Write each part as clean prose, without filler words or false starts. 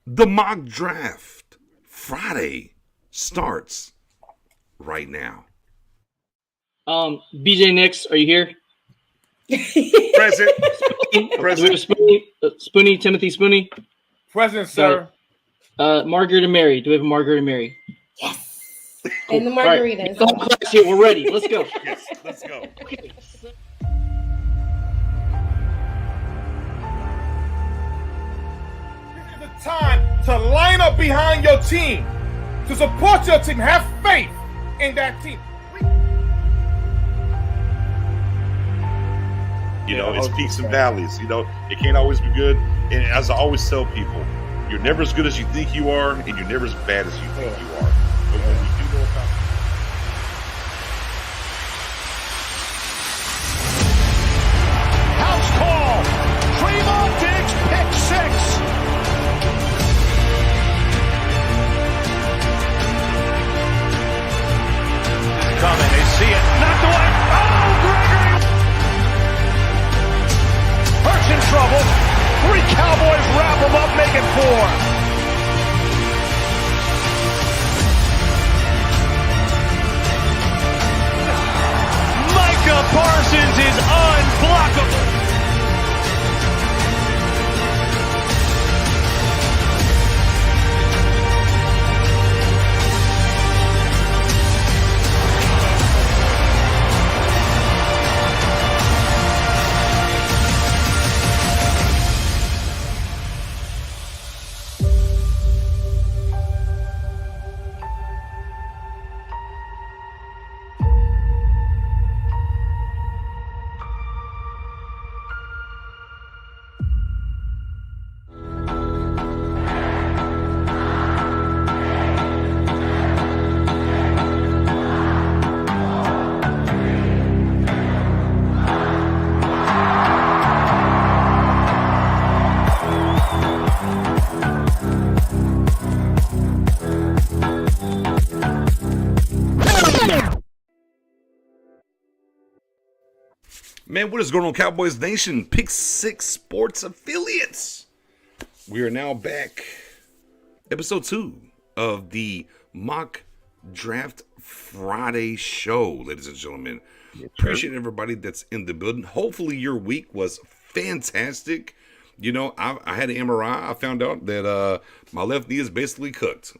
The mock draft Friday starts right now. BJ Nix, are you here? Present. Present. Spoonie, Timothy Spoonie. Present, sir. Margaret and Mary. Do we have a Margaret and Mary? Yes. Cool. And the margaritas. All right. Class here. We're ready. Let's go. Yes, let's go. Okay. This is the time to line up behind your team, to support your team, have faith in that team. You know, it's peaks and valleys. You know, it can't always be good. And as I always tell people, you're never as good as you think you are, and you're never as bad as you think you are. But when you do know about house call, Trevon Diggs, pick six. Coming, they see it, knocked away. Oh, Gregory! Hurts in trouble. 3 Cowboys wrap him up, make it 4. Micah Parsons is unblockable. Man, what is going on, Cowboys Nation? Pick 6 Sports Affiliates. We are now back. Episode 2 of the Mock Draft Friday show, ladies and gentlemen. Appreciate everybody that's in the building. Hopefully your week was fantastic. You know, I had an MRI. I found out that my left knee is basically cooked.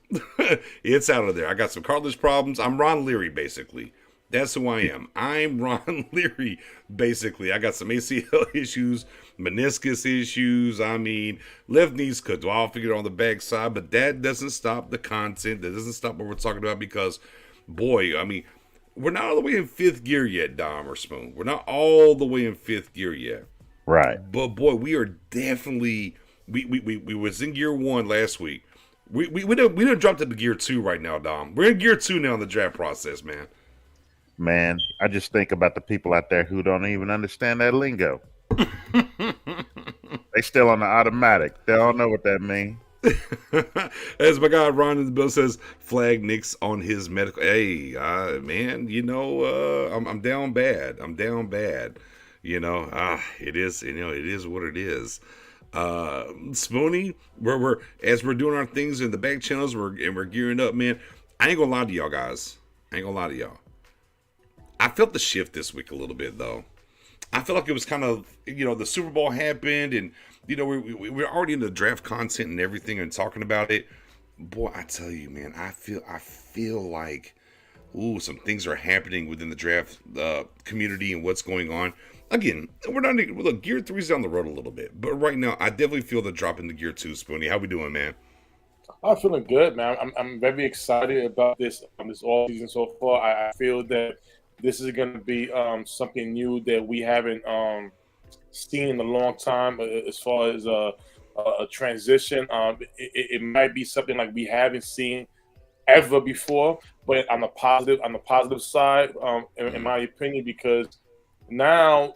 It's out of there. I got some cartilage problems. I'm Ron Leary, basically. That's who I am. I'm Ron Leary, basically. I got some ACL issues, meniscus issues. I mean, left knee's cooked. Well, I'll figure it on the backside, but that doesn't stop the content. That doesn't stop what we're talking about because, boy, I mean, we're not all the way in 5th gear yet, Dom or Spoon. We're not all the way in 5th gear yet. right. But, boy, we are definitely – we was in gear 1 last week. We done dropped into gear 2 right now, Dom. We're in gear 2 now in the draft process, man. Man, I just think about the people out there who don't even understand that lingo. They still on the automatic. They don't know what that means. As my guy Ron in the bill says, flag Nick's on his medical. Hey, man, you know, I'm down bad. I'm down bad. You know, it is. You know, it is what it is. Spoonie, we're as we're doing our things in the back channels, we're gearing up, man. I ain't gonna lie to y'all guys. I felt the shift this week a little bit, though. I felt like it was kind of, you know, the Super Bowl happened, and, you know, we're already in the draft content and everything and talking about it. Boy, I tell you, man, I feel like, some things are happening within the draft community and what's going on. Again, look, Gear 3's down the road a little bit, but right now, I definitely feel the drop into Gear 2, Spoonie. How we doing, man? I'm feeling good, man. I'm very excited about this all season so far. I feel that this is going to be something new that we haven't seen in a long time as far as a transition. It might be something like we haven't seen ever before, but on the positive side, in my opinion, because now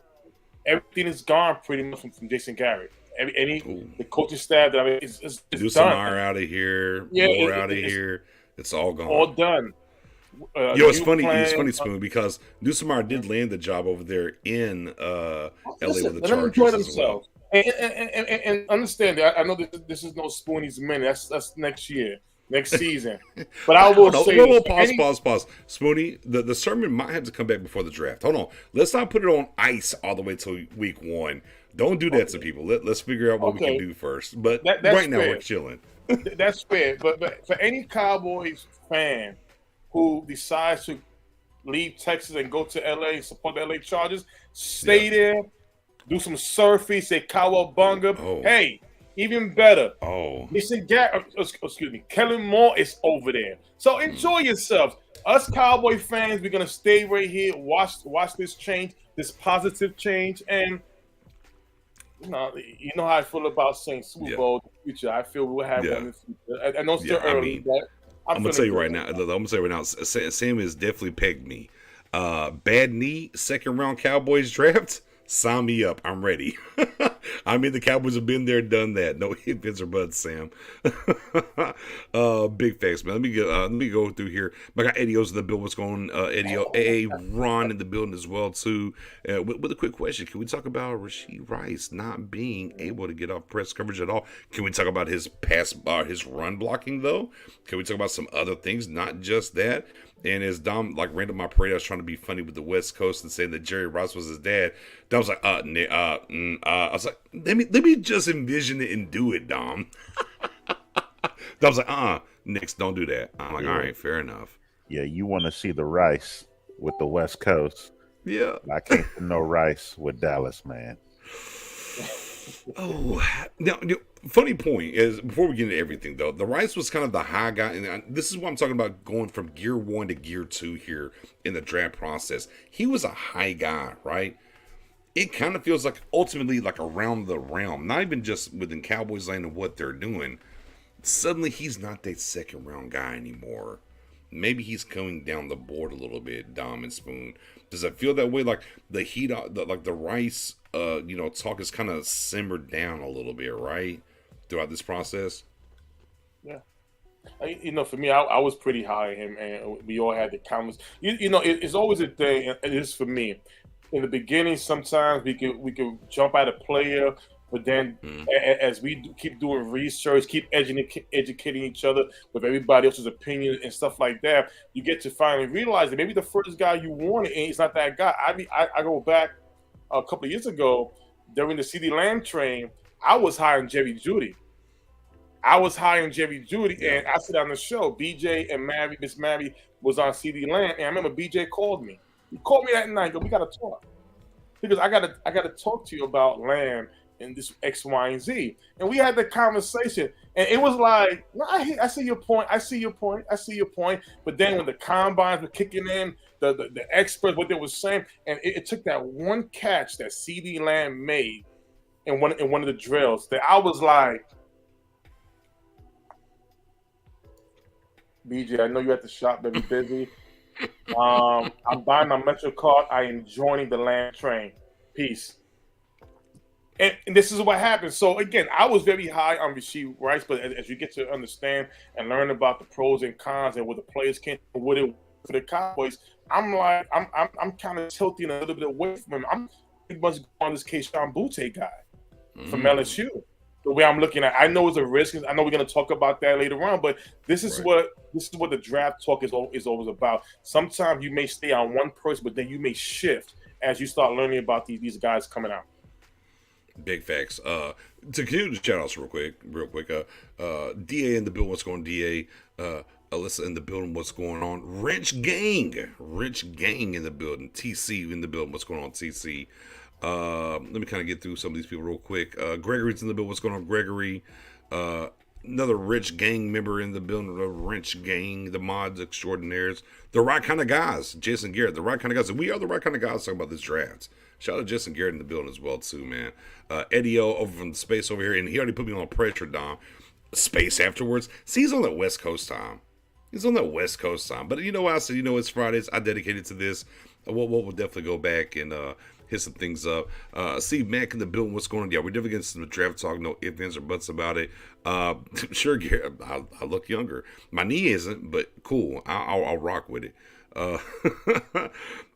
everything is gone pretty much from Jason Garrett. The coaching staff, I mean, it's done. Samar out of here, Moore out of here. It's all gone. All done. It's funny. It's funny, Spoon, because Newsamar did land the job over there in LA with the Chargers as well. And understand that I know this is no Spoonie's minute. That's next year, next season. But I will say, pause. Spoonie, the sermon might have to come back before the draft. Hold on, let's not put it on ice all the way till week 1. Don't do that to people. Let's figure out what we can do first. But right now we're chilling. That's fair. But for any Cowboys fan who decides to leave Texas and go to LA and support the LA Chargers, stay there. Do some surfing, say Cowabunga. Oh. Hey, even better. Oh. Listen, Kellen Moore is over there. So enjoy yourselves. Us Cowboy fans, we're gonna stay right here, watch this change, this positive change, and you know how I feel about saying Super Bowl in the future. I feel we'll have one in the future. I know it's still early, but I'm gonna tell you right now. Sam has definitely pegged me. Bad knee, second round Cowboys draft. Sign me up. I'm ready. I mean, the Cowboys have been there, done that. No ifs or buts, Sam. Big facts, man. Let me go through here. I got Eddie O's in the building. What's going on? Eddie O, Ron in the building as well, too. With a quick question, can we talk about Rashee Rice not being able to get off press coverage at all? Can we talk about his his run blocking, though? Can we talk about some other things, not just that? And as Dom, ran up my parade, I was trying to be funny with the West Coast and saying that Jerry Rice was his dad. Dom was like, I was like, let me just envision it and do it, Dom. Dom was like, Nix, don't do that. I'm like, all right, fair enough. Yeah, you want to see the Rice with the West Coast. Yeah. I can't do no Rice with Dallas, man. Oh, now, funny point is, before we get into everything, though, the Rice was kind of the high guy, and this is what I'm talking about, going from gear 1 to gear 2 here in the draft process. He was a high guy, right? It kind of feels like ultimately like around the realm, not even just within Cowboys land and what they're doing. Suddenly, he's not that second round guy anymore. Maybe he's coming down the board a little bit, Dom and Spoon. Does it feel that way? Like the heat, the Rice, talk has kind of simmered down a little bit, right? Throughout this process. Yeah. For me, I was pretty high on him, and we all had the comments. It's always a thing, and it is for me. In the beginning, sometimes we could jump at a player, but then as we keep doing research, keep educating each other with everybody else's opinion and stuff like that, you get to finally realize that maybe the first guy you wanted, and it's not that guy. I go back a couple of years ago during the CD Lamb train. I was high on Jerry Jeudy. And I said on the show, BJ and Miss Mary was on CD Lamb, and I remember BJ called me. He called me that night, but we got to talk. Because I got to talk to you about Lamb and this X, Y, and Z. And we had the conversation, and it was like, no, I see your point. But then when the combines were kicking in, the experts, what they were saying, and it took that one catch that CD Lamb made in one of the drills that I was like, BJ, I know you're at the shop, very busy. I'm buying my Metro card. I am joining the Lamb train. Peace. And this is what happened. So again, I was very high on Rashee Rice, but as you get to understand and learn about the pros and cons and what the players can, what it for the Cowboys, I'm kind of tilting a little bit away from him. I'm pretty much on this Keyshawn Butte guy from LSU. The way I'm looking at, I know it's a risk. I know we're going to talk about that later on, but this is what the draft talk is always about. Sometimes you may stay on one person, but then you may shift as you start learning about these guys coming out. Big facts. To continue the shout outs real quick. DA in the building, what's going on, DA? Alyssa in the building, what's going on? Rich Gang in the building. TC in the building, what's going on, TC? Let me kind of get through some of these people real quick. Gregory's in the building, what's going on, Gregory? Another Rich Gang member in the building, the Rich Gang, the mods extraordinaires, the right kind of guys, Jason Garrett, the right kind of guys. And we are the right kind of guys talking about this draft. Shout out to Jason Garrett in the building as well, too, man. Eddie O over from the space over here, and he already put me on pressure, Dom. Space afterwards. See, he's on that West Coast time. But you know what I said? It's Fridays. I dedicated to this. We'll definitely go back and hit some things up. Steve Mack in the building. What's going on? Yeah, we're definitely getting some draft talk. No ifs, ands, or buts about it. Sure, Garrett, I look younger. My knee isn't, but cool. I'll rock with it.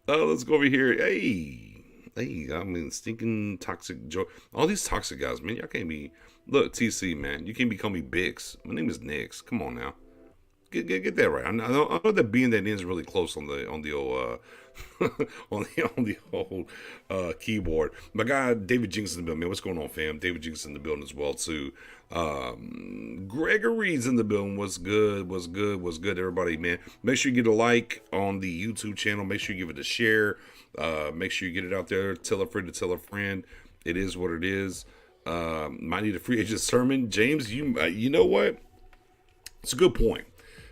Let's go over here. Hey. Hey, I mean, stinking toxic Joe. All these toxic guys, man. Y'all can't be. Look, TC, man. You can't be calling me Bix. My name is Nix. Come on now. Get that right. I know that being that ends really close on the old on the old keyboard. My guy David Jinks in the building. Man, what's going on, fam? David Jinks in the building as well too. Gregory's in the building. What's good? Everybody, man. Make sure you get a like on the YouTube channel. Make sure you give it a share. Make sure you get it out there. Tell a friend to tell a friend. It is what it is. Might need a free agent sermon, James. You know what? It's a good point.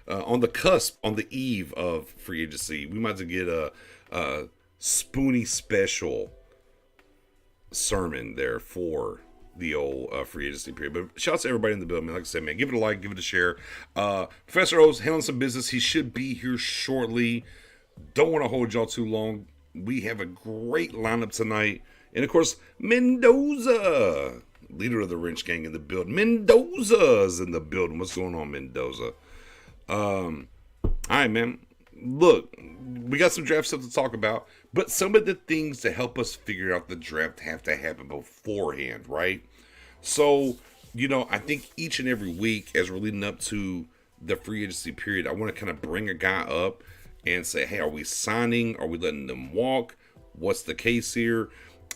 On the cusp, on the eve of free agency, we might have to get a Spoonie special sermon there for the old free agency period. But shout out to everybody in the building. Like I said, man, give it a like, give it a share. Professor O's handling some business. He should be here shortly. Don't want to hold y'all too long. We have a great lineup tonight. And of course, Mendoza, leader of the Wrench Gang in the building. Mendoza's in the building. What's going on, Mendoza? All right, man. Look, we got some draft stuff to talk about, but some of the things to help us figure out the draft have to happen beforehand, right? So, I think each and every week as we're leading up to the free agency period, I want to kind of bring a guy up and say, hey, are we signing? Are we letting them walk? What's the case here?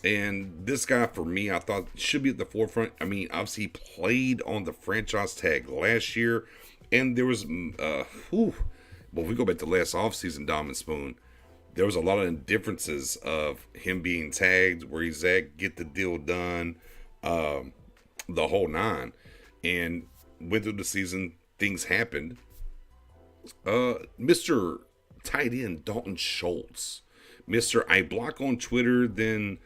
And this guy, for me, I thought should be at the forefront. I mean, obviously he played on the franchise tag last year. And there was, well, if we go back to last offseason, Dom and Spoon, there was a lot of indifferences of him being tagged, where he's at, get the deal done, the whole nine. And went through the season, things happened. Mr. Tight end Dalton Schultz, Mr. I block on Twitter than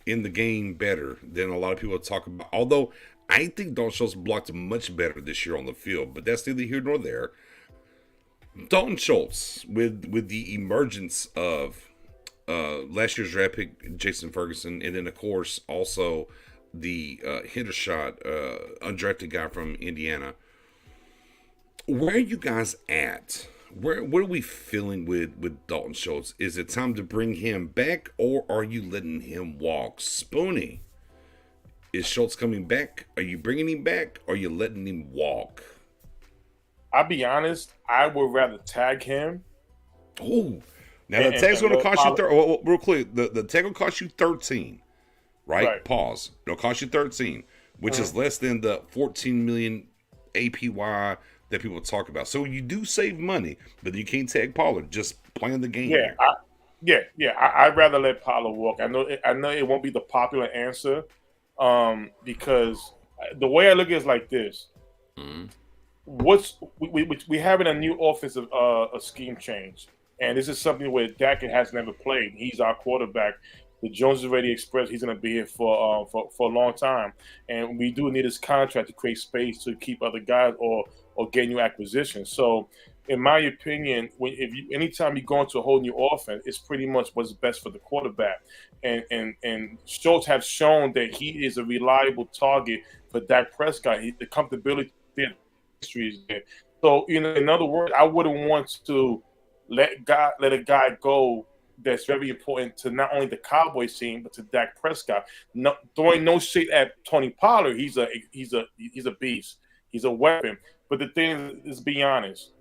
in the game better than a lot of people talk about. Although I think Dalton Schultz blocked much better this year on the field, but that's neither here nor there. Dalton Schultz, with the emergence of last year's draft pick Jason Ferguson, and then of course also the Hendershot undrafted guy from Indiana. Where are you guys at? What are we feeling with Dalton Schultz? Is it time to bring him back, or are you letting him walk? Spoonie, is Schultz coming back? Are you bringing him back, or are you letting him walk? I'll be honest, I would rather tag him. Oh, now the tag's going to cost you real quick. The tag will cost you 13, right? Pause. It'll cost you 13, which is less than the 14 million APY that people talk about. So you do save money, but you can't tag Pollard. Just playing the game. I'd rather let Pollard walk. I know it won't be the popular answer, because the way I look at it is like this. Mm-hmm. We having a new offensive scheme change, and this is something where Dak has never played. He's our quarterback. The Jones already expressed he's going to be here for a long time, and we do need his contract to create space to keep other guys or get new acquisitions. So, in my opinion, anytime you go into a whole new offense, it's pretty much what's best for the quarterback. And Schultz have shown that he is a reliable target for Dak Prescott. The comfortability there. Is there. So, in other words, I wouldn't want to let a guy go that's very important to not only the Cowboys team but to Dak Prescott. No, throwing no shade at Tony Pollard, he's a beast, he's a weapon. But the thing is, be honest,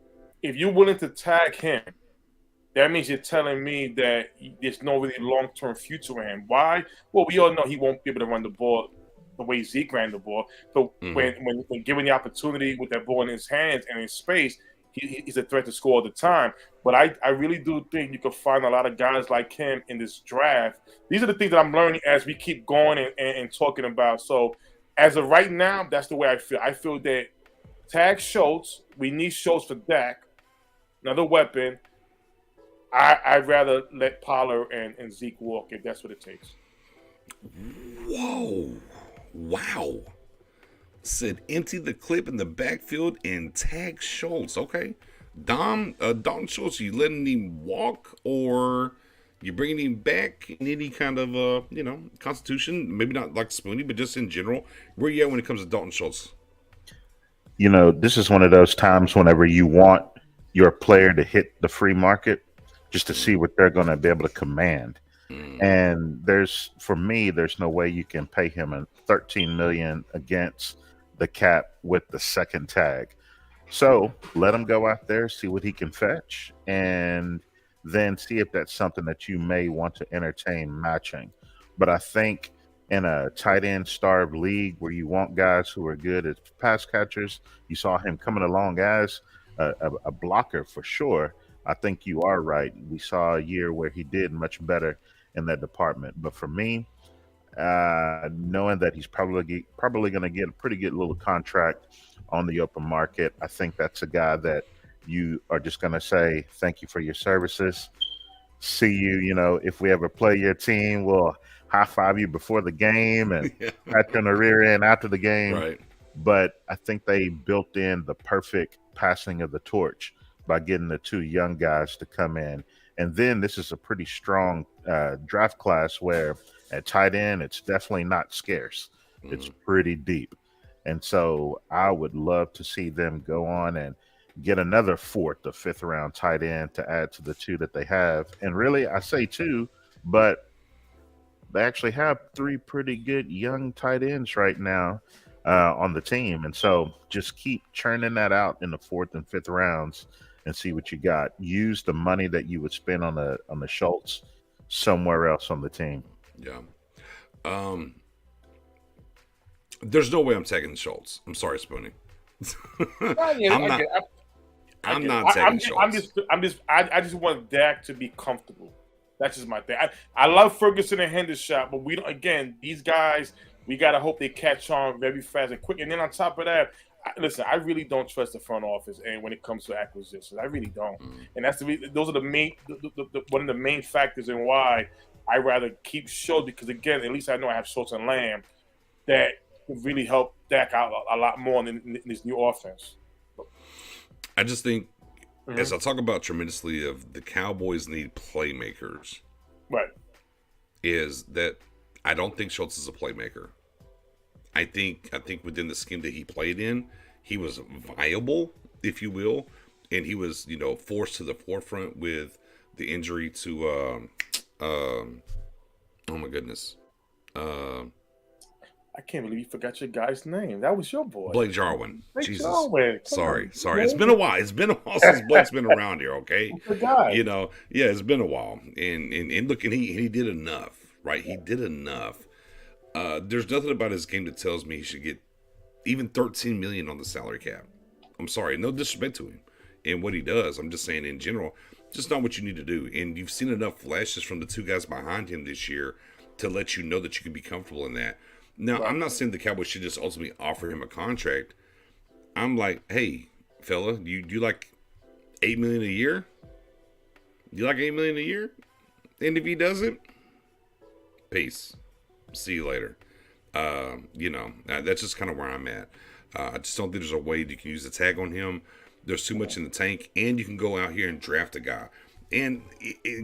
if you're willing to tag him, that means you're telling me that there's no really long-term future in him. Why? Well, we all know he won't be able to run the ball the way Zeke ran the ball. So when given the opportunity with that ball in his hands and in space, he's a threat to score all the time. But I really do think you can find a lot of guys like him in this draft. These are the things that I'm learning as we keep going and talking about. So as of right now, that's the way I feel. I feel that tag Schultz, we need Schultz for Dak, another weapon. I'd rather let Pollard and Zeke walk if that's what it takes. Whoa. Wow. Said empty the clip in the backfield and tag Schultz. Okay. Dalton Schultz, you letting him walk, or you bringing him back in any kind of, constitution? Maybe not like Spoonie, but just in general. Where you at when it comes to Dalton Schultz? This is one of those times whenever you want your player to hit the free market just to see what they're going to be able to command. And for me, there's no way you can pay him a $13 million against the cap with the second tag. So let him go out there, see what he can fetch, and then see if that's something that you may want to entertain matching. But I think in a tight end starved league where you want guys who are good as pass catchers, you saw him coming along as a blocker for sure. I think you are right. We saw a year where he did much better in that department. But for me, knowing that he's probably going to get a pretty good little contract on the open market, I think that's a guy that you are just going to say, thank you for your services. See you, if we ever play your team, we'll high five you before the game and pat you on the rear end after the game. Right. But I think they built in the perfect passing of the torch by getting the two young guys to come in. And then this is a pretty strong draft class where at tight end, it's definitely not scarce. It's pretty deep. And so I would love to see them go on and get another fourth or fifth round tight end to add to the two that they have. And really, I say two, but they actually have three pretty good young tight ends right now on the team. And so just keep churning that out in the fourth and fifth rounds and see what you got. Use the money that you would spend on the Schultz somewhere else on the team. Yeah. There's no way I'm taking Schultz. I'm sorry, Spoonie. I'm not taking Schultz. I just want Dak to be comfortable. That's just my thing. I love Ferguson and Hendershot, but we don't. Again, these guys, we gotta hope they catch on very fast and quick. And then on top of that, listen, I really don't trust the front office, and when it comes to acquisitions, I really don't. And that's those are the main, one of the main factors in why I rather keep Schultz, because again, at least I know I have Schultz and Lamb that can really help Dak out a lot more in this new offense. I just think, as I talk about tremendously of the Cowboys need playmakers, right? Is that I don't think Schultz is a playmaker. I think within the scheme that he played in, he was viable, if you will, and he was forced to the forefront with the injury to oh my goodness. I can't believe you forgot your guy's name. That was your boy, Blake Jarwin. Jesus. Jarwin. Sorry. It's been a while. It's been a while since Blake's been around here. Okay. It's been a while. And look, and he did enough, right? He did enough. There's nothing about his game that tells me he should get even $13 million on the salary cap. I'm sorry, no disrespect to him and what he does. I'm just saying in general, just not what you need to do. And you've seen enough flashes from the two guys behind him this year to let you know that you can be comfortable in that. Now, I'm not saying the Cowboys should just ultimately offer him a contract. I'm like, hey, fella, do you like $8 million a year? You like $8 million a year? And if he doesn't, peace. See you later. That's just kind of where I'm at. I just don't think there's a way you can use a tag on him. There's too much in the tank, and you can go out here and draft a guy. And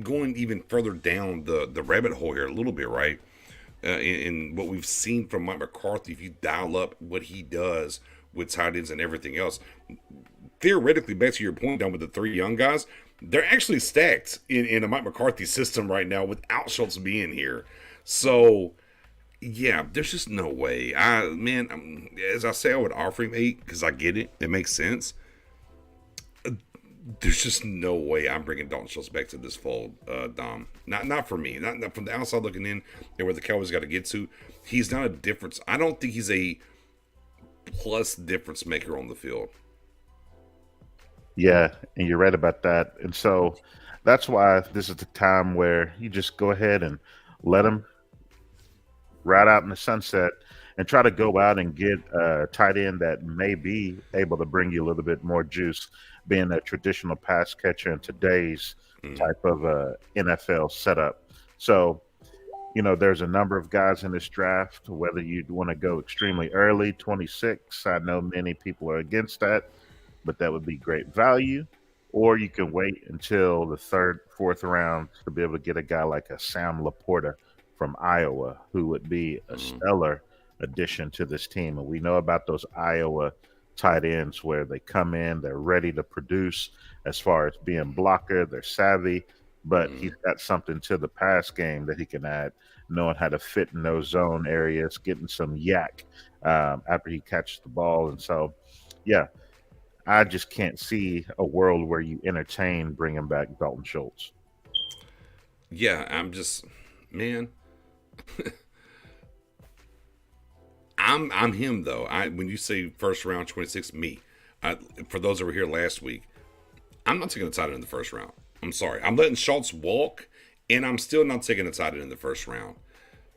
going even further down the rabbit hole here a little bit, right? In what we've seen from Mike McCarthy, if you dial up what he does with tight ends and everything else, theoretically, back to your point down with the three young guys, they're actually stacked in a Mike McCarthy system right now without Schultz being here. So, yeah, there's just no way. As I say, I would offer him 8 because I get it. It makes sense. There's just no way I'm bringing Dalton Schultz back to this fold, Dom. Not for me. Not from the outside looking in and where the Cowboys got to get to. He's not a difference. I don't think he's a plus difference maker on the field. Yeah, and you're right about that. And so that's why this is the time where you just go ahead and let him ride out in the sunset and try to go out and get a tight end that may be able to bring you a little bit more juice, being a traditional pass catcher in today's type of NFL setup. So, there's a number of guys in this draft, whether you want to go extremely early, 26. I know many people are against that, but that would be great value. Or you can wait until the third, fourth round to be able to get a guy like a Sam Laporta from Iowa, who would be a stellar addition to this team. And we know about those Iowa tight ends where they come in, they're ready to produce as far as being blocker, they're savvy, but he's got something to the pass game that he can add, knowing how to fit in those zone areas, getting some yak after he catches the ball. And so, yeah, I just can't see a world where you entertain bringing back Dalton Schultz. Yeah, I'm just, man. I'm him though. When you say first round 26, me. For those that were here last week, I'm not taking a tight end in the first round. I'm sorry. I'm letting Schultz walk, and I'm still not taking a tight end in the first round.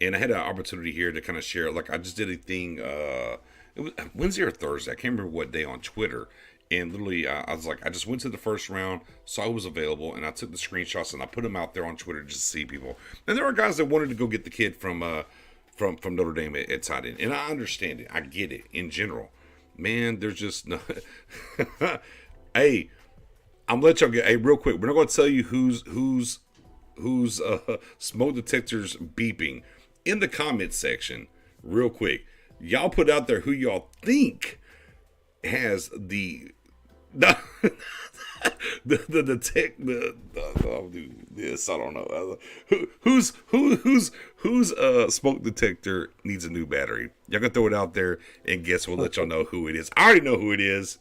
And I had an opportunity here to kind of share. Like I just did a thing. It was Wednesday or Thursday. I can't remember what day on Twitter. And literally, I was like, I just went to the first round, saw it was available, and I took the screenshots and I put them out there on Twitter just to see people. And there are guys that wanted to go get the kid from Notre Dame at tight end, and I understand it. I get it in general. Man, there's just no. Hey, I'm gonna let y'all get. Hey, real quick, we're not gonna tell you who's smoke detectors beeping in the comment section. Real quick, y'all put out there who y'all think has the this I don't know who's smoke detector needs a new battery. Y'all can throw it out there and guess we'll let y'all know who it is. I already know who it is.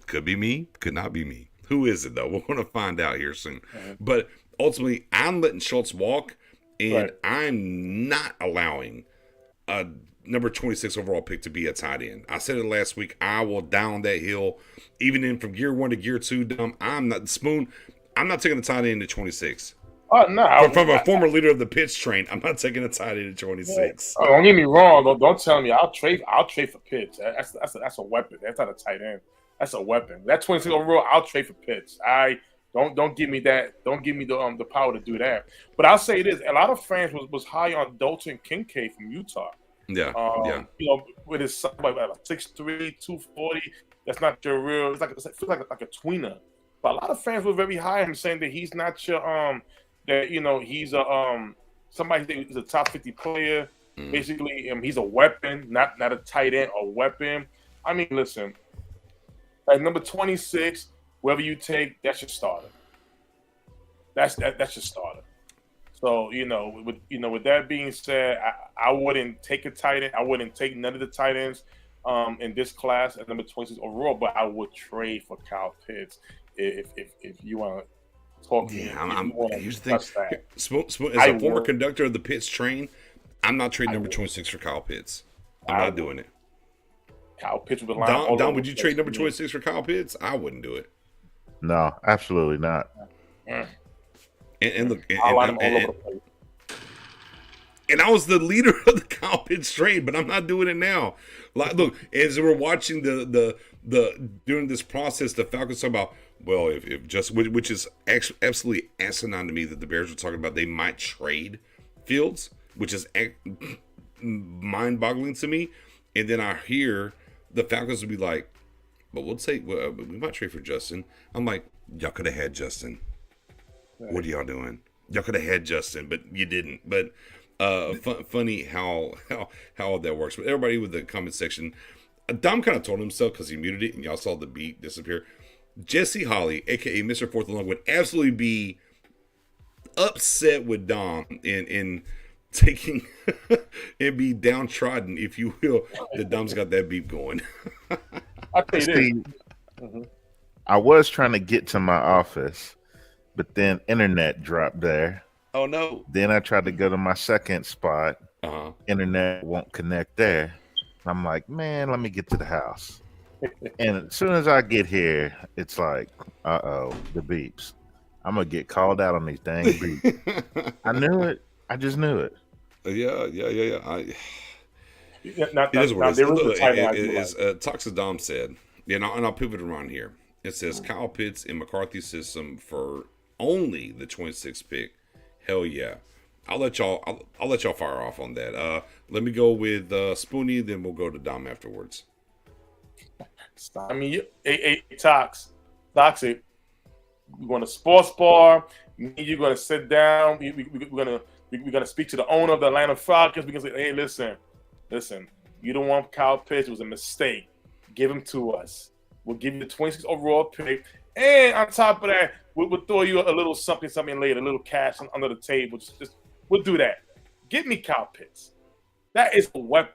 Could be me, could not be me. Who is it though? We're gonna find out here soon. But ultimately, I'm letting Schultz walk, and I'm not allowing a number 26 overall pick to be a tight end. I said it last week. I will down that hill, even in from gear 1 to gear 2. I'm not taking a tight end at 26. Oh no! From a former leader of the pitch train, I'm not taking a tight end at 26. Oh, don't get me wrong. Don't tell me I'll trade for Pitts. That's a weapon. That's not a tight end. That's a weapon. That 26 overall, I'll trade for Pitts. Don't give me that. Don't give me the power to do that. But I'll say this: a lot of fans was high on Dalton Kincaid from Utah. Yeah. You know, with his size, like 6'3", 240. That's not your real. It feels like a tweener. But a lot of fans were very high on him, saying that he's not your that he's a somebody that is a top 50 player. Basically, he's a weapon, not a tight end, a weapon. I mean, listen, at number 26, whoever you take, that's your starter. That's your starter. So with that being said, I wouldn't take a tight end. I wouldn't take none of the tight ends in this class at number 26 overall. But I would trade for Kyle Pitts if you want to talk. Yeah, here's the thing. As a former conductor of the Pitts train, I'm not trading number 26 for Kyle Pitts. I'm not doing it. Kyle Pitts with the line. Don, would you trade number 26 for Kyle Pitts? I wouldn't do it. No, absolutely not. And look, and I was the leader of the Kyle Pitts trade, but I'm not doing it now. Like, look, as we're watching the during this process, the Falcons talk about, well, if just which is actually absolutely asinine to me that the Bears were talking about they might trade Fields, which is mind-boggling to me. And then I hear the Falcons would be like, but we might trade for Justin. I'm like, y'all could have had Justin. What are y'all doing? Y'all could have had Justin, but you didn't. But funny how all that works. But everybody with the comment section, Dom kind of told himself because he muted it, and y'all saw the beat disappear. Jesse Holly, aka Mr. Fourth and Long, would absolutely be upset with Dom in taking and be downtrodden, if you will, that Dom's got that beep going. I'll tell you this. I was trying to get to my office, but then internet dropped there. Oh no! Then I tried to go to my second spot. Internet won't connect there. I'm like, man, let me get to the house. And as soon as I get here, it's like, the beeps. I'm gonna get called out on these dang beeps. I knew it. I just knew it. Yeah. It is what it is. Toxic Dom said, and I'll pivot around here. It says Kyle Pitts in McCarthy's system for only the 26th pick. Hell yeah. I'll let y'all fire off on that. Let me go with Spoonie, then we'll go to Dom afterwards. I mean, Toxic. We're going to sports bar. You're going to sit down. We're going to speak to the owner of the Atlanta Falcons. We're going to say, hey, listen. You don't want Kyle Pitts. It was a mistake. Give him to us. We'll give you the 26th overall pick. And on top of that, we'll throw you a little something later, a little cash under the table. Just we'll do that. Get me Kyle Pitts. That is a weapon.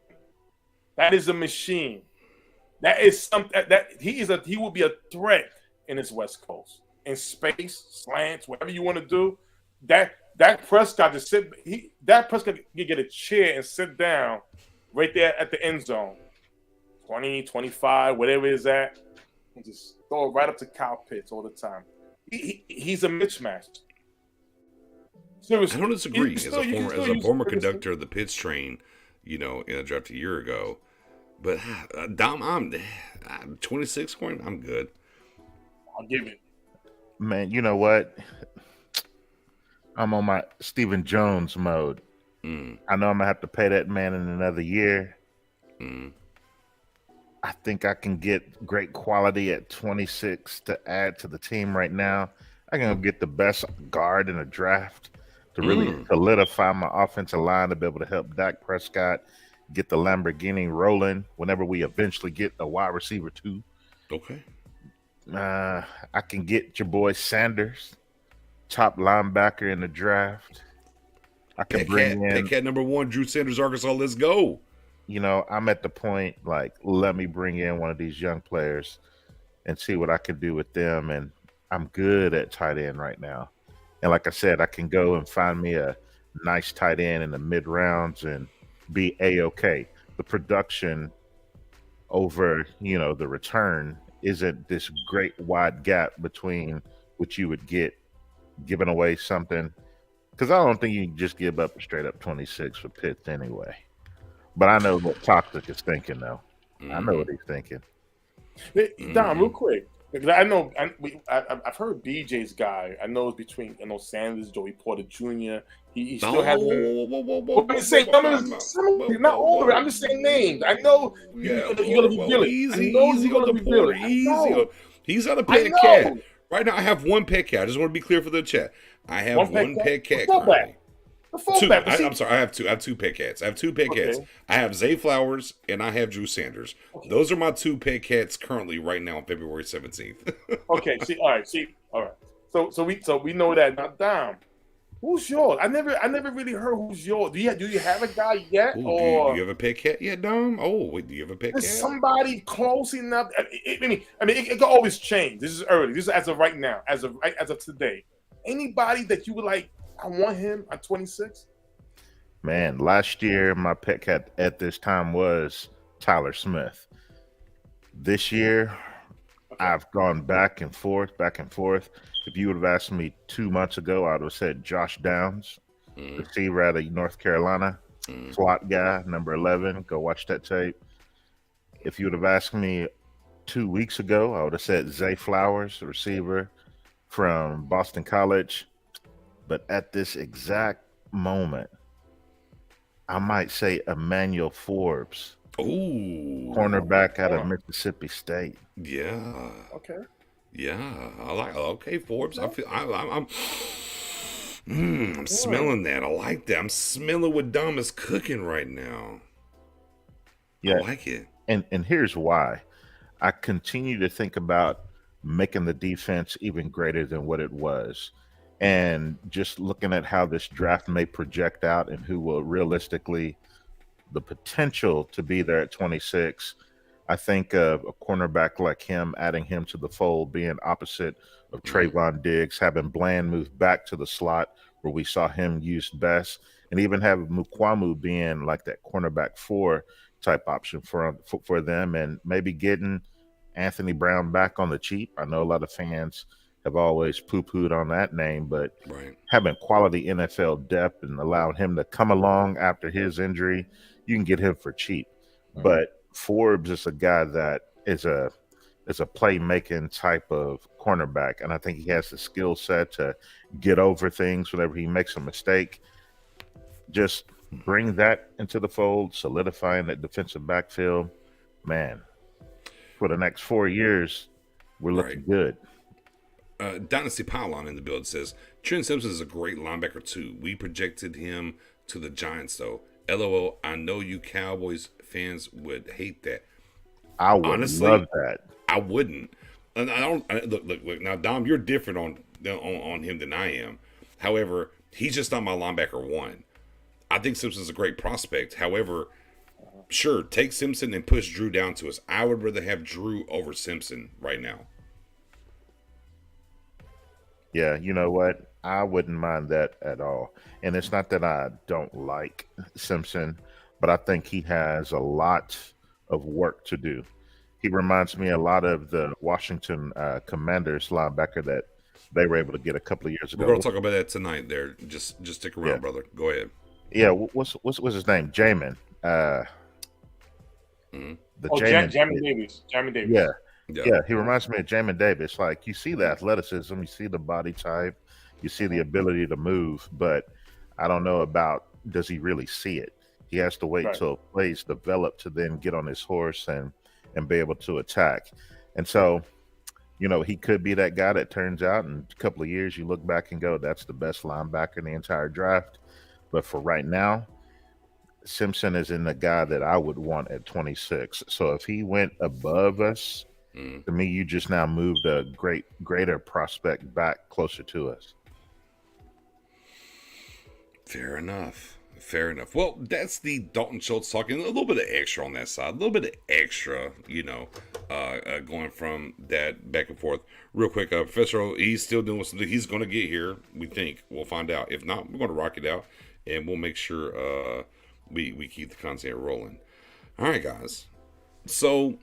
That is a machine. That is something that he will be a threat in this West Coast. In space, slants, whatever you want to do. That Prescott just that Prescott can get a chair and sit down right there at the end zone. 20, 25, whatever it is at. And just throw it right up to Kyle Pitts all the time. He's a mismatch. Seriously. I don't disagree. As a former conductor of the Pitts train, in a draft a year ago. But Dom, I'm 26 coin. I'm good. I'll give it. Man, you know what? I'm on my Stephen Jones mode. I know I'm gonna have to pay that man in another year. I think I can get great quality at 26 to add to the team right now. I can get the best guard in a draft to really solidify my offensive line to be able to help Dak Prescott get the Lamborghini rolling whenever we eventually get a wide receiver too. Okay. I can get your boy Sanders, top linebacker in the draft. I can bring in Pick at number 1, Drew Sanders, Arkansas. Let's go. I'm at the point let me bring in one of these young players and see what I can do with them. And I'm good at tight end right now. And like I said, I can go and find me a nice tight end in the mid rounds and be A-okay. The production over, the return isn't this great wide gap between what you would get giving away something. Because I don't think you can just give up a straight up 26 for Pitts anyway. But I know what Toxic is thinking, though. I know what he's thinking. Dom, real quick, because I know I've heard BJ's guy. I know it's between Sanders, Joey Porter Jr. He still has. I'm saying not all of it. I'm just saying names. I know you're gonna be real. Easy on the Porter. Easy. He's on a pet cat right now. I have one pet cat. I just want to be clear for the chat. I have one pet cat currently. Two. I'm sorry. I have two. I have two pet cats. I have Zay Flowers and I have Drew Sanders. Okay. Those are my two pet cats currently right now on February 17th. Okay. All right. So we know that. Now, Dom, who's yours? I never really heard who's yours. Do you have a guy yet? Ooh, or do you have a pet cat yet, Dom? Oh, wait, do you have a pet cat? Somebody close enough. I mean, it can always change. This is early. This is as of right now. As of today. Anybody that you would like? I want him at 26. Man, last year my pet cat at this time was Tyler Smith. This year, I've gone back and forth. If you would have asked me 2 months ago, I would have said Josh Downs, receiver out of North Carolina, slot guy, number 11. Go watch that tape. If you would have asked me 2 weeks ago, I would have said Zay Flowers, receiver from Boston College. But at this exact moment, I might say Emmanuel Forbes, cornerback out of Mississippi State. Yeah. Okay. Yeah, I like. Okay, Forbes. I feel. I'm smelling that. I like that. I'm smelling what Dom is cooking right now. Yeah, I like it. And here's why. I continue to think about making the defense even greater than what it was. And just looking at how this draft may project out and who will realistically the potential to be there at 26, I think of a cornerback like him, adding him to the fold, being opposite of Trayvon Diggs, having Bland move back to the slot where we saw him used best, and even have Mukwamu being like that cornerback 4 type option for them, and maybe getting Anthony Brown back on the cheap. I know a lot of fans have always poo-pooed on that name, but having quality NFL depth and allowing him to come along after his injury, you can get him for cheap. But Forbes is a guy that is a playmaking type of cornerback, and I think he has the skill set to get over things whenever he makes a mistake. Just bring that into the fold, solidifying that defensive backfield. Man, for the next 4 years, we're looking good. Dynasty Pylon in the build says, Trent Simpson is a great linebacker too. We projected him to the Giants though. LOL, I know you Cowboys fans would hate that. I would honestly love that. I wouldn't. And I don't look. Now, Dom, you're different on him than I am. However, he's just not my linebacker one. I think Simpson's a great prospect. However, sure, take Simpson and push Drew down to us. I would rather have Drew over Simpson right now. Yeah, you know what? I wouldn't mind that at all. And it's not that I don't like Simpson, but I think he has a lot of work to do. He reminds me a lot of the Washington Commanders linebacker that they were able to get a couple of years ago. We're going to talk about that tonight. There, just stick around, brother. Go ahead. Yeah, what's his name? Jamin. Jamin Davis. Jamin Davis. Yeah, he reminds me of Jamin Davis. Like, you see the athleticism, you see the body type, you see the ability to move, but I don't know about does he really see it. He has to wait till plays develop to then get on his horse and be able to attack. And so, he could be that guy that turns out in a couple of years you look back and go, that's the best linebacker in the entire draft. But for right now, Simpson isn't the guy that I would want at 26. So if he went above us, to me, you just now moved a greater prospect back closer to us. Fair enough. Well, that's the Dalton Schultz talking. A little bit of extra on that side. A little bit of extra, going from that back and forth. Real quick, Professor O, he's still doing something. He's going to get here, we think. We'll find out. If not, we're going to rock it out, and we'll make sure we keep the content rolling. All right, guys. So,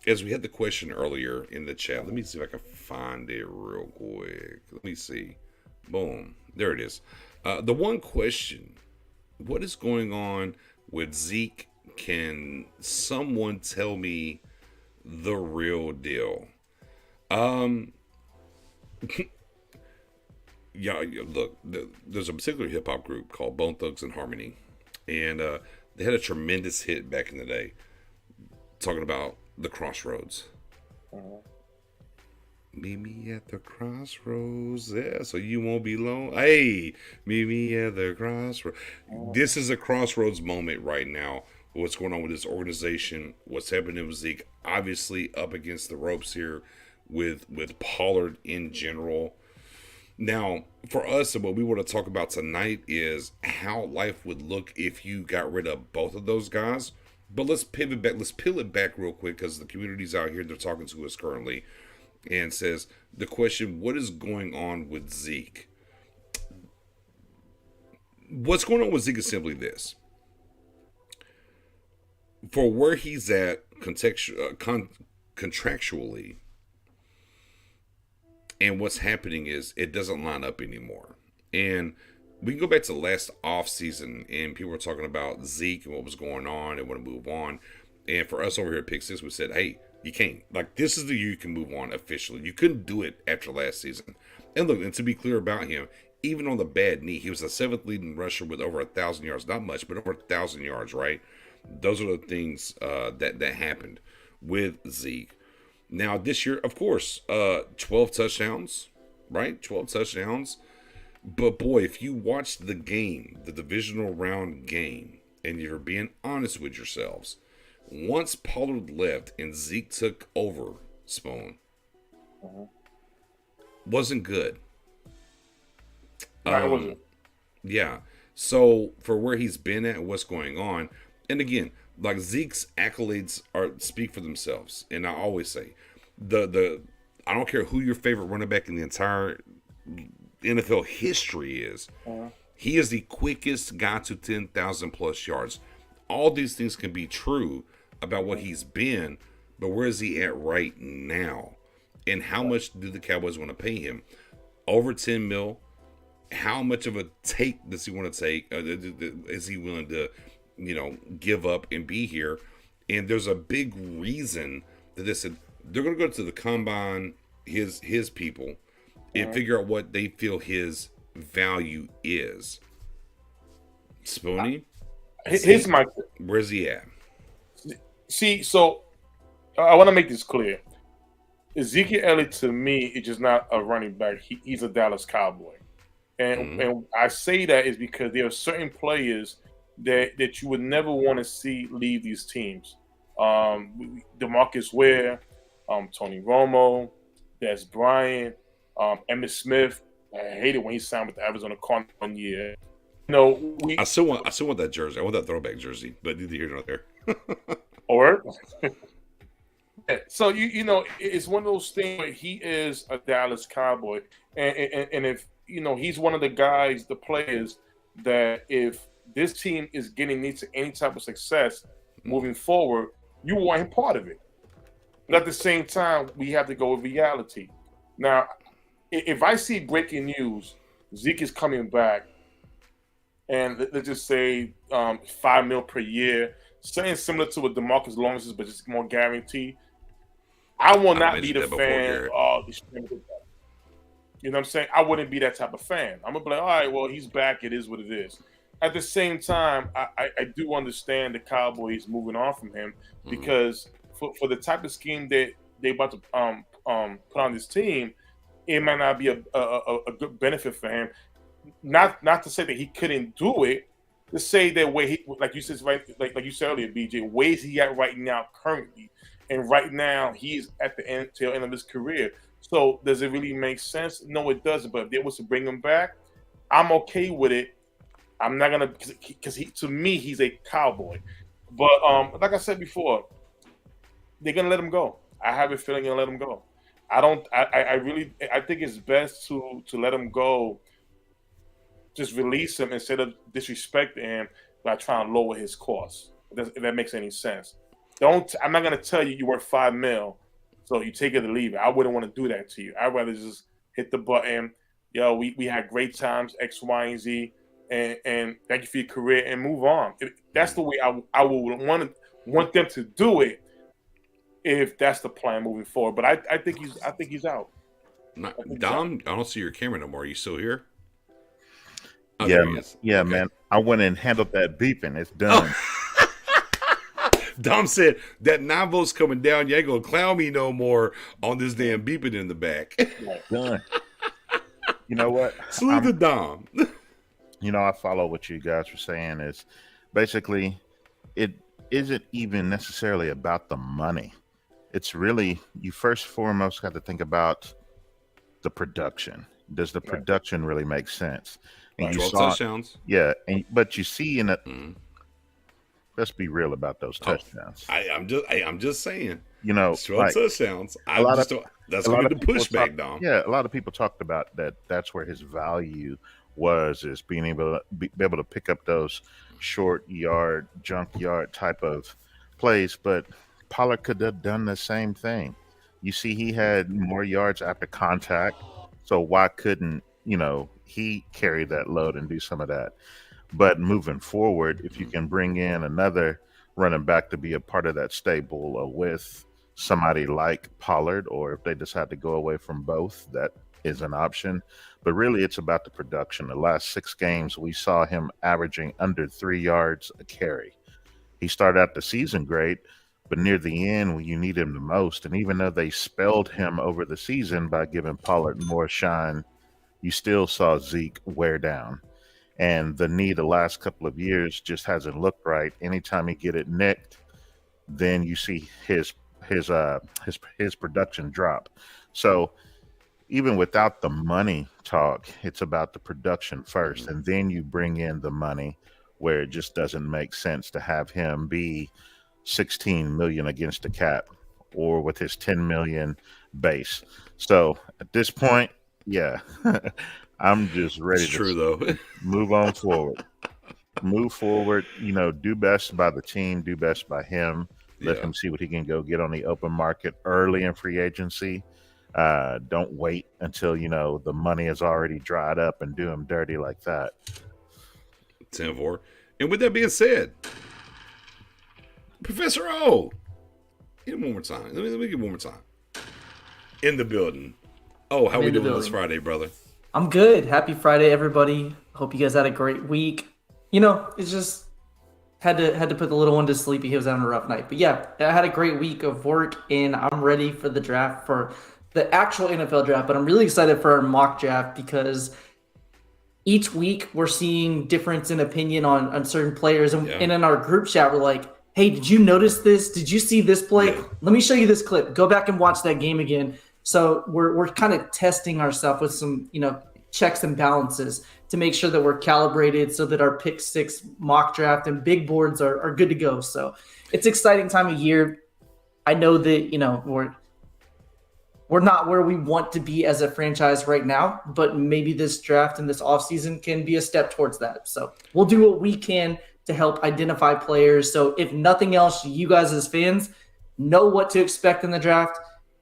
as we had the question earlier in the chat, let me see if I can find it real quick. Let me see. Boom. There it is. The one question, what is going on with Zeke? Can someone tell me the real deal? Yeah, look, there's a particular hip-hop group called Bone Thugs and Harmony, and they had a tremendous hit back in the day talking about the crossroads. Meet me at the crossroads, yeah, so you won't be alone. Hey, meet me at the crossroads. This is a crossroads moment right now. What's going on with this organization? What's happening with Zeke? Obviously, up against the ropes here with Pollard in general. Now, for us, what we want to talk about tonight is how life would look if you got rid of both of those guys. But let's pivot back. Let's peel it back real quick because the community's out here. They're talking to us currently. And says, the question, what is going on with Zeke? What's going on with Zeke is simply this. For where he's at contractually, and what's happening is it doesn't line up anymore. And we can go back to last offseason, and people were talking about Zeke and what was going on and want to move on. And for us over here at Pick 6, we said, hey, you can't. Like, this is the year you can move on officially. You couldn't do it after last season. And look, and to be clear about him, even on the bad knee, he was the 7th leading rusher with over 1,000 yards. Not much, but over 1,000 yards, right? Those are the things that happened with Zeke. Now, this year, of course, 12 touchdowns, right? 12 touchdowns. But, boy, if you watch the game, the divisional round game, and you're being honest with yourselves, once Pollard left and Zeke took over, Spoon, wasn't good. Wasn't. Yeah. So for where he's been at and what's going on, and again, like Zeke's accolades speak for themselves. And I always say, I don't care who your favorite running back in the entire NFL history is. He is the quickest guy to 10,000 plus yards. All these things can be true about what he's been, but where is he at right now? And how much do the Cowboys want to pay him? Over 10 mil. How much of a take does he want to take? Is he willing to, give up and be here? And there's a big reason that they said they're going to go to the combine, his people, and figure out what they feel his value is. Spoonie? Where's he at? See, so I want to make this clear. Ezekiel Elliott, to me, is just not a running back. He's a Dallas Cowboy. And I say that is because there are certain players that you would never want to see leave these teams. DeMarcus Ware, Tony Romo, Des Bryant, Emmitt Smith. I hate it when he signed with the Arizona Cardinals 1 year. I still want that jersey. I want that throwback jersey, but neither here nor there. Or so it's one of those things where he is a Dallas Cowboy, and if he's one of the guys, the players that if this team is getting into any type of success moving forward, you want him part of it. But at the same time, we have to go with reality. Now, if I see breaking news, Zeke is coming back, and let's just say $5 million per year, something similar to what DeMarcus Lawrence is, but just more guaranteed. I will not be the fan. You know what I'm saying? I wouldn't be that type of fan. I'm gonna be like, all right, well, he's back. It is what it is. At the same time, I do understand the Cowboys moving on from him because for the type of scheme that they about to put on this team, it might not be a good benefit for him. Not to say that he couldn't do it. To say that where he, like you said, like you said earlier, BJ, where is he at right now currently? And right now he's at the tail end of his career. So does it really make sense? No, it doesn't. But if they was to bring him back, I'm okay with it. I'm not gonna because to me he's a Cowboy. But like I said before, they're gonna let him go. I have a feeling they're gonna let him go. I think it's best to let him go. Just release him instead of disrespecting him by trying to lower his costs. If that makes any sense. I'm not gonna tell you worth $5 million, so you take it or leave it. I wouldn't want to do that to you. I'd rather just hit the button. Yo, we had great times, X, Y, and Z, and thank you for your career and move on. That's the way I would want them to do it if that's the plan moving forward. But I think he's out. Dom, I don't see your camera no more. Are you still here? Oh, yeah, okay. Man. I went and handled that beeping. It's done. Oh. Dom said that 9 votes coming down. You ain't gonna clown me no more on this damn beeping in the back. Done. You know what? Salute to Dom. I follow what you guys were saying. Is basically it isn't even necessarily about the money. It's really, you first and foremost got to think about the production. Does the production really make sense? And you 12 saw, touchdowns. Yeah, but you see in it. Let's be real about those touchdowns. I'm just saying. 12 touchdowns. That's going to be the pushback, Dom. Yeah, a lot of people talked about that. That's where his value is being able to pick up those short yard, junk yard type of plays. But Pollard could have done the same thing. You see, he had more yards after contact. So why couldn't he carry that load and do some of that? But moving forward, if you can bring in another running back to be a part of that stable with somebody like Pollard, or if they decide to go away from both, that is an option. But really, it's about the production. The last 6 games, we saw him averaging under 3 yards a carry. He started out the season great, but near the end, when you need him the most, and even though they spelled him over the season by giving Pollard more shine, you still saw Zeke wear down. And the knee the last couple of years just hasn't looked right. Anytime he get it nicked, then you see his production drop. So even without the money talk, it's about the production first, and then you bring in the money where it just doesn't make sense to have him be $16 million against the cap or with his $10 million base. So at this point, yeah. I'm just ready to move on forward. Move forward, do best by the team, do best by him. Let him see what he can go get on the open market early in free agency. Don't wait until, the money is already dried up and do him dirty like that. 10-4. And with that being said, Professor O, get him one more time. Let me get one more time. In the building. Oh, how we doing this Friday, brother? I'm good. Happy Friday, everybody. Hope you guys had a great week. It's just had to put the little one to sleep. He was having a rough night. But yeah, I had a great week of work, and I'm ready for the draft, for the actual NFL draft. But I'm really excited for our mock draft because each week we're seeing difference in opinion on certain players. And in our group chat, we're like, hey, did you notice this? Did you see this play? Yeah. Let me show you this clip. Go back and watch that game again. So we're kind of testing ourselves with some, checks and balances to make sure that we're calibrated so that our pick six mock draft and big boards are good to go. So it's exciting time of year. I know that, we're not where we want to be as a franchise right now, but maybe this draft and this offseason can be a step towards that. So we'll do what we can to help identify players. So if nothing else, you guys as fans know what to expect in the draft,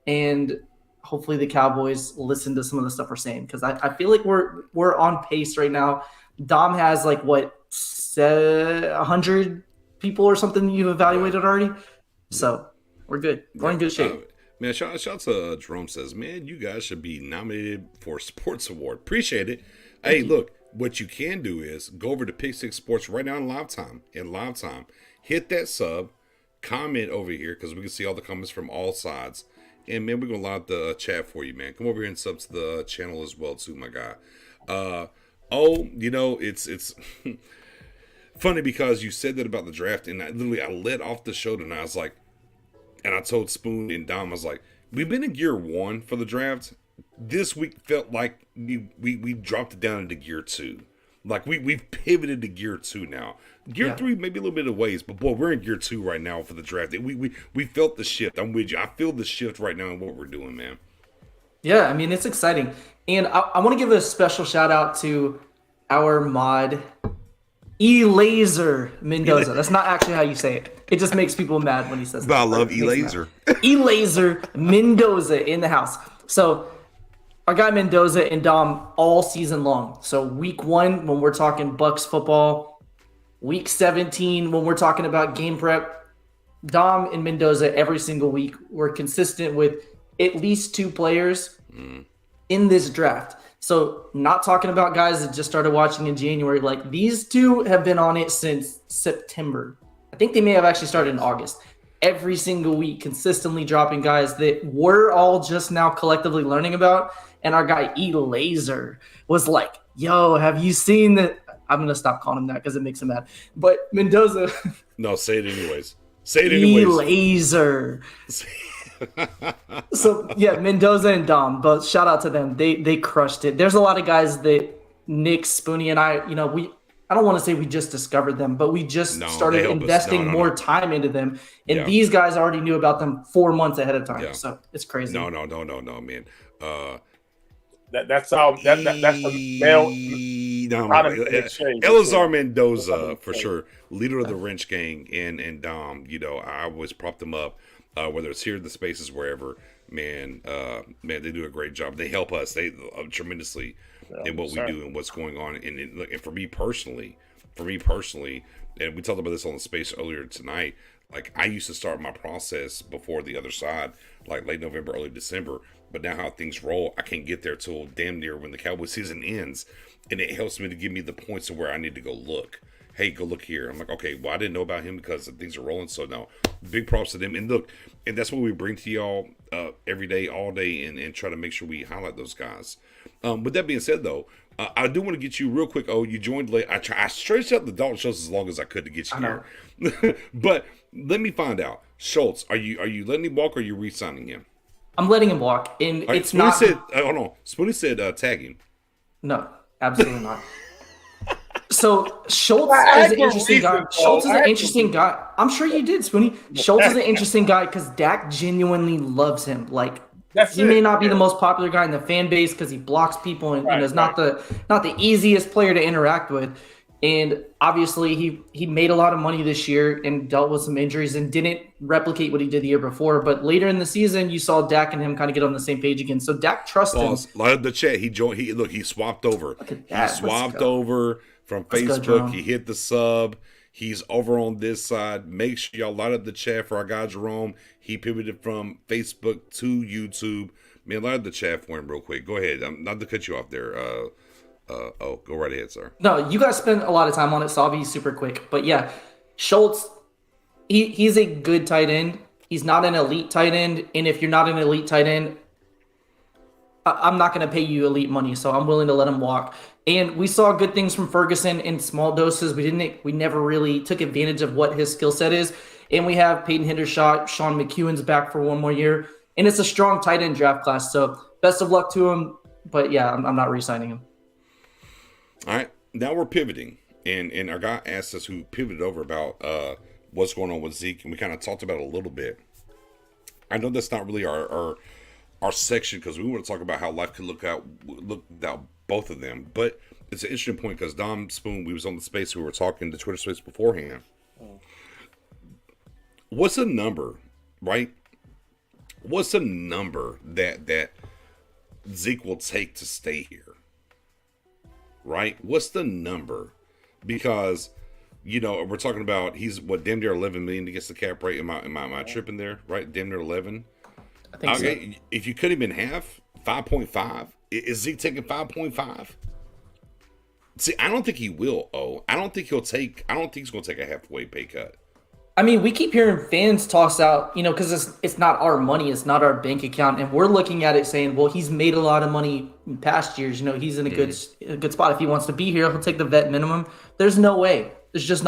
and hopefully the Cowboys listen to some of the stuff we're saying, because I feel like we're on pace right now. Dom has 100 people or something you've evaluated already. So we're good. We're in good shape. Man, shout out to Jerome says, man, you guys should be nominated for a sports award. Appreciate it. Hey, look, what you can do is go over to Pick Six Sports right now in live time. Hit that sub, comment over here, because we can see all the comments from all sides. And, man, we're going to line up the chat for you, man. Come over here and sub to the channel as well, too, my guy. It's funny because you said that about the draft, and I let off the show tonight. I was like, and I told Spoon and Dom, I was like, we've been in gear 1 for the draft. This week felt like we dropped it down into gear 2. Like we've pivoted to gear 2 now. Gear 3 maybe a little bit of ways, but boy, we're in gear 2 right now for the draft. We felt the shift. I'm with you. I feel the shift right now in what we're doing, man. Yeah, I mean, it's exciting. And I want to give a special shout out to our mod, Elazer Mendoza. That's not actually how you say it. It just makes people mad when he says that. But I love Elazer. Elazer Mendoza in the house. So our guy Mendoza and Dom all season long. So week 1, when we're talking Bucks football, week 17, when we're talking about game prep, Dom and Mendoza every single week were consistent with at least 2 players in this draft. So not talking about guys that just started watching in January. Like, these 2 have been on it since September. I think they may have actually started in August. Every single week, consistently dropping guys that we're all just now collectively learning about. And our guy Elazer was like, yo, have you seen that? I'm going to stop calling him that because it makes him mad. But Mendoza. No, say it anyways. Elazer. So, yeah, Mendoza and Dom, both shout out to them. They crushed it. There's a lot of guys that Nick, Spoonie, and I don't want to say we just discovered them, but we just started investing more time into them. And these guys already knew about them 4 months ahead of time. Yeah. So it's crazy. No, man. That's the male. Elazar Mendoza, for sure. Leader of the Wrench Gang and Dom, I always prop them up. Whether it's here in the spaces, wherever, man, they do a great job. They help us. They tremendously in what we do and what's going on. And for me personally, and we talked about this on the space earlier tonight. Like, I used to start my process before the other side, like late November, early December. But now how things roll, I can't get there till damn near when the Cowboy season ends, and it helps me to give me the points of where I need to go look. Hey, go look here. I'm like, okay, well, I didn't know about him because things are rolling. So, no, big props to them. And look, and that's what we bring to y'all every day, all day, and try to make sure we highlight those guys. With that being said, though, I do want to get you real quick. Oh, you joined late. I stretched out the Dalton shows as long as I could to get you here. But let me find out. Schultz, are you letting him walk or are you re-signing him? I'm letting him walk. And right, it's not. Hold on. Spoonie said tag him. No, absolutely not. So Schultz is an interesting guy. Schultz is an interesting guy. I'm sure you did, Spoonie. Schultz is an interesting guy because Dak genuinely loves him. Like, he may not be the most popular guy in the fan base because he blocks people and is not the easiest player to interact with. And obviously he made a lot of money this year and dealt with some injuries and didn't replicate what he did the year before. But later in the season, you saw Dak and him kind of get on the same page again. So Dak trusts him. Light up the chat. He swapped over. He swapped over from Facebook. He hit the sub. He's over on this side. Make sure y'all light up the chat for our guy Jerome. He pivoted from Facebook to YouTube. Man, light up the chat for him real quick. Go ahead. Not to cut you off there. Go right ahead, sir. No, you guys spent a lot of time on it, so I'll be super quick. But yeah, Schultz, he's a good tight end. He's not an elite tight end. And if you're not an elite tight end, I'm not going to pay you elite money, so I'm willing to let him walk. And we saw good things from Ferguson in small doses. We never really took advantage of what his skill set is. And we have Peyton Hendershot, Sean McEwen's back for one more year. And it's a strong tight end draft class. So best of luck to him. But yeah, I'm not re-signing him. All right. Now we're pivoting. And our guy asked us who pivoted over about what's going on with Zeke. And we kind of talked about it a little bit. I know that's not really our section because we want to talk about how life could look without both of them. But it's an interesting point because Dom Spoon, we was on the space, we were talking the Twitter space beforehand. What's a number, right? What's a number that Zeke will take to stay here? Right? What's the number? Because, we're talking about he's damn near 11 million against the cap rate. Am I tripping there? Right? Damn near 11. I think so. If you cut him in half, 5.5. Is Zeke taking 5.5? See, I don't think he will. I don't think he's going to take a halfway pay cut. I mean, we keep hearing fans toss out, because it's not our money, it's not our bank account, and we're looking at it saying, well, he's made a lot of money in past years. He's in a good spot. If he wants to be here, he'll take the vet minimum. There's no way. There's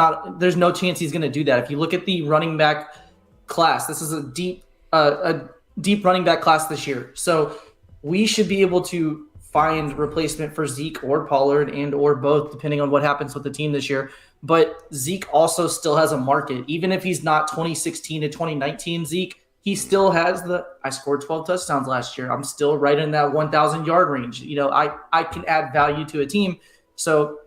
no chance he's going to do that. If you look at the running back class, this is a deep running back class this year. So we should be able to find replacement for Zeke or Pollard and or both, depending on what happens with the team this year. But Zeke also still has a market. Even if he's not 2016 to 2019 Zeke, he still has I scored 12 touchdowns last year. I'm still right in that 1,000 yard range. I can add value to a team. So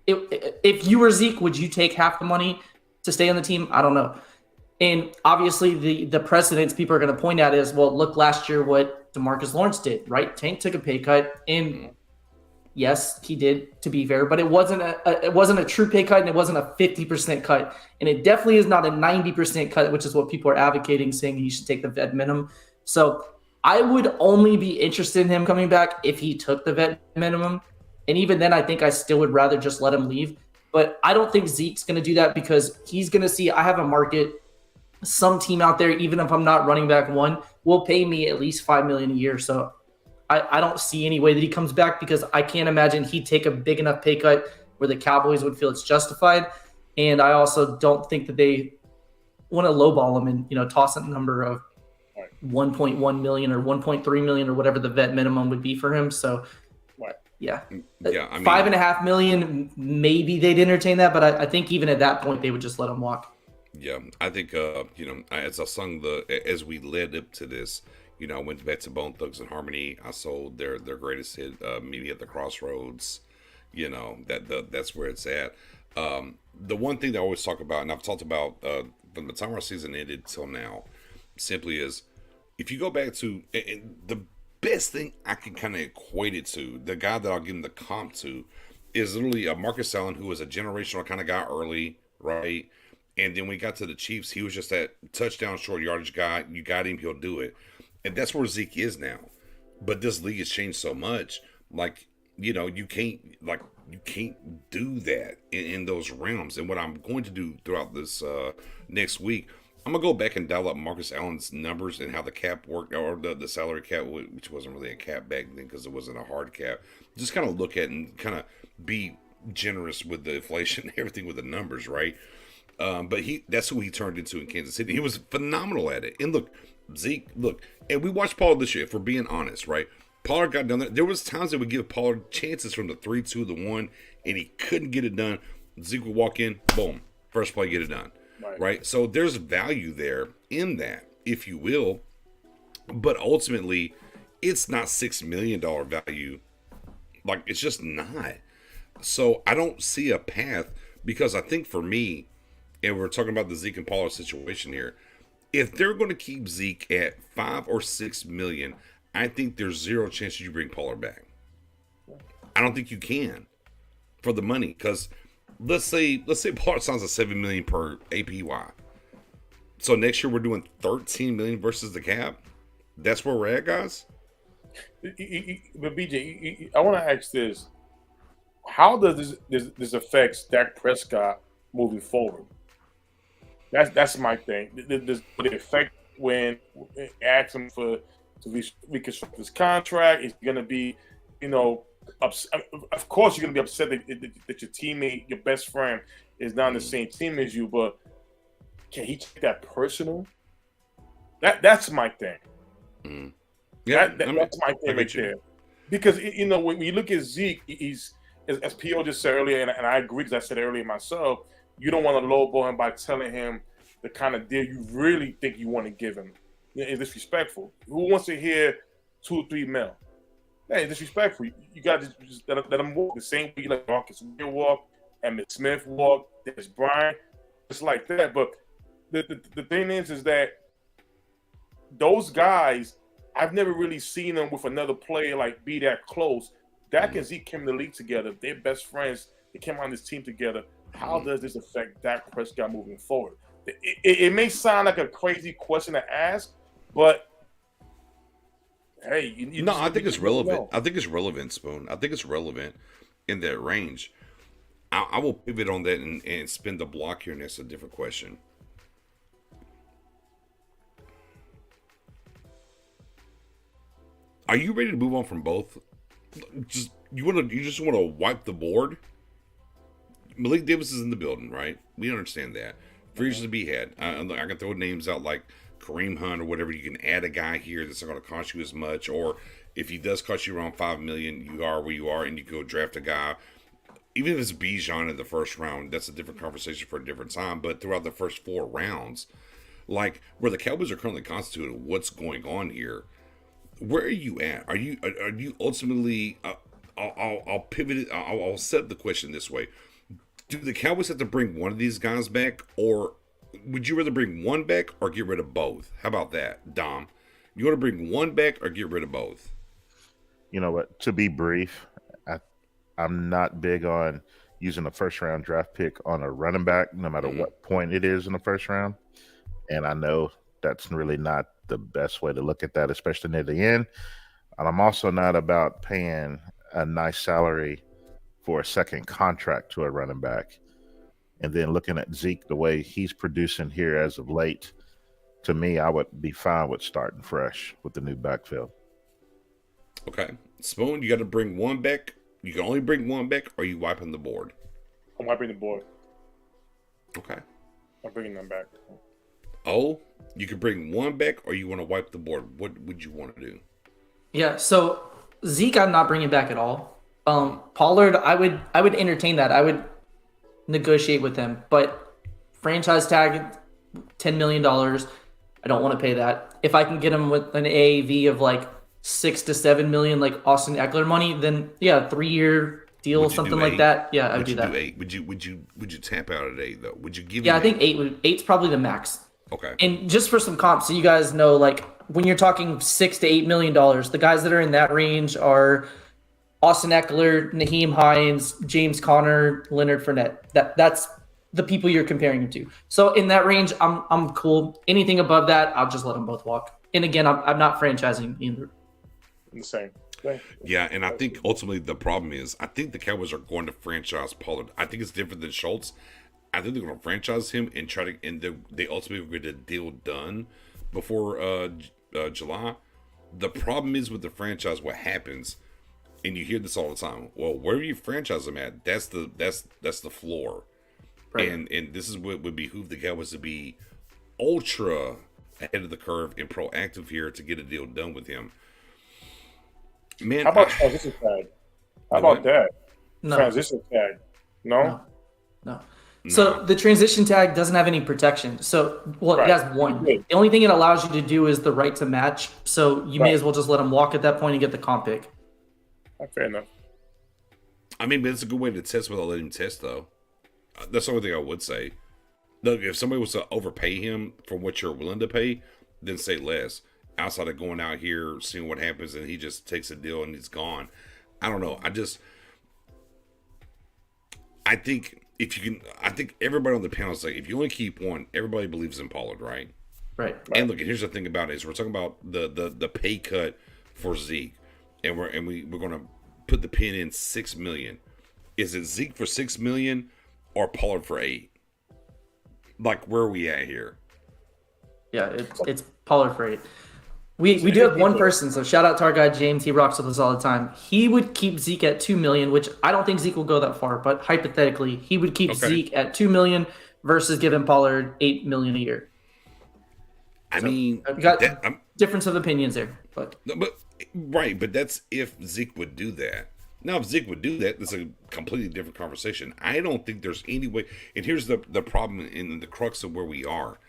if you were Zeke, would you take half the money to stay on the team? I don't know. And obviously the precedents people are going to point at is, well, look last year what DeMarcus Lawrence did, right? Tank took a pay cut, and yes, he did, to be fair, but it wasn't a true pay cut, and it wasn't a 50% cut, and it definitely is not a 90% cut, which is what people are advocating, saying he should take the vet minimum. So I would only be interested in him coming back if he took the vet minimum, and even then, I think I still would rather just let him leave. But I don't think Zeke's going to do that because he's going to see I have a market. Some team out there, even if I'm not running back one, will pay me at least $5 million a year. So I don't see any way that he comes back because I can't imagine he'd take a big enough pay cut where the Cowboys would feel it's justified. And I also don't think that they want to lowball him and, toss a number of 1.1 million or 1.3 million or whatever the vet minimum would be for him. So yeah. I mean, $5.5 million, maybe they'd entertain that, but I think even at that point they would just let him walk. Yeah, I think as I sung as we led up to this, I went back to Bone Thugs and Harmony. I sold their greatest hit, Meet at the Crossroads. That's where it's at. The one thing that I always talk about, and I've talked about from the time our season ended till now, simply is if you go back to the best thing I can kind of equate it to, the guy that I'll give him the comp to, is literally Marcus Allen, who was a generational kind of guy early, right? And then when we got to the Chiefs, he was just that touchdown short yardage guy. You got him, he'll do it. And that's where Zeke is now. But this league has changed so much. You can't do that in those realms. And what I'm going to do throughout this next week, I'm going to go back and dial up Marcus Allen's numbers and how the cap worked, or the salary cap, which wasn't really a cap back then because it wasn't a hard cap. Just kind of look at and kind of be generous with the inflation and everything with the numbers, right? But that's who he turned into in Kansas City. He was phenomenal at it. And Zeke, and we watched Pollard this year, if we're being honest, right? Pollard got done there. There was times that we give Pollard chances from the 3-2, the 1, and he couldn't get it done. Zeke would walk in, boom, first play, get it done, right? So there's value there in that, if you will. But ultimately, it's not $6 million value. It's just not. So I don't see a path because I think for me, and we're talking about the Zeke and Pollard situation here, if they're going to keep Zeke at $5 or $6 million, I think there's zero chance you bring Pollard back. I don't think you can for the money because let's say Pollard signs a $7 million per APY. So next year we're doing $13 million versus the cap. That's where we're at, guys. But BJ, I want to ask this: how does this affect Dak Prescott moving forward? That's my thing. Does it affect when ask him to reconstruct his contract? Is going to be, upset. Of course you're going to be upset that your teammate, your best friend, is not on the same team as you. But can he take that personal? That's my thing. Mm. Yeah, that's my thing right there. Because when you look at Zeke, he's as P.O. just said earlier, and I agree because I said earlier myself. You don't want to lowball him by telling him the kind of deal you really think you want to give him. It's disrespectful. Who wants to hear 2 or 3 mil? Hey, it's disrespectful. You got to just let him walk the same way you let Marcus walk, Emmitt Smith walk, Dennis Bryant, just like that. But the thing is that those guys, I've never really seen them with another player like be that close. Dak and Zeke came in the league together. They're best friends. They came on this team together. How does this affect Dak Prescott moving forward? It may sound like a crazy question to ask, but hey, I think it's relevant. I think it's relevant, Spoon. I think it's relevant in that range. I will pivot on that and spin the block here, and that's a different question. Are you ready to move on from both? You just want to wipe the board? Malik Davis is in the building, right? We understand that. Free agents to be had. I can throw names out like Kareem Hunt or whatever. You can add a guy here that's not going to cost you as much, or if he does cost you around $5 million, you are where you are, and you go draft a guy. Even if it's Bijan in the first round, that's a different conversation for a different time. But throughout the first 4 rounds, like where the Cowboys are currently constituted, what's going on here? Where are you at? Are you ultimately? I'll pivot it. I'll set the question this way: do the Cowboys have to bring one of these guys back, or would you rather bring one back or get rid of both? How about that, Dom? You want to bring one back or get rid of both? You know what? To be brief, I'm not big on using a first-round draft pick on a running back, no matter what point it is in the first round. And I know that's really not the best way to look at that, especially near the end. And I'm also not about paying a nice salary for a second contract to a running back. And then looking at Zeke, the way he's producing here as of late, to me, I would be fine with starting fresh with the new backfield. Okay. Spoon, you got to bring one back. You can only bring one back, or are you wiping the board? I'm wiping the board. Okay. I'm bringing them back. Oh, you can bring one back, or you want to wipe the board. What would you want to do? Yeah, so Zeke, I'm not bringing back at all. Pollard, I would entertain that. I would negotiate with him, but franchise tag, $10 million. I don't want to pay that. If I can get him with an AAV of like 6 to 7 million, like Austin Eckler money, then yeah, 3-year deal, something like that. Yeah, I'd do that. 8? Would you tap out at 8 though? Would you give? Yeah, I think 8's probably the max. Okay. And just for some comps, so you guys know, like when you're talking 6 to 8 million dollars, the guys that are in that range are Austin Eckler, Naheem Hines, James Conner, Leonard Fournette. That's the people you're comparing him to. So in that range, I'm cool. Anything above that, I'll just let them both walk. And again, I'm not franchising either. The same. Yeah, and I think ultimately the problem is I think the Cowboys are going to franchise Pollard. I think it's different than Schultz. I think they're going to franchise him and try to, and they ultimately will get a deal done before July. The problem is with the franchise, what happens, and you hear this all the time. Well, wherever you franchise them at, that's the floor, right. And this is what would behoove the Cowboys to be ultra ahead of the curve and proactive here to get a deal done with him. Man, how about transition tag? How about that? No. Transition tag? No. So the transition tag doesn't have any protection. So, well, it has one. The only thing it allows you to do is the right to match. So you may as well just let him walk at that point and get the comp pick. Fair enough. I mean, but it's a good way to test without letting him test, though. That's the only thing I would say. Look, if somebody was to overpay him for what you're willing to pay, then say less. Outside of going out here, seeing what happens, and he just takes a deal and he's gone. I don't know. I think if you can, I think everybody on the panel is like, if you only keep one, everybody believes in Pollard, right? Right. And look, here's the thing about it is we're talking about the pay cut for Zeke, and we're going to put the pin in $6 million. Is it Zeke for $6 million or Pollard for $8 million? Like, where are we at here? Yeah, it's Pollard for $8 million. We do have one person, so shout out to our guy James. He rocks with us all the time. He would keep Zeke at $2 million, which I don't think Zeke will go that far, but hypothetically, he would keep Zeke at $2 million versus giving Pollard $8 million a year. I mean, I've got difference of opinions there, but right, but that's if Zeke would do that. Now, if Zeke would do that, that's a completely different conversation. I don't think there's any way. And here's the problem in the crux of where we are.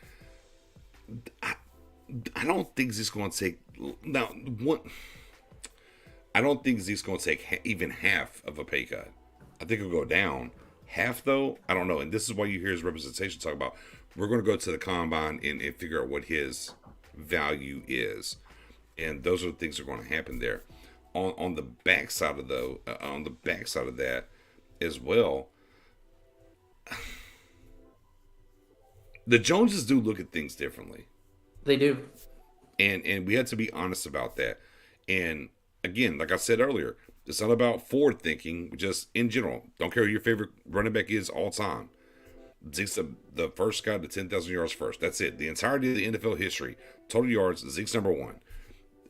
I don't think Zeke's going to take now. What? I don't think Zeke's going to take even half of a pay cut. I think it'll go down. Half, though, I don't know. And this is why you hear his representation talk about we're going to go to the combine and figure out what his value is. And those are the things that are going to happen there. On the backside of that as well, the Joneses do look at things differently. They do. And we had to be honest about that. And again, like I said earlier, it's not about forward thinking, just in general. Don't care who your favorite running back is all time. Zeke's the first guy to 10,000 yards first. That's it. The entirety of the NFL history, total yards, Zeke's number one.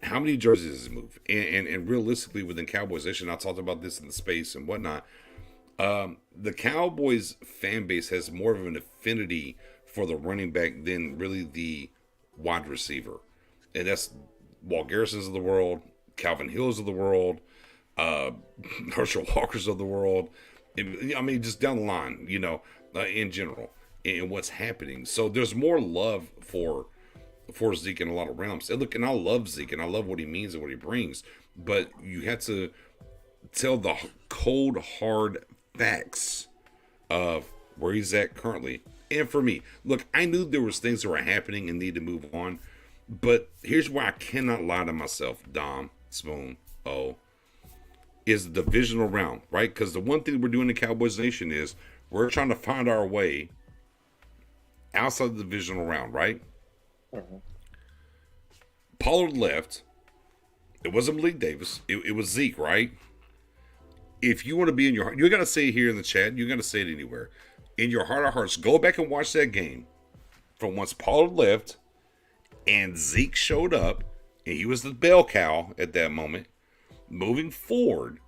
How many jerseys does he move? And realistically, within Cowboys Nation, I talked about this in the space and whatnot. The Cowboys fan base has more of an affinity for the running back than really the wide receiver. And that's Walt Garrison's of the world, Calvin Hills of the world, Herschel Walker's of the world. I mean, just down the line, in general, and what's happening. So there's more love for Zeke in a lot of realms. And look, and I love Zeke, and I love what he means and what he brings. But you have to tell the cold, hard facts of where he's at currently. And for me, look, I knew there was things that were happening and need to move on. But here's where I cannot lie to myself, Dom, Spoon, is the divisional round, right? Because the one thing we're doing in Cowboys Nation is we're trying to find our way outside the divisional round, right? Mm-hmm. Pollard left. It wasn't Malik Davis. It was Zeke, right? If you want to be in your heart, you got to say it here in the chat. You got to say it anywhere. In your heart of hearts, go back and watch that game from once Pollard left and Zeke showed up, and he was the bell cow at that moment. Moving forward,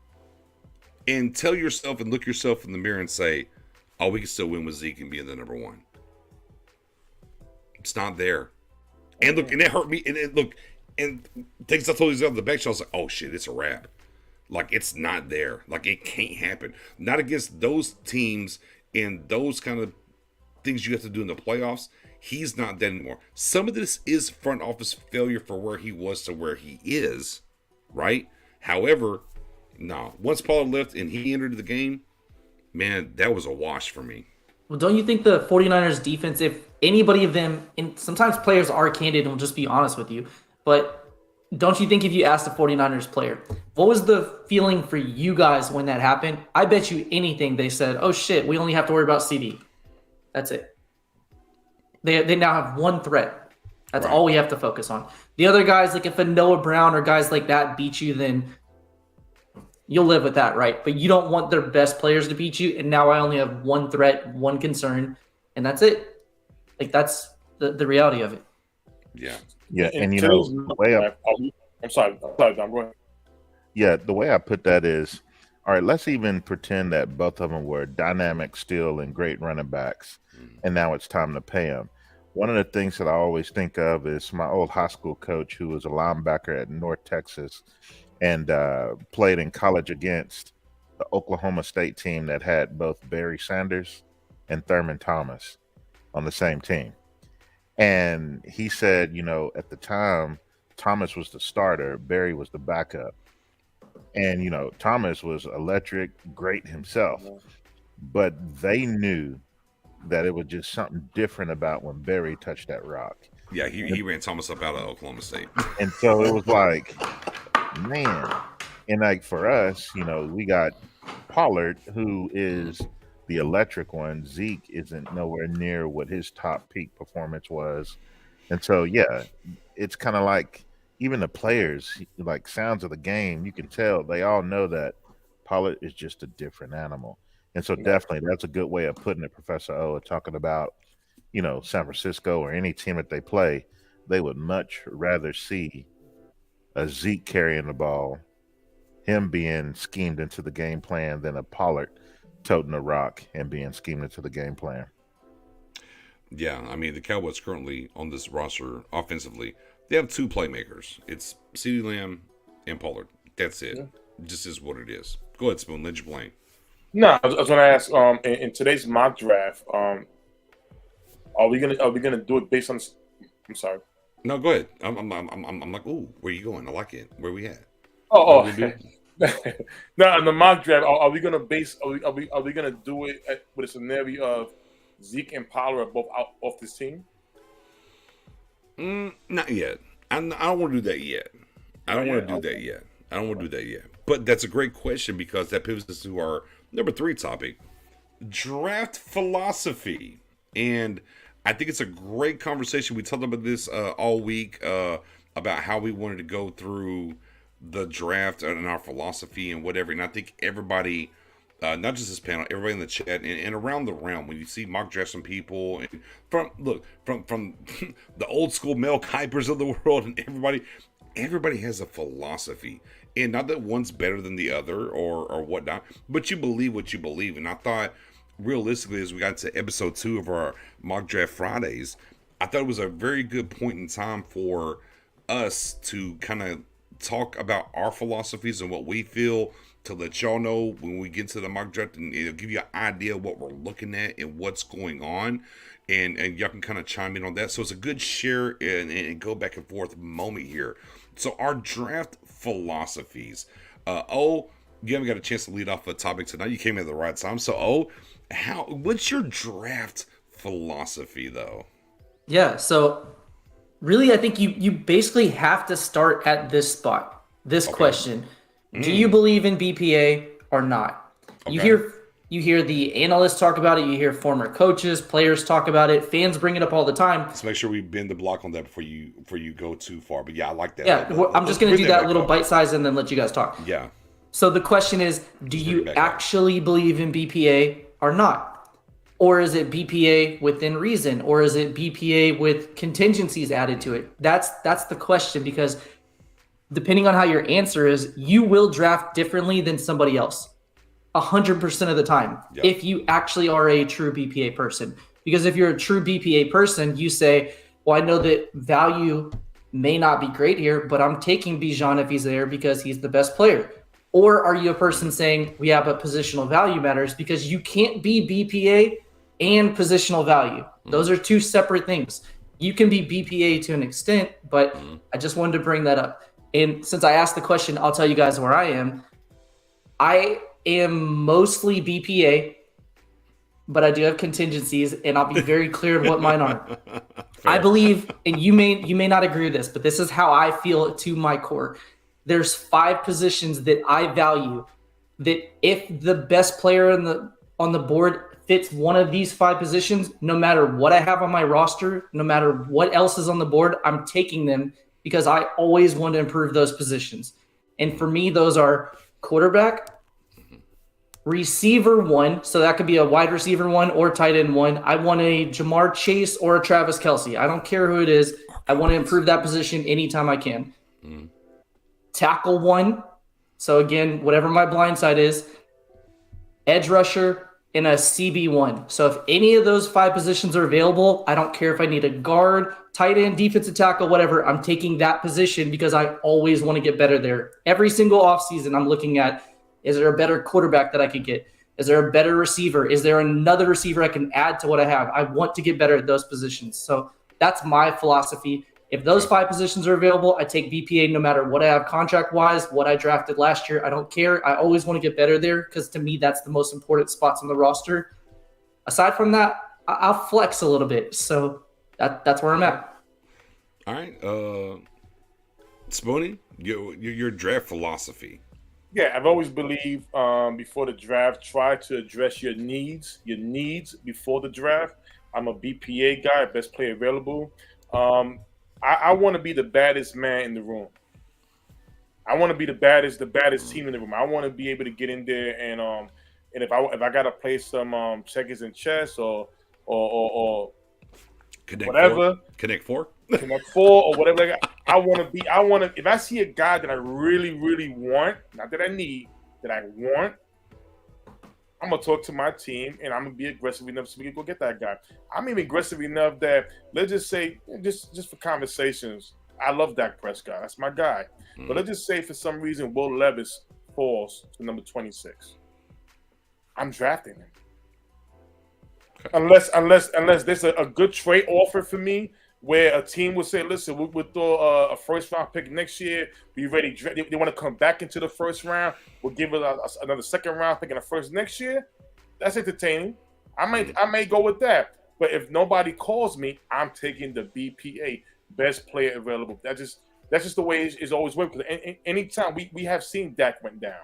and tell yourself and look yourself in the mirror and say, "Oh, we can still win with Zeke and being the number one." It's not there. And look, and it hurt me. And things I told you on the back show, I was like, "Oh shit, it's a wrap." Like, it's not there. Like, it can't happen. Not against those teams and those kind of things you have to do in the playoffs. He's not that anymore. Some of this is front office failure for where he was to where he is, right? However, no. Once Pollard left and he entered the game, man, that was a wash for me. Well, don't you think the 49ers defense, if anybody of them, and sometimes players are candid and will just be honest with you, but don't you think if you asked a 49ers player, what was the feeling for you guys when that happened? I bet you anything they said, oh shit, we only have to worry about CD. That's it. They now have one threat. That's all we have to focus on. The other guys, like if a Noah Brown or guys like that beat you, then you'll live with that, right? But you don't want their best players to beat you, and now I only have one threat, one concern, and that's it. Like, that's the reality of it. Yeah. Yeah, and the way I'm sorry, Don, go ahead. Yeah, the way I put that is, all right, let's even pretend that both of them were dynamic still and great running backs, and now it's time to pay them. One of the things that I always think of is my old high school coach who was a linebacker at North Texas and played in college against the Oklahoma State team that had both Barry Sanders and Thurman Thomas on the same team. And he said, at the time, Thomas was the starter, Barry was the backup. And, Thomas was electric, great himself. But they knew that it was just something different about when Barry touched that rock. Yeah, he ran Thomas up out of Oklahoma State. And so it was like, man. And like for us, we got Pollard, who is the electric one. Zeke isn't nowhere near what his top peak performance was. And so, yeah, it's kind of like even the players, like sounds of the game, you can tell they all know that Pollard is just a different animal. And so definitely that's a good way of putting it, Professor O, talking about, San Francisco or any team that they play, they would much rather see a Zeke carrying the ball, him being schemed into the game plan, than a Pollard toting the rock and being schemed into the game plan. Yeah, I mean, the Cowboys currently on this roster offensively, they have 2 playmakers. It's CeeDee Lamb and Pollard. That's it. Just is what it is. Go ahead, Spoon. Let you blame. No, I was going to ask. In today's mock draft, are we gonna do it based on? I'm sorry. No, go ahead. I'm like, ooh, where you going? I like it. Where we at? Oh. No, in the mock draft, are we gonna base? Are we gonna do it with a scenario of Zeke and Pollard are both out off this team? Not yet. I don't want to do that yet. I don't want to do that yet. But that's a great question because that pivots us to our number 3 topic, draft philosophy. And I think it's a great conversation. We talked about this all week about how we wanted to go through the draft and our philosophy and whatever. And I think everybody, not just this panel, everybody in the chat and around the realm, when you see mock drafts from people, and from the old school Mel Kipers of the world, and everybody has a philosophy. And not that one's better than the other or whatnot, but you believe what you believe. And I thought, realistically, as we got to episode 2 of our mock draft Fridays, I thought it was a very good point in time for us to kind of talk about our philosophies and what we feel, to let y'all know when we get to the mock draft, and it'll give you an idea of what we're looking at and what's going on, and y'all can kind of chime in on that. So it's a good share and go back and forth moment here. So our draft philosophies. You haven't got a chance to lead off a topic tonight. You came at the right time. So what's your draft philosophy though? Yeah, so really I think you basically have to start at this spot. This question. Do you believe in BPA or not? Okay. You hear the analysts talk about it, you hear former coaches, players talk about it, fans bring it up all the time. Let's make sure we bend the block on that before you go too far. But yeah, I like that. Yeah, I'm just going to do that little bite size and then let you guys talk. Yeah. So the question is, do you actually believe in BPA or not? Or is it BPA within reason? Or is it BPA with contingencies added to it? That's the question, because depending on how your answer is, you will draft differently than somebody else 100% of the time. Yep. If you actually are a true BPA person. Because if you're a true BPA person, you say, well, I know that value may not be great here, but I'm taking Bijan if he's there because he's the best player. Or are you a person saying, but positional value matters, because you can't be BPA and positional value. Those are 2 separate things. You can be BPA to an extent, but I just wanted to bring that up. And since I asked the question, I'll tell you guys where I am. I am mostly BPA, but I do have contingencies, and I'll be very clear of what mine are. I believe, and you may not agree with this, but this is how I feel to my core. There's 5 positions that I value, that if the best player on the board fits one of these 5 positions, no matter what I have on my roster, no matter what else is on the board, I'm taking them because I always want to improve those positions. And for me, those are quarterback, receiver 1, so that could be a wide receiver 1 or tight end 1. I want a Jamar Chase or a Travis Kelce. I don't care who it is. I want to improve that position anytime I can. Tackle 1, so again, whatever my blind side is. Edge rusher and a CB1. So if any of those 5 positions are available, I don't care if I need a guard, tight end, defensive tackle, whatever. I'm taking that position because I always want to get better there. Every single offseason, I'm looking at, is there a better quarterback that I could get? Is there a better receiver? Is there another receiver I can add to what I have? I want to get better at those positions. So that's my philosophy. If those 5 positions are available, I take BPA no matter what I have contract-wise, what I drafted last year. I don't care. I always want to get better there because to me, that's the most important spots on the roster. Aside from that, I'll flex a little bit. So that's where I'm at. All right. Spoony, your draft philosophy. Yeah, I've always believed before the draft, try to address your needs before the draft. I'm a BPA guy, best player available. I want to be the baddest man in the room. I want to be the baddest team in the room. I want to be able to get in there and if I gotta play some checkers and chess or Connect whatever, Connect 4 or whatever. I want to. If I see a guy that I really, really want, not that I need, that I want, I'm gonna talk to my team and I'm gonna be aggressive enough so we can go get that guy. I'm even aggressive enough that let's just say, just for conversations, I love Dak Prescott. That's my guy. But let's just say for some reason Will Levis falls to number 26. I'm drafting him. Unless there's a good trade offer for me where a team will say, listen, we'll throw a first round pick next year. Be ready. They want to come back into the first round. We'll give it another second round pick in the first next year. That's entertaining. I may go with that. But if nobody calls me, I'm taking the BPA, best player available. That's just the way it's always worked. Because anytime we have seen Dak went down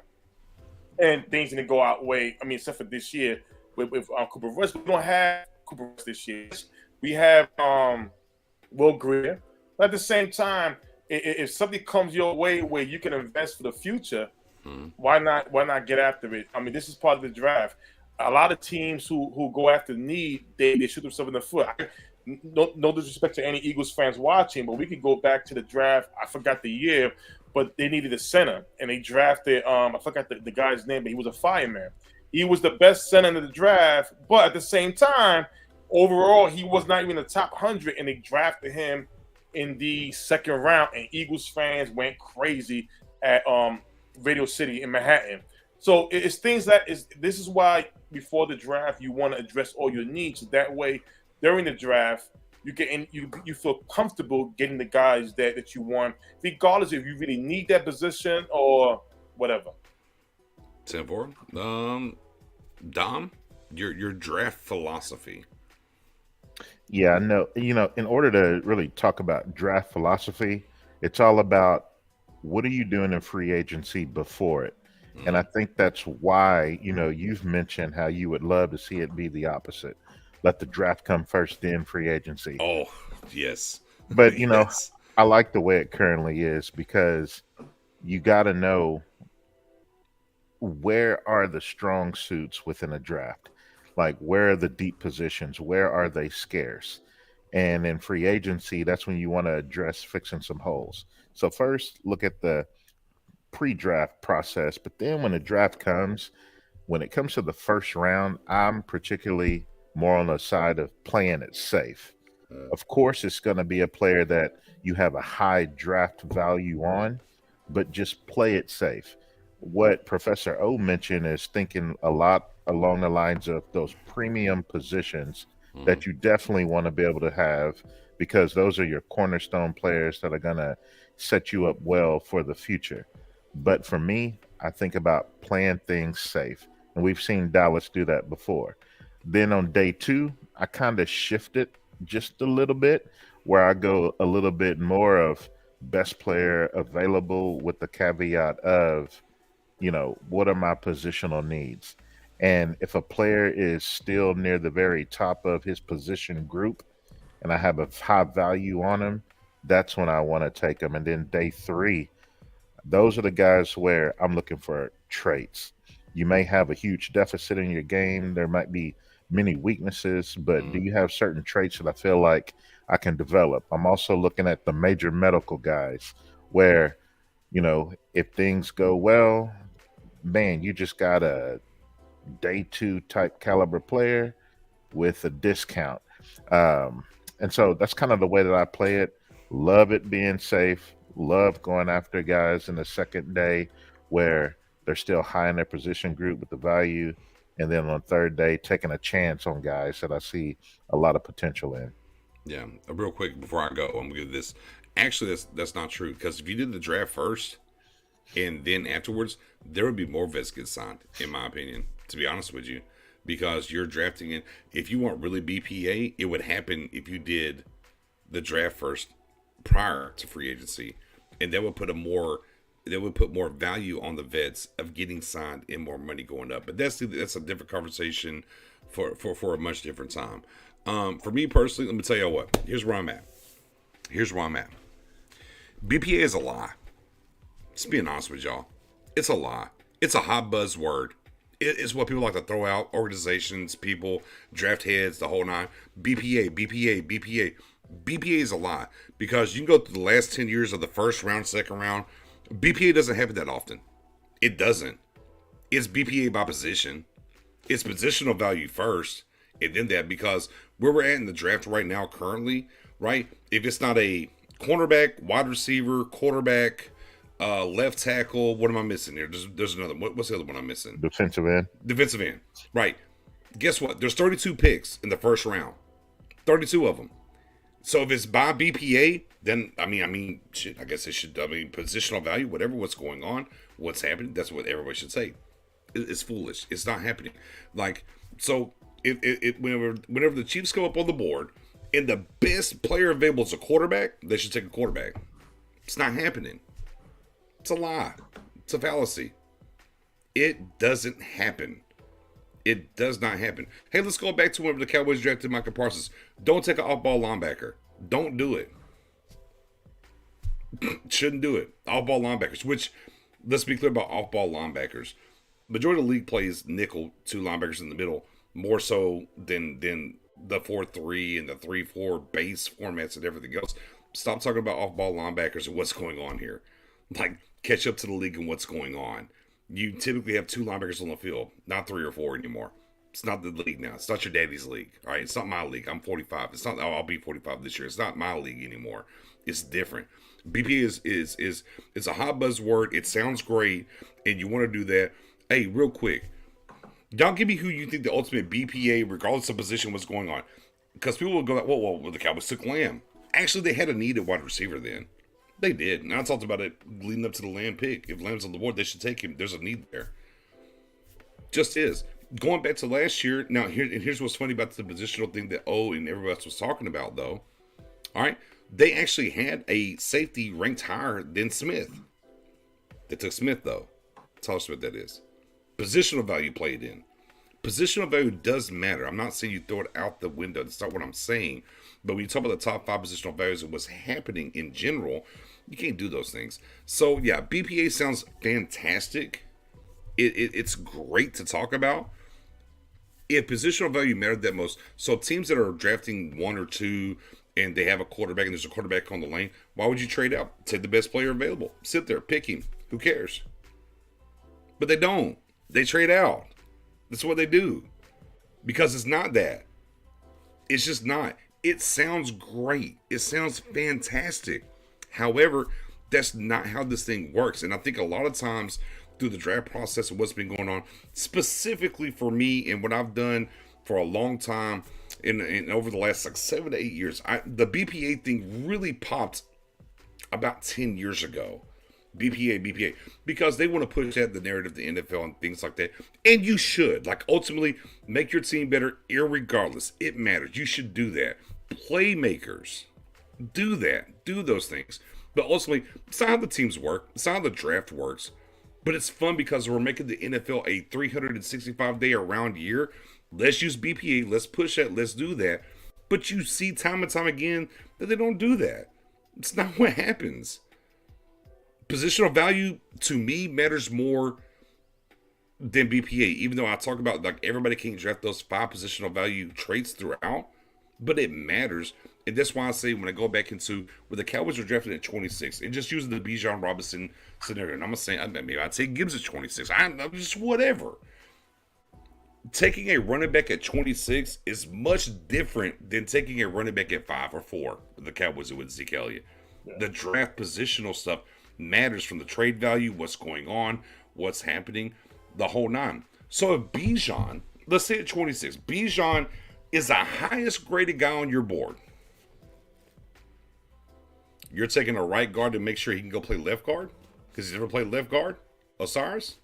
and things didn't go our way. I mean, except for this year with Cooper Rush, we don't have Cooper Rush this year. We have Will Greer. But at the same time, if something comes your way where you can invest for the future, why not get after it? I mean, this is part of the draft. A lot of teams who go after need, they shoot themselves in the foot. No disrespect to any Eagles fans watching, but we could go back to the draft. I forgot the year, but they needed a center, and they drafted I forgot the guy's name, but he was a fireman. He was the best center in the draft, but at the same time, overall, he was not even in the top 100, and they drafted him in the second round, and Eagles fans went crazy at Radio City in Manhattan. So it's things this is why before the draft, you want to address all your needs. That way, during the draft, you feel comfortable getting the guys that you want, regardless if you really need that position or whatever. 10-4. Dom, your draft philosophy. Yeah, I know. In order to really talk about draft philosophy, it's all about what are you doing in free agency before it. And I think that's why, you've mentioned how you would love to see it be the opposite. Let the draft come first, then free agency. Oh, yes. But, Yes. I like the way it currently is because you got to know where are the strong suits within a draft. Like, where are the deep positions? Where are they scarce? And in free agency, that's when you want to address fixing some holes. So first, look at the pre-draft process. But then when the draft comes, when it comes to the first round, I'm particularly more on the side of playing it safe. Of course, it's going to be a player that you have a high draft value on, but just play it safe. What Professor O mentioned is thinking a lot along the lines of those premium positions that you definitely want to be able to have, because those are your cornerstone players that are going to set you up well for the future. But for me, I think about playing things safe. And we've seen Dallas do that before. Then on day 2, I kind of shifted just a little bit, where I go a little bit more of best player available with the caveat of, what are my positional needs? And if a player is still near the very top of his position group and I have a high value on him, that's when I want to take him. And then day 3, those are the guys where I'm looking for traits. You may have a huge deficit in your game. There might be many weaknesses, but do you have certain traits that I feel like I can develop? I'm also looking at the major medical guys where, if things go well, man, you just got a day 2 type caliber player with a discount. And so that's kind of the way that I play it. Love it being safe. Love going after guys in the second day where they're still high in their position group with the value. And then on third day, taking a chance on guys that I see a lot of potential in. Yeah. Real quick before I go, I'm going to give this. Actually, that's not true, because if you did the draft first and then afterwards, there would be more vets get signed, in my opinion, to be honest with you, because you're drafting in. If you want really BPA, it would happen if you did the draft first prior to free agency, and that would put more value on the vets of getting signed and more money going up. But that's a different conversation for a much different time. For me personally, let me tell you what. Here's where I'm at. BPA is a lie. Just being honest with y'all, it's a lie. It's a hot buzzword. It's what people like to throw out. Organizations, people, draft heads, the whole nine. BPA. BPA is a lie, because you can go through the last 10 years of the first round, second round. BPA doesn't happen that often. It doesn't. It's BPA by position. It's positional value first, and then that, because where we're at in the draft right now, currently, right? If it's not a cornerback, wide receiver, quarterback, left tackle, what am I missing here? There's another. What's the other one I'm missing? Defensive end. Defensive end, right? Guess what? There's 32 picks in the first round, 32 of them. So if it's by BPA, then I mean, shit. I guess it should. I mean, positional value, whatever. What's going on? What's happening? That's what everybody should say. It's foolish. It's not happening. Like, so whenever the Chiefs come up on the board and the best player available is a quarterback, they should take a quarterback. It's not happening. It's a lie. It's a fallacy. It doesn't happen. It does not happen. Hey, let's go back to when the Cowboys drafted Micah Parsons. Don't take an off-ball linebacker. Don't do it. Shouldn't do it. Off-ball linebackers, which, let's be clear about off-ball linebackers. Majority of the league plays nickel, 2 linebackers in the middle, more so than the 4-3 and the 3-4 base formats and everything else. Stop talking about off-ball linebackers and what's going on here. Like, catch up to the league and what's going on. You typically have 2 linebackers on the field, not 3 or 4 anymore. It's not the league now. It's not your daddy's league. All right, it's not my league. I'm 45. It's not. I'll be 45 this year. It's not my league anymore. It's different. BPA is it's a hot buzzword. It sounds great, and you want to do that. Hey, real quick, y'all give me who you think the ultimate BPA, regardless of position, what's going on. Because people will go like, well, the Cowboys took Lamb. Actually, they had a need at wide receiver then. They did. And I talked about it leading up to the Lamb pick. If Lamb's on the board, they should take him. There's a need there. Just is. Going back to last year, now here's what's funny about the positional thing that and everybody else was talking about, though. All right. They actually had a safety ranked higher than Smith. They took Smith, though. Tell us what that is. Positional value played in. Positional value does matter. I'm not saying you throw it out the window. That's not what I'm saying. But when you talk about the top 5 positional values and what's happening in general, you can't do those things. So, yeah, BPA sounds fantastic. It's great to talk about. If positional value mattered that most, so teams that are drafting 1 or 2 and they have a quarterback and there's a quarterback on the lane, why would you trade out? Take the best player available. Sit there, pick him. Who cares? But they don't. They trade out. That's what they do. Because it's not that. It's just not. It sounds great. It sounds fantastic. However, that's not how this thing works. And I think a lot of times through the draft process and what's been going on, specifically for me and what I've done for a long time in over the last like 7 to 8 years, the BPA thing really popped about 10 years ago. BPA, because they want to push out the narrative, the NFL and things like that. And you should, like, ultimately make your team better irregardless. It matters. You should do that. Playmakers, do that. Do those things. But ultimately, it's not how the teams work. It's not how the draft works. But it's fun because we're making the NFL a 365-day around year. Let's use BPA. Let's push that. Let's do that. But you see time and time again that they don't do that. It's not what happens. Positional value, to me, matters more than BPA, even though I talk about, like, everybody can't draft those 5 positional value traits throughout, but it matters. And that's why I say when I go back into where the Cowboys were drafted at 26, and just using the Bijan Robinson scenario, and I'm going to say, maybe I'd say Gibbs at 26. I'm just whatever. Taking a running back at 26 is much different than taking a running back at 5 or 4. The Cowboys with Zeke Elliott. Yeah. The draft positional stuff matters from the trade value, what's going on, what's happening, the whole 9. So if Bijan, let's say at 26, Bijan is the highest graded guy on your board. You're taking a right guard to make sure he can go play left guard? Because he's never played left guard? Osiris?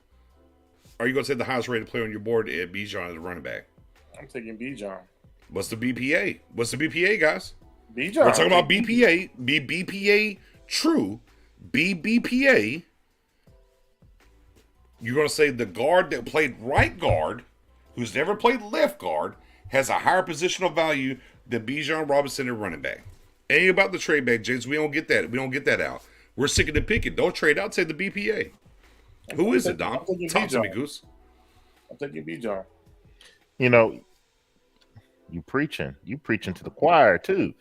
Or are you going to take the highest rated player on your board at Bijan as a running back? I'm taking Bijan. What's the BPA? What's the BPA, guys? Bijan. We're talking about BPA. Be BPA true. Be BPA. You're going to say the guard that played right guard, who's never played left guard, has a higher positional value than Bijan Robinson at running back. Ain't about the trade back, James. We don't get that. We don't get that out. We're sick of the picking. Don't trade out. Take the BPA. Who is it, Dom? Talk to me, Goose. I'm taking Bijan. You know, you preaching to the choir too.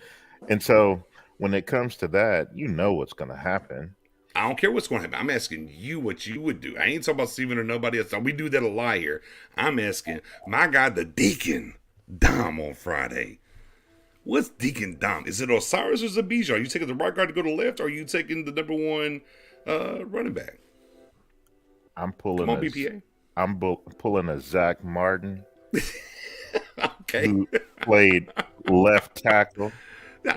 And so when it comes to that, you know what's going to happen. I don't care what's going to happen. I'm asking you what you would do. I ain't talking about Steven or nobody else. We do that a lot here. I'm asking my guy, the Deacon Dom, on Friday. What's Deacon Dom? Is it Osiris or is it Bijan? Are you taking the right guard to go to left, or are you taking the number one running back? I'm pulling. Come on, BPA. I'm pulling a Zach Martin. Okay. Who played left tackle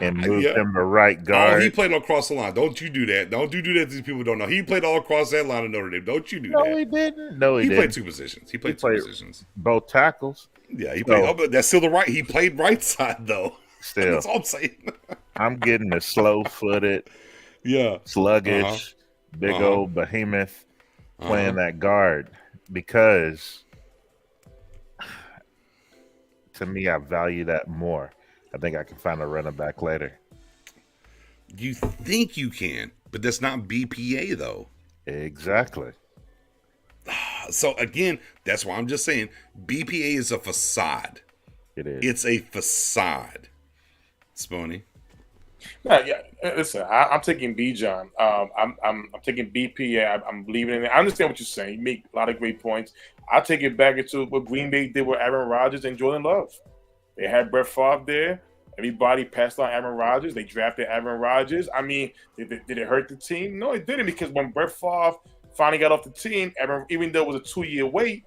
and moved him to right guard. Oh, he played across the line. Don't you do that. Don't you do that. These people don't know. He played all across that line of Notre Dame. Don't you do that. No, he didn't. No, he didn't. Played two positions. He played two positions. Both tackles. Yeah, he played. But that's still the right. He played right side, though. Still. That's all I'm saying. I'm getting the slow-footed, sluggish, big old behemoth playing that guard because to me, I value that more. I think I can find a running back later. You think you can, but that's not BPA, though. Exactly. So, again, that's why I'm just saying BPA is a facade. It is. It's a facade. Spoony. Yeah. Listen, I'm taking Bijan. I'm taking BPA. I'm believing in it. I understand what you're saying. You make a lot of great points. I'll take it back into what Green Bay did with Aaron Rodgers and Jordan Love. They had Brett Favre there. Everybody passed on Aaron Rodgers. They drafted Aaron Rodgers. I mean, did it hurt the team? No, it didn't, because when Brett Favre finally got off the team, even though it was a 2-year wait,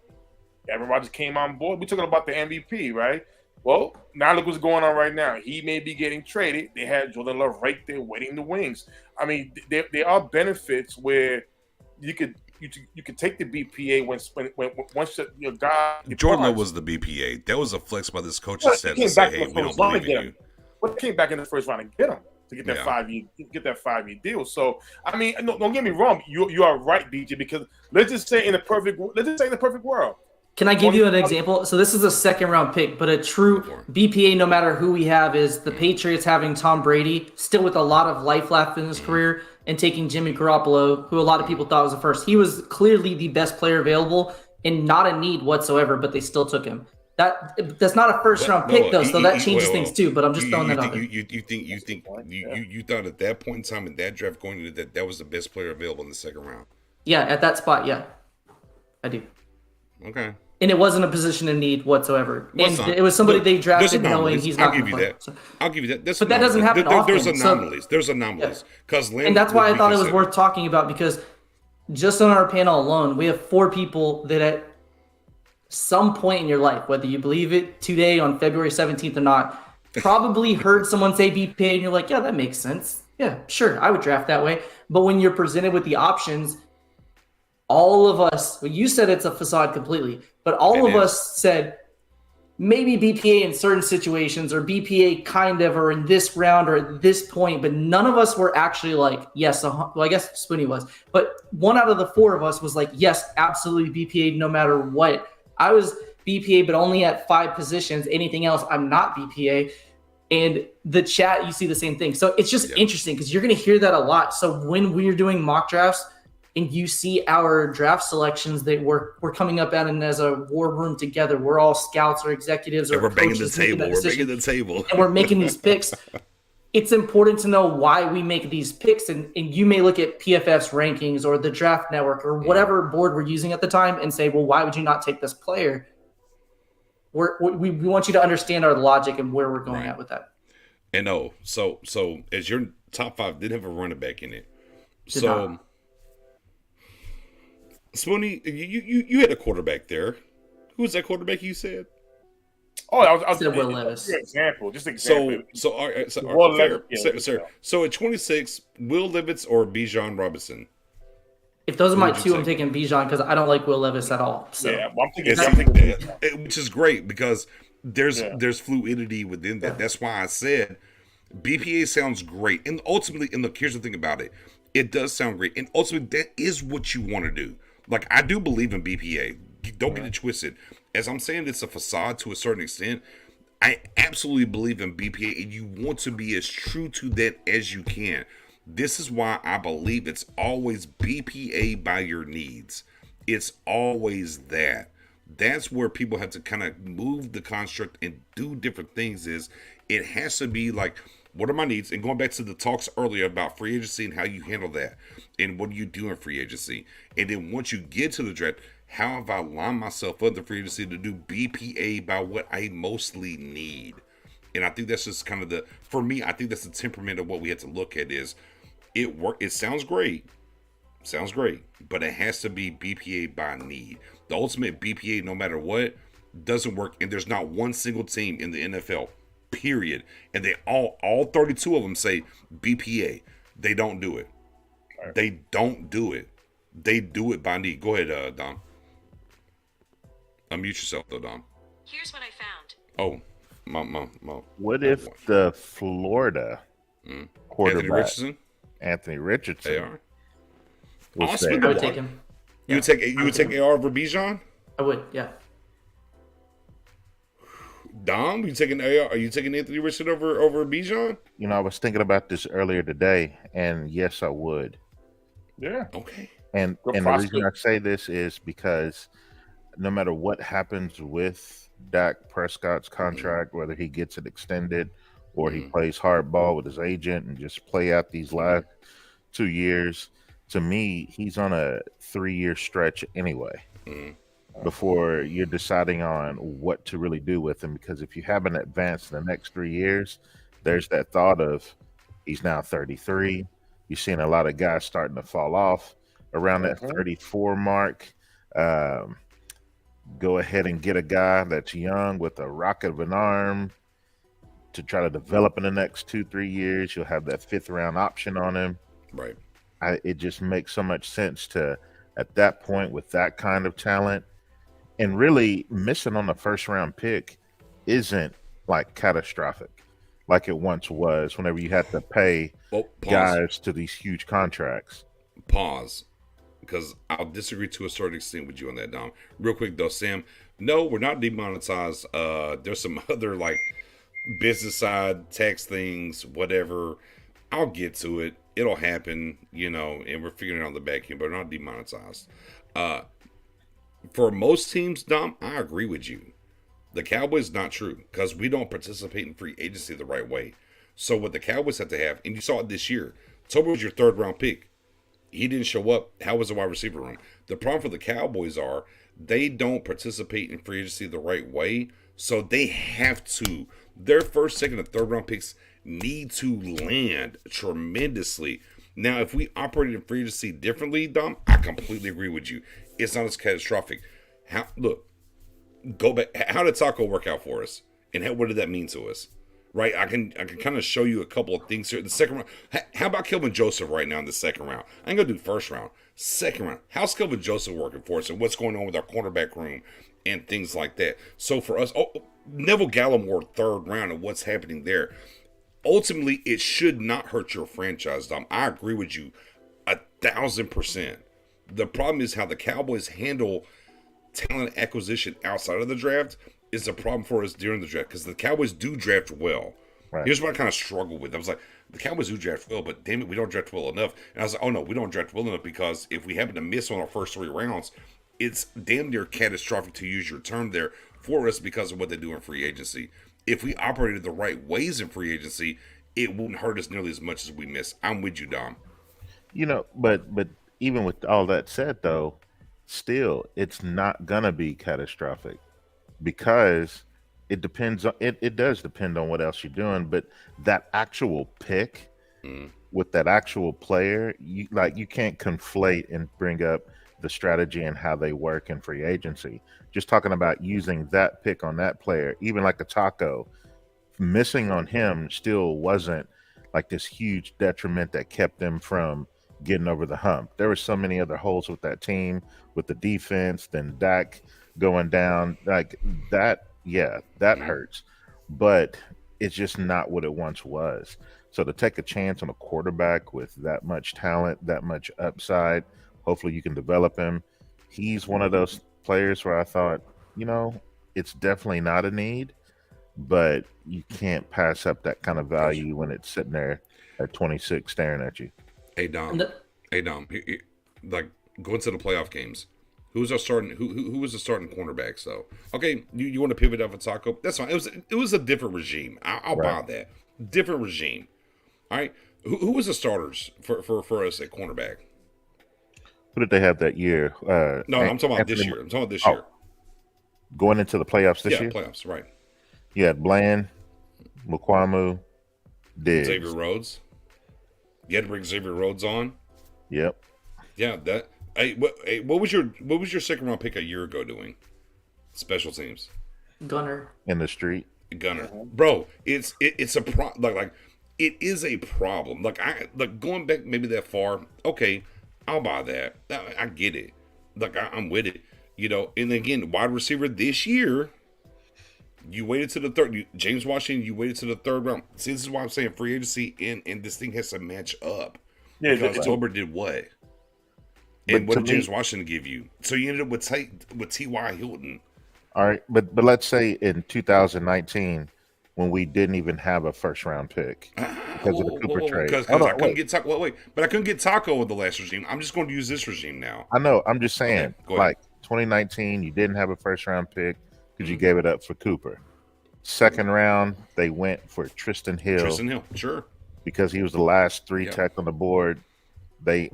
Aaron Rodgers came on board. We're talking about the MVP, right? Well, now look what's going on right now. He may be getting traded. They had Jordan Love right there waiting in the wings. I mean, there are benefits where you could take the BPA once your guy. Jordan Love was the BPA. That was a flex by this coaching staff to say, "Hey, we don't believe in you." But came back in the first round and get him to get that 5-year deal. So I mean, no, don't get me wrong. You are right, DJ. Because let's just say in the perfect world. Can I give you an example? So this is a second-round pick, but a true BPA, no matter who we have, is the Patriots having Tom Brady, still with a lot of life left in his career, and taking Jimmy Garoppolo, who a lot of people thought was the first. He was clearly the best player available and not a need whatsoever, but they still took him. That's not a first-round pick, though, so that changes things too, but I'm just throwing that out there. You thought at that point in time in that draft going into that was the best player available in the second round? Yeah, at that spot, yeah. I do. Okay. And it wasn't a position in need whatsoever. And it was somebody they drafted knowing he's not going to play. I'll give you that. But that doesn't happen often. There's anomalies. There's anomalies. And that's why I thought it was worth talking about, because just on our panel alone, we have 4 people that at some point in your life, whether you believe it today on February 17th or not, probably heard someone say BPA and you're like, yeah, that makes sense. Yeah, sure, I would draft that way. But when you're presented with the options, all of us, well, you said it's a facade completely, but all of us said maybe BPA in certain situations, or BPA kind of, or in this round or at this point, but none of us were actually like, yes, well, I guess Spoony was, but 1 out of the 4 of us was like, yes, absolutely BPA no matter what. I was BPA, but only at 5 positions. Anything else, I'm not BPA. And the chat, you see the same thing. So it's just interesting because you're going to hear that a lot. So when we're doing mock drafts, and you see our draft selections that we're coming up at, and as a war room together, we're all scouts or executives, or we're banging the table. We're banging the table, and we're making these picks. It's important to know why we make these picks, and you may look at PFF's rankings or the Draft Network or whatever board we're using at the time and say, well, why would you not take this player? We want you to understand our logic and where we're going at with that. And so as your top 5 did have a running back in it, Did not. Spoony, you had a quarterback there. Who was that quarterback you said? Oh, I was Will Levis. Just example. So at 26, Will Levis or Bijan Robinson? If those are my 2, I'm taking Bijan because I don't like Will Levis at all. So. Yeah, well, I'm thinking which is great because there's fluidity within that. That's why I said BPA sounds great, and ultimately, and look, here's the thing about it: it does sound great, and ultimately, that is what you want to do. Like, I do believe in BPA. Don't get it twisted. As I'm saying, it's a facade to a certain extent. I absolutely believe in BPA, and you want to be as true to that as you can. This is why I believe it's always BPA by your needs. It's always that. That's where people have to kind of move the construct and do different things. Is it has to be like What are my needs? And going back to the talks earlier about free agency and how you handle that, and what do you do in free agency? And then once you get to the draft, how have I lined myself up to free agency to do BPA by what I mostly need? And I think that's just kind of for me, I think that's the temperament of what we have to look at is it sounds great, but it has to be BPA by need. The ultimate BPA, no matter what, doesn't work. And there's not one single team in the NFL, period. And they all 32 of them say BPA. They don't do it. Right. They don't do it. They do it by need. Go ahead, Dom. Unmute yourself though, Dom. Here's what I found. Oh, my. What if the Florida quarterback Anthony Richardson? AR. I would take him. You would take AR over Bijan? I would, yeah. Dom, you taking AR? Are you taking Anthony Richardson over Bijan? You know, I was thinking about this earlier today, and yes, I would. Yeah. Okay. And the reason I say this is because no matter what happens with Dak Prescott's contract, whether he gets it extended or he plays hardball with his agent and just play out these last 2 years, to me, he's on a 3-year stretch anyway before you're deciding on what to really do with him. Because if you haven't advanced in the next 3 years, there's that thought of he's now 33. You're seeing a lot of guys starting to fall off around that 34 mark. Go ahead and get a guy that's young with a rocket of an arm to try to develop in the next 2-3 years. You'll have that 5th round option on him. Right. It just makes so much sense to, at that point, with that kind of talent, and really missing on the 1st round pick isn't like catastrophic like it once was whenever you had to pay guys to these huge contracts. Pause. Because I'll disagree to a certain extent with you on that, Dom. Real quick though, Sam. No, we're not demonetized. There's some other like business side tax things, whatever. I'll get to it. It'll happen, and we're figuring it out on the back end, but we're not demonetized. For most teams, Dom, I agree with you. The Cowboys, not true, because we don't participate in free agency the right way. So what the Cowboys have to have, and you saw it this year, Tober was your 3rd round pick. He didn't show up. How was the wide receiver room? The problem for the Cowboys are they don't participate in free agency the right way, so they have to. Their 1st, 2nd, and 3rd round picks need to land tremendously. Now, if we operated in free agency differently, Dom, I completely agree with you. It's not as catastrophic. Go back. How did Taco work out for us? And what did that mean to us? Right? I can kind of show you a couple of things here. The 2nd round. How about Kelvin Joseph right now in the 2nd round? I ain't going to do 1st round. 2nd round. How's Kelvin Joseph working for us? And what's going on with our cornerback room and things like that? So for us, Neville Gallimore 3rd round and what's happening there. Ultimately, it should not hurt your franchise, Dom. I agree with you 1,000%. The problem is how the Cowboys handle talent acquisition outside of the draft is a problem for us during the draft, because the Cowboys do draft well. Right. Here's what I kind of struggle with. I was like, the Cowboys do draft well, but damn it, we don't draft well enough. And I was like, oh no, we don't draft well enough, because if we happen to miss on our first 3 rounds, it's damn near catastrophic, to use your term there, for us because of what they do in free agency. If we operated the right ways in free agency, it wouldn't hurt us nearly as much as we miss. I'm with you, Dom. But even with all that said, though, still, it's not gonna be catastrophic, because it depends on it does depend on what else you're doing. But that actual pick with that actual player, you can't conflate and bring up the strategy and how they work in free agency. Just talking about using that pick on that player, even like a Taco, missing on him still wasn't like this huge detriment that kept them from getting over the hump. There were so many other holes with that team, with the defense, then Dak going down like that. Yeah, that hurts, but it's just not what it once was. So to take a chance on a quarterback with that much talent, that much upside, hopefully you can develop him. He's one of those players where I thought, it's definitely not a need, but you can't pass up that kind of value when it's sitting there at 26 staring at you. Hey Dom, like going to the playoff games, who's our starting? Who was the starting cornerbacks though? Okay, you want to pivot off of Taco? That's fine. It was a different regime. I'll buy that. different regime. All right, who was the starters for us at cornerback? Who did they have that year? No, I'm talking about this year. I'm talking about this year. Going into the playoffs this year? Yeah, playoffs, right. You had Bland, Mukwamu, Diggs. Xavier Rhodes. You had to bring Xavier Rhodes on. Yep. Yeah, that. What was your second round pick a year ago doing? Special teams. Gunner. In the street. Gunner, bro, it's a like it is a problem. Like going back maybe that far. Okay, I'll buy that. I get it. Like I'm with it. You know, and again, wide receiver this year. You waited to the third. James Washington, you waited to the third round. See, this is why I'm saying free agency and this thing has to match up. Yeah, because October did what? And what did James Washington give you? So you ended up with T.Y. Hilton. All right, but let's say in 2019 when we didn't even have a first round pick because of the Cooper trade. Because I couldn't get Taco. But I couldn't get Taco with the last regime. I'm just going to use this regime now. I know. I'm just saying, okay, like 2019, you didn't have a first round pick because you gave it up for Cooper. Second round, they went for Tristan Hill. Tristan Hill, sure. Because he was the last tech on the board. They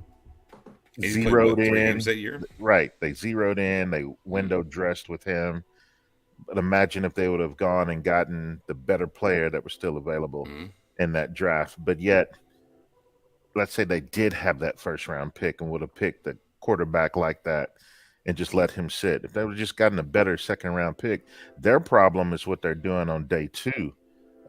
zeroed in 3 games that year. Right. They zeroed in. They window dressed with him. But imagine if they would have gone and gotten the better player that was still available in that draft. But yet, let's say they did have that first round pick and would have picked a quarterback like that and just let him sit. If they would have just gotten a better second round pick, their problem is what they're doing on day 2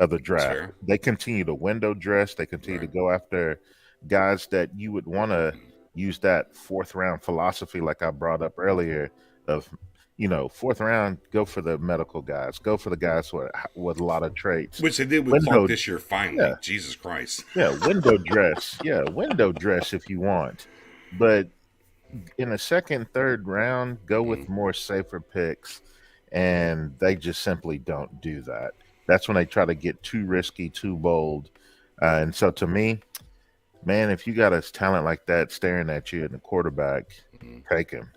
of the draft. They continue to window dress. They continue to go after guys that you would want to use that 4th round philosophy, like I brought up earlier, of, 4th round, go for the medical guys, go for the guys with a lot of traits. Which they did with Clark this year, finally. Yeah. Jesus Christ. Yeah, window dress. Yeah, window dress if you want. But in the 2nd, 3rd round, go with more safer picks, and they just simply don't do that. That's when they try to get too risky, too bold. And so to me, man, if you got a talent like that staring at you in the quarterback, take him.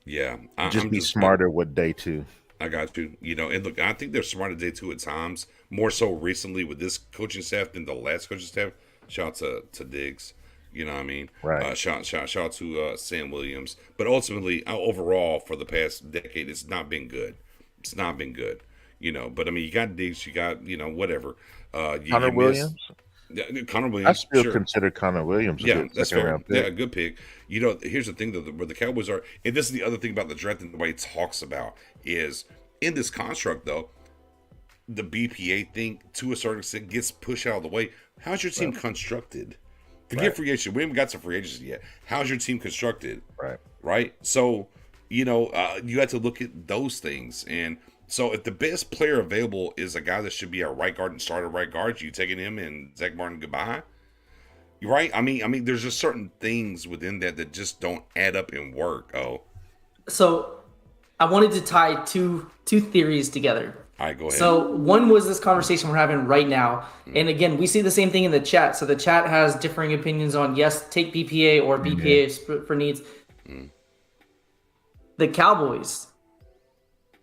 Yeah. Just be smarter with day 2. I got you. And look, I think they're smart at day 2 at times, more so recently with this coaching staff than the last coaching staff. Shout out to Diggs. You know what I mean? Right. Shout out to Sam Williams. But ultimately, overall, for the past decade, it's not been good. It's not been good. But I mean, you got Diggs, you got, whatever. Connor Williams? Yeah, Connor Williams. I still consider Connor Williams a good second-round pick. Yeah, a good pick. Here's the thing, though, where the Cowboys are, and this is the other thing about the draft and the way it talks about, is in this construct, though, the BPA thing, to a certain extent, gets pushed out of the way. How's your team constructed? Forget free agency. We haven't got to free agency yet. How's your team constructed? Right? So, you have to look at those things. And so if the best player available is a guy that should be a right guard and start a right guard, you taking him and Zach Martin goodbye? Right? I mean, there's just certain things within that just don't add up and work. So I wanted to tie two theories together. All right, go ahead. So one was this conversation we're having right now. And again, we see the same thing in the chat. So the chat has differing opinions on, yes, take BPA or BPA for needs. The Cowboys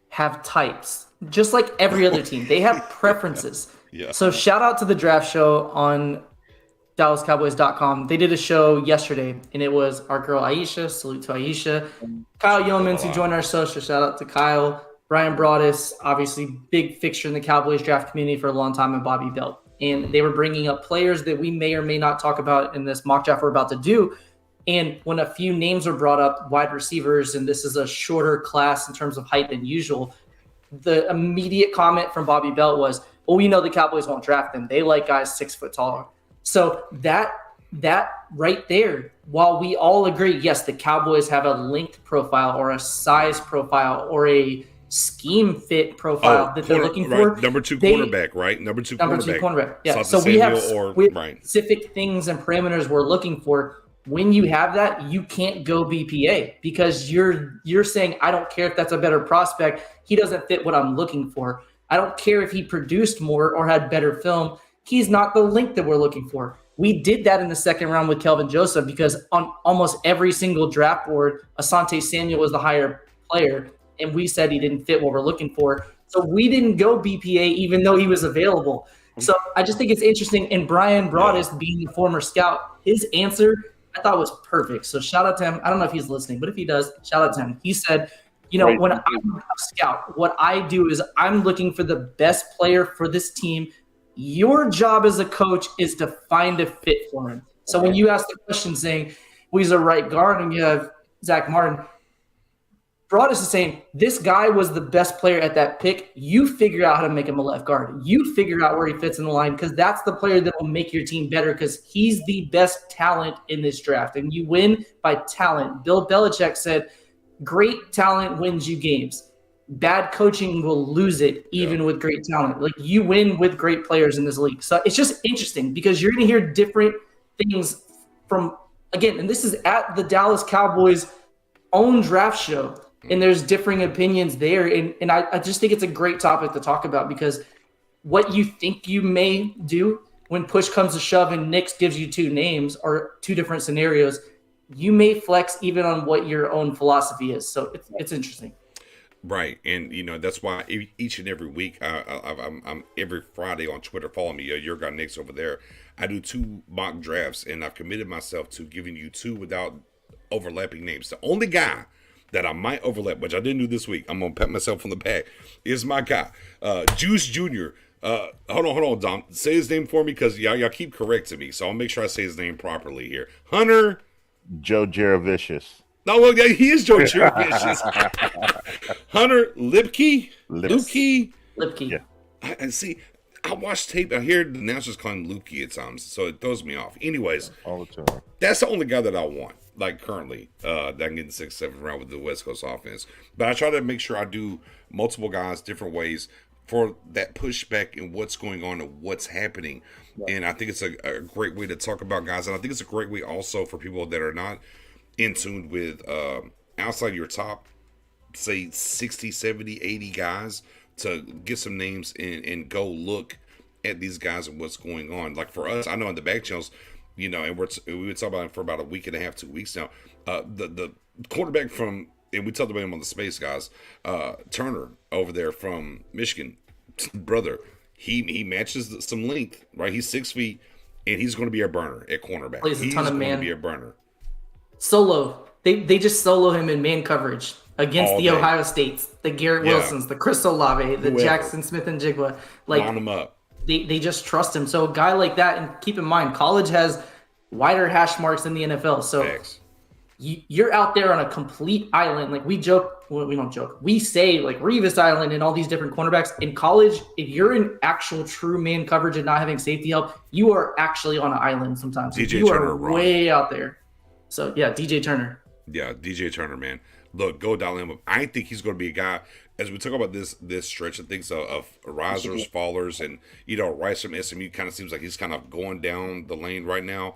have types, just like every other team. They have preferences. So shout out to the draft show on DallasCowboys.com. They did a show yesterday, and it was our girl Aisha. Salute to Aisha. Kyle Yeomans, who joined our social. Shout out to Kyle. Brian Broaddus, obviously big fixture in the Cowboys draft community for a long time, and Bobby Belt. And they were bringing up players that we may or may not talk about in this mock draft we're about to do. And when a few names were brought up, wide receivers, and this is a shorter class in terms of height than usual, the immediate comment from Bobby Belt was, well, we know the Cowboys won't draft them. They like guys 6 foot taller. So that right there, while we all agree, yes, the Cowboys have a length profile or a size profile or a scheme fit profile that they're looking for. Number 2 cornerback, right? Number 2 cornerback. Yeah. So we have specific things and parameters we're looking for. When you have that, you can't go BPA because you're saying, I don't care if that's a better prospect. He doesn't fit what I'm looking for. I don't care if he produced more or had better film. He's not the link that we're looking for. We did that in the 2nd round with Kelvin Joseph because on almost every single draft board, Asante Samuel was the higher player, and we said he didn't fit what we're looking for. So we didn't go BPA even though he was available. So I just think it's interesting. And Brian Broaddus, being the former scout, his answer I thought was perfect. So shout out to him. I don't know if he's listening, but if he does, shout out to him. He said, when I'm a scout, what I do is I'm looking for the best player for this team. Your job as a coach is to find a fit for him. So when you ask the question saying, well, he's a right guard and you have Zach Martin, Broaddus is saying, this guy was the best player at that pick. You figure out how to make him a left guard. You figure out where he fits in the line because that's the player that will make your team better because he's the best talent in this draft. And you win by talent. Bill Belichick said, great talent wins you games. Bad coaching will lose it even with great talent. Like you win with great players in this league. So it's just interesting because you're going to hear different things from, again, and this is at the Dallas Cowboys own draft show. And there's differing opinions there. And I just think it's a great topic to talk about because what you think you may do when push comes to shove and Nick gives you two names or two different scenarios, you may flex even on what your own philosophy is. So it's interesting. Right. And, that's why each and every week, I'm every Friday on Twitter, follow me, your guy Nick's over there. I do 2 mock drafts and I've committed myself to giving you 2 without overlapping names. The only guy that I might overlap, which I didn't do this week, I'm going to pat myself on the back, is my guy, Juice Jr. Hold on, Dom. Say his name for me because y'all keep correcting me, so I'll make sure I say his name properly here. Hunter. Joe Jaravicious. No, well, yeah, he is Joe Jaravicious. Hunter Lipke. Yeah. And see, I watch tape. I hear the announcers call him Lukey at times, so it throws me off. Anyways, all the time. That's the only guy that I want, like currently, that can get in the 6th, 7th round with the West Coast offense. But I try to make sure I do multiple guys different ways for that pushback and what's going on and what's happening. Yeah. And I think it's a great way to talk about guys. And I think it's a great way also for people that are not in tune with outside your top, say 60, 70, 80 guys to get some names and go look at these guys and what's going on. Like for us, I know in the back channels, and we've been talking about it for about a week and a half, 2 weeks now. The quarterback from, and we talked about him on the Space Guys, Turner over there from Michigan, brother, he matches some length, right? He's 6 feet, and he's going to be a burner at cornerback. Plays a ton of man. He's going to be a burner. Solo. They just solo him in man coverage against All the day. Ohio States, the Garrett Wilsons, the Chris Olave, the Whoever. Jackson Smith and Jigba. Like, line him up. They just trust him. So a guy like that, and keep in mind, college has wider hash marks than the NFL. So Facts. You're out there on a complete island. Like we joke, well, we don't joke. We say like Revis Island and all these different cornerbacks. In college, if you're in actual true man coverage and not having safety help, you are actually on an island sometimes. DJ you Turner, are Ron. way out there. So yeah, DJ Turner. Yeah, DJ Turner, man. Look, go dial him up. I think he's going to be a guy, as we talk about this stretch of things of risers, fallers, and, Rice from SMU kind of seems like he's kind of going down the lane right now.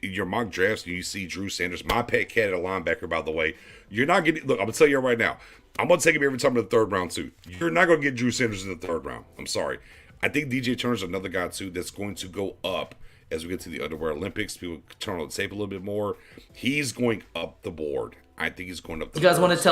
Your mock drafts, you see Drew Sanders, my pet cat at a linebacker, by the way. You're not getting, look, I'm going to tell you right now, I'm going to take him every time in the 3rd round, too. You're not going to get Drew Sanders in the 3rd round. I'm sorry. I think DJ Turner's another guy, too, that's going to go up as we get to the Underwear Olympics. People turn on the tape a little bit more. He's going up the board. I think he's going up the board. You guys want to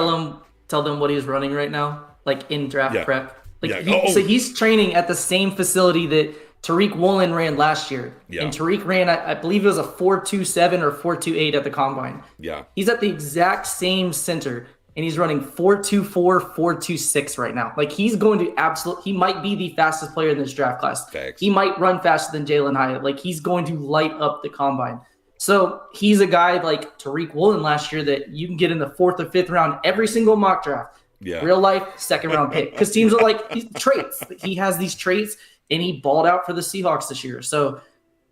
tell them what he's running right now? Like in draft prep? Like So he's training at the same facility that Tariq Woolen ran last year. Yeah. And Tariq ran, I believe it was a 4.27 or 4.28 at the combine. Yeah. He's at the exact same center, and he's running 4.24, 4.26 right now. Like he's going to he might be the fastest player in this draft class. Facts. He might run faster than Jalen Hyatt. Like he's going to light up the combine. So he's a guy like Tariq Woolen last year that you can get in the 4th or 5th round every single mock draft. Yeah. Real life 2nd round pick. Because teams are like traits. He has these traits, and he balled out for the Seahawks this year. So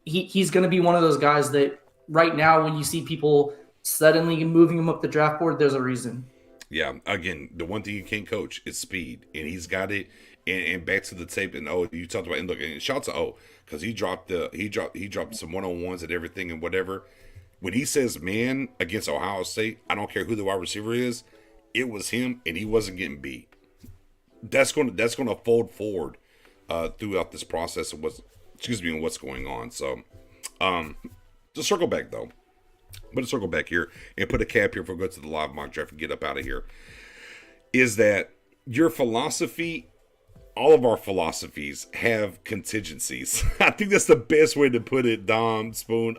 he's going to be one of those guys that right now when you see people suddenly moving him up the draft board, there's a reason. Yeah, again, the one thing you can't coach is speed, and he's got it. And back to the tape, and you talked about, and look, and shout out to because he dropped some 1-on-1s and everything and whatever. When he says man against Ohio State, I don't care who the wide receiver is, it was him, and he wasn't getting beat. That's going to fold forward throughout this process of what's going on. So, to circle back though. I'm going to circle back here and put a cap here before we go to the live mock draft and get up out of here. Is that your philosophy all of our philosophies have contingencies. I think that's the best way to put it, Dom, Spoon,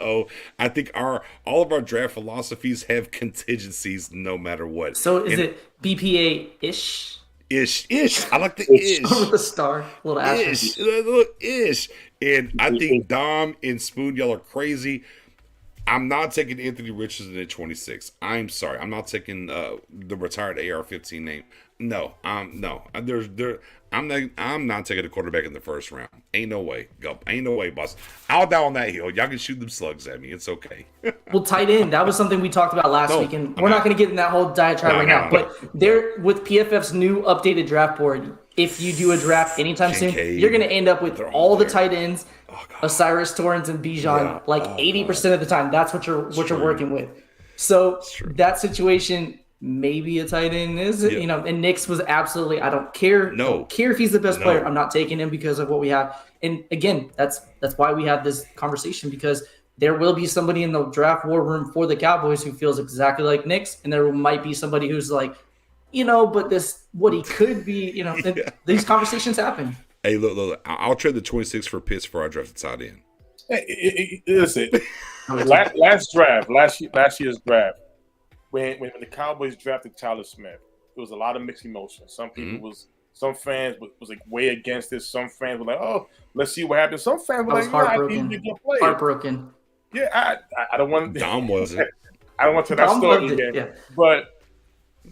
I think all of our draft philosophies have contingencies no matter what. So is it BPA-ish? Ish. I like the ish. With the star, little asterisk. Ish. And I think Dom and Spoon, y'all are crazy. I'm not taking Anthony Richardson at 26. I'm sorry. I'm not taking the retired AR-15 name. No. I'm not taking a quarterback in the first round. Ain't no way. Go. Ain't no way, boss. I'll die on that hill. Y'all can shoot them slugs at me. It's okay. Well, tight end. That was something we talked about last week, and we're not going to get in that whole diatribe now. But there, with PFF's new updated draft board, if you do a draft anytime soon, you're going to end up with all the tight ends, Osiris Torrance and Bijan, 80% of the time. That's what you're working with. So that situation, maybe a tight end is it, and Nix was absolutely, I don't care. No. I don't care if he's the best player. I'm not taking him because of what we have. And again, that's why we have this conversation, because there will be somebody in the draft war room for the Cowboys who feels exactly like Nix, and there might be somebody who's like, but this, what he could be, these conversations happen. Hey, look, I'll trade the 26 for Pitts for our draft tight end. Hey, listen, last year's draft, when the Cowboys drafted Tyler Smith, there was a lot of mixed emotions. Some people some fans was like way against this. Some fans were like, "Oh, let's see what happens." Some fans were like, heartbroken. Heartbroken. Yeah, I don't want. Dom wasn't. I don't want to that story again. Yeah.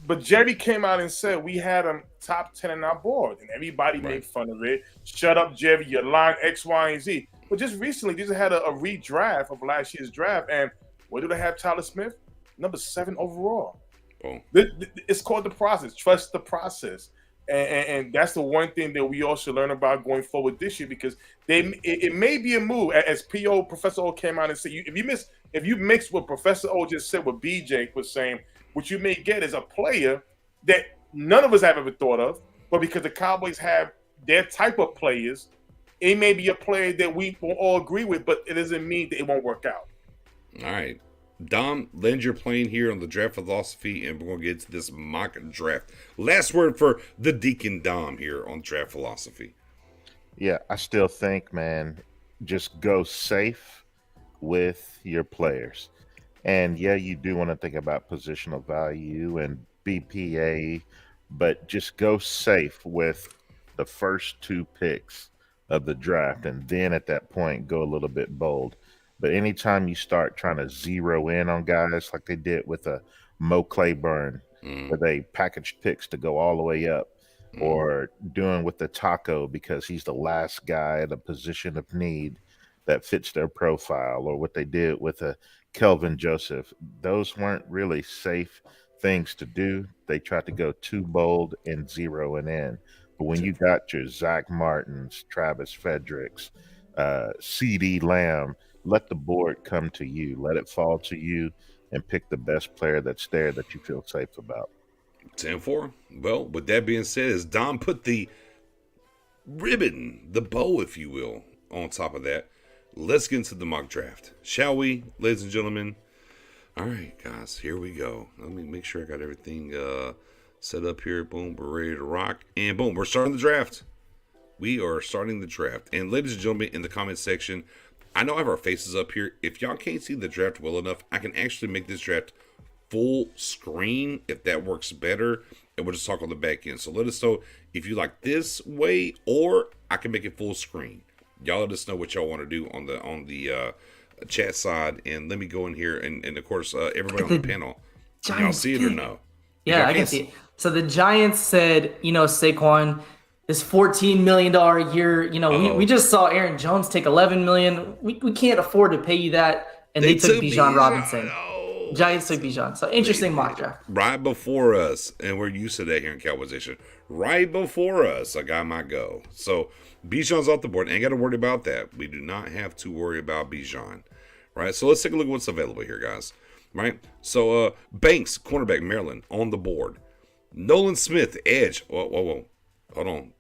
But Jerry came out and said we had him top 10 in our board, and everybody made fun of it. Shut up, Jerry. Your line X, Y, and Z. But just recently, they just had a redraft of last year's draft, and where do they have Tyler Smith? Number 7 overall. Oh. It's called the process. Trust the process, and that's the one thing that we all should learn about going forward this year, because it may be a move. As Professor O came out and said, if you mix what Professor O just said, what BJ was saying, what you may get is a player that none of us have ever thought of, but because the Cowboys have their type of players, it may be a player that we will all agree with, but it doesn't mean that it won't work out. All right. Dom, lend your plane here on the draft philosophy, and we're going to get to this mock draft. Last word for the Deacon Dom here on draft philosophy. Yeah, I still think, man, just go safe with your players. And yeah, you do want to think about positional value and BPA, but just go safe with the first 2 picks of the draft. And then at that point, go a little bit bold. But anytime you start trying to zero in on guys like they did with a Mo Claiborne, where they packaged picks to go all the way up, or doing with the Taco because he's the last guy at a position of need that fits their profile, or what they did with a Kelvin Joseph, those weren't really safe things to do. They tried to go too bold and zeroing in. But when you got your Zach Martins, Travis Fredericks, CD Lamb, let the board come to you. Let it fall to you and pick the best player that's there that you feel safe about. 10-4. Well, with that being said, as Dom put the ribbon, the bow, if you will, on top of that, let's get into the mock draft. Shall we, ladies and gentlemen? All right, guys, here we go. Let me make sure I got everything set up here. Boom, we're ready to rock. And boom, we're starting the draft. We are starting the draft. And ladies and gentlemen, in the comment section, I know I have our faces up here. If y'all can't see the draft well enough, I can actually make this draft full screen if that works better. And we'll just talk on the back end. So let us know if you like this way, or I can make it full screen. Y'all let us know what y'all want to do on the chat side, and let me go in here and of course everybody on the panel. Can y'all see it or no? Yeah, I can see it. So the Giants said, Saquon, this $14 million a year, we just saw Aaron Jones take $11 million. We can't afford to pay you that, and they took Bijan Robinson. Giants took Bijan. So interesting mock draft. Right before us, and we're used to that here in Cowboys Nation. Right before us, a guy might go. So Bijan's off the board. Ain't got to worry about that. We do not have to worry about Bijan. Right? So let's take a look at what's available here, guys. Right? So Banks, cornerback, Maryland, on the board. Nolan Smith, edge. Whoa. Hold on.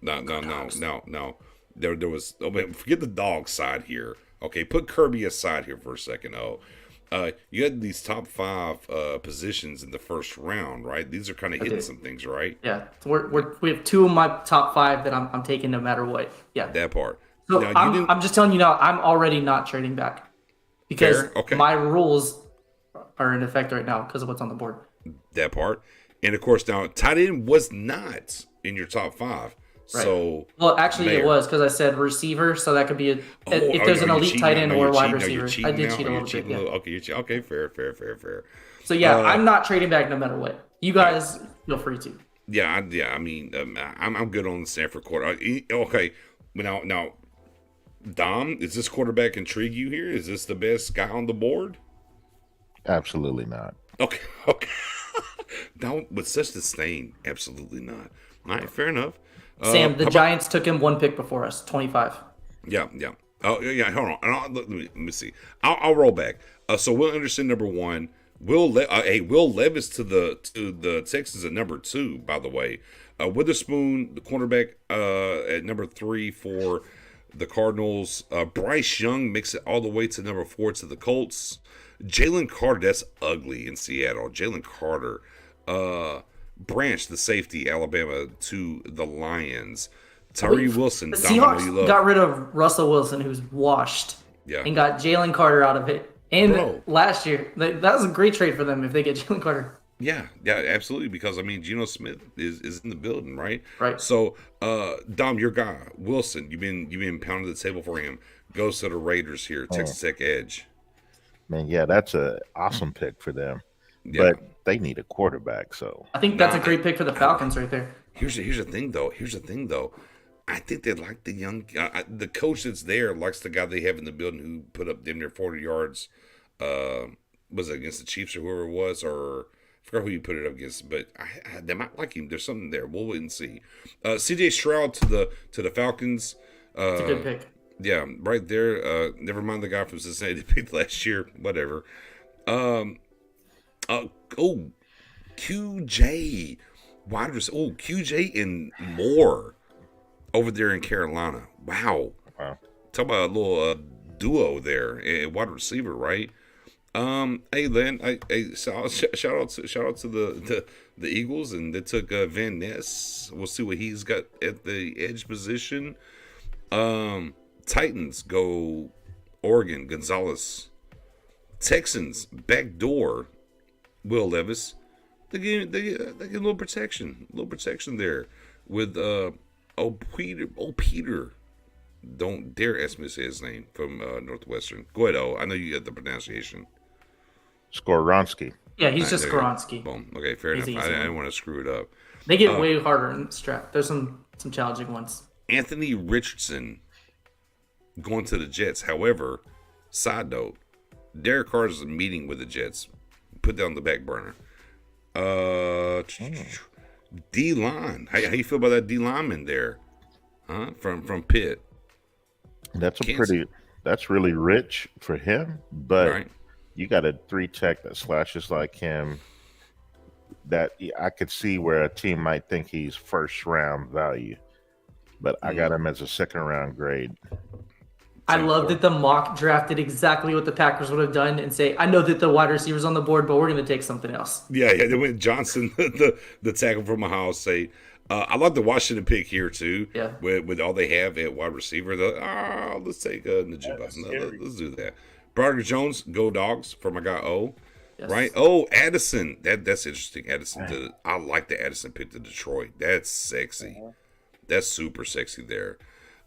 No. There was. Forget the dog side here. Okay, put Kirby aside here for a second. You had these top 5 positions in the first round, right? These are kind of hitting some things, right? Yeah, we have 2 of my top 5 that I'm taking no matter what. Yeah, That part. So now, I'm just telling you now, I'm already not trading back because my rules are in effect right now because of what's on the board. That part. And of course, now tight end was not in your top 5. Right. So well, actually, it was because I said receiver, so that could be if there's an elite tight end or wide receiver. I did cheat a little bit. Yeah. Okay, fair. So yeah, I'm not trading back no matter what. You guys feel free to. Yeah. I mean, I'm good on the Stanford quarter. Okay, now, Dom, is this quarterback intrigue you here? Is this the best guy on the board? Absolutely not. Okay. Now, with such disdain, absolutely not. All right, fair enough. Sam, the Giants took him 1 pick before us, 25. Yeah. Oh, yeah. Hold on. Let me see. I'll roll back. So Will Anderson, number 1. Will Levis to the Texans at number 2. By the way, Witherspoon, the cornerback, at number 3 for the Cardinals. Bryce Young makes it all the way to number 4 to the Colts. Jalen Carter, that's ugly in Seattle. Jalen Carter. Branch, the safety, Alabama, to the Lions. Tyree Wilson. The Seahawks got rid of Russell Wilson, who's washed, and got Jalen Carter out of it. And last year, that was a great trade for them if they get Jalen Carter. Yeah, absolutely. Because, I mean, Geno Smith is in the building, right? Right. So, Dom, your guy, Wilson, you've been pounding the table for him. Goes to the Raiders here, Texas Tech edge. Man, yeah, that's an awesome pick for them. Yeah. But they need a quarterback, so I think that's a great pick for the Falcons right there. Here's the thing, though. I think they like the young. The coach that's there likes the guy they have in the building who put up damn near 40 yards. Was it against the Chiefs or whoever it was, or I forgot who you put it up against? But they might like him. There's something there. We'll wait and see. C.J. Stroud to the Falcons. It's a good pick. Yeah, right there. Never mind the guy from Cincinnati picked last year. Whatever. QJ, wide receiver. Oh, QJ and Moore over there in Carolina. Wow. Talk about a little duo there, a wide receiver, right? Hey, Len. Shout out to the Eagles, and they took Van Ness. We'll see what he's got at the edge position. Titans go Oregon, Gonzalez. Texans backdoor Will Levis. They get a little protection there with Peter. Don't dare ask me to say his name from Northwestern. Go ahead, I know you get the pronunciation. Skoronski. Yeah, he's just Skoronski. Boom. Okay, fair enough. I didn't want to screw it up. They get way harder in this draft. There's some challenging ones. Anthony Richardson going to the Jets. However, side note, Derek Carr is meeting with the Jets. Put that on the back burner. D-line. How you feel about that D lineman there? Huh? From Pitt. That's that's really rich for him, but you got a 3-tech that slashes like him. That I could see where a team might think he's first round value, but I got him as a second round grade. I love that the mock drafted exactly what the Packers would have done and say, I know that the wide receiver's on the board, but we're going to take something else. Yeah. They went Johnson, the tackle from Ohio State. I like the Washington pick here, too. Yeah. With all they have at wide receiver. Let's take Najuba. Let's do that. Broderick Jones, go Dogs for my guy O. Yes. Right? Oh, Addison. That's interesting. Addison. I like the Addison pick to Detroit. That's sexy. That's super sexy there.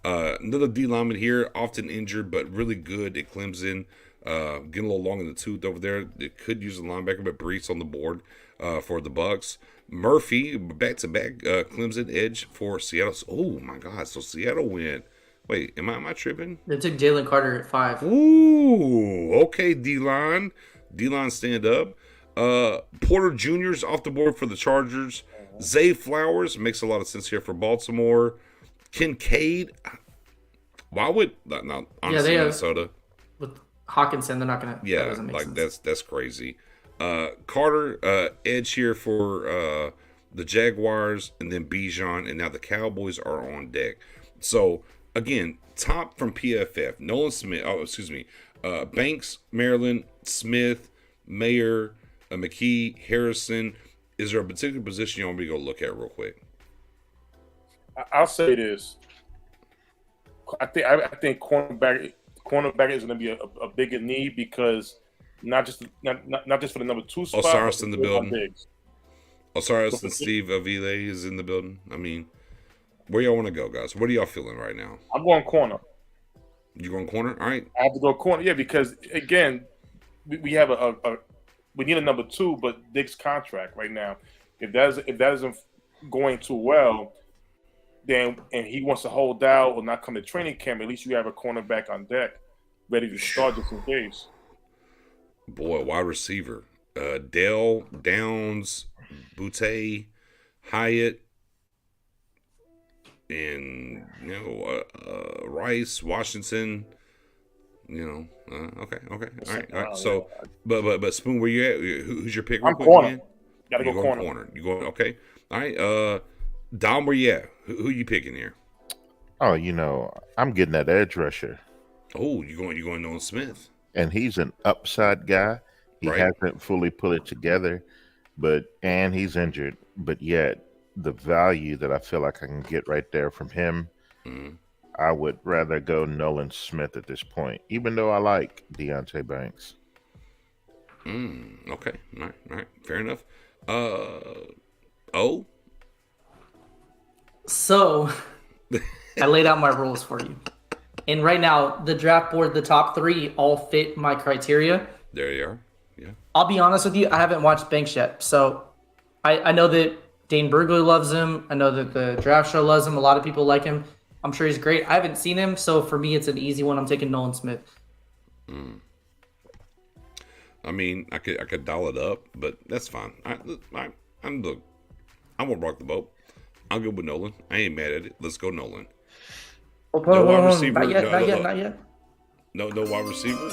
Another D lineman here, often injured, but really good at Clemson. Getting a little long in the tooth over there. They could use a linebacker, but Brees on the board for the Bucks. Murphy, back-to-back Clemson edge for Seattle. Oh, my God. So Seattle went. Wait, am I tripping? They took Jalen Carter at 5. Ooh, okay, D-line. D-line stand up. Porter Jr.'s off the board for the Chargers. Zay Flowers makes a lot of sense here for Baltimore. Kincaid, why would not honestly Minnesota with Hawkinson? They're not gonna. Yeah, that like sense. that's crazy. Carter, edge here for the Jaguars, and then Bijan, and now the Cowboys are on deck. So again, top from PFF, Nolan Smith. Oh, excuse me. Banks, Maryland, Smith, Mayer, McKee, Harrison. Is there a particular position you want me to go look at real quick? I'll say this. I think cornerback is going to be a bigger need because not just for the number 2 spot. Osiris in the building. Osiris and Steve Avila is in the building. I mean, where y'all want to go, guys? What are y'all feeling right now? I'm going corner. You going corner? All right. I have to go corner. Yeah, because again, we have we need a number 2, but Dick's contract right now. If that isn't going too well, then and he wants to hold out or not come to training camp, at least you have a cornerback on deck ready to start just in case. Boy, wide receiver. Dell, Downs, Boutte, Hyatt, and Rice, Washington. Okay, all right. So, but Spoon, where you at? Who's your pick? I'm corner. Gotta go corner. You going? Okay, all right. Dom, where you at? Who you picking here? Oh, I'm getting that edge rusher. Oh, you going Nolan Smith? And he's an upside guy. He hasn't fully put it together, and he's injured. But yet, the value that I feel like I can get right there from him, I would rather go Nolan Smith at this point, even though I like Deontay Banks. Okay. All right. Fair enough. So, I laid out my rules for you. And right now, the draft board, the top 3 all fit my criteria. There you are. Yeah. I'll be honest with you, I haven't watched Banks yet. So, I know that Dane Burgley loves him. I know that the draft show loves him. A lot of people like him. I'm sure he's great. I haven't seen him, so for me, it's an easy one. I'm taking Nolan Smith. I mean, I could dial it up, but that's fine. I won't rock the boat. I'll go with Nolan. I ain't mad at it. Let's go Nolan. No wide receiver. Not yet. No wide receiver.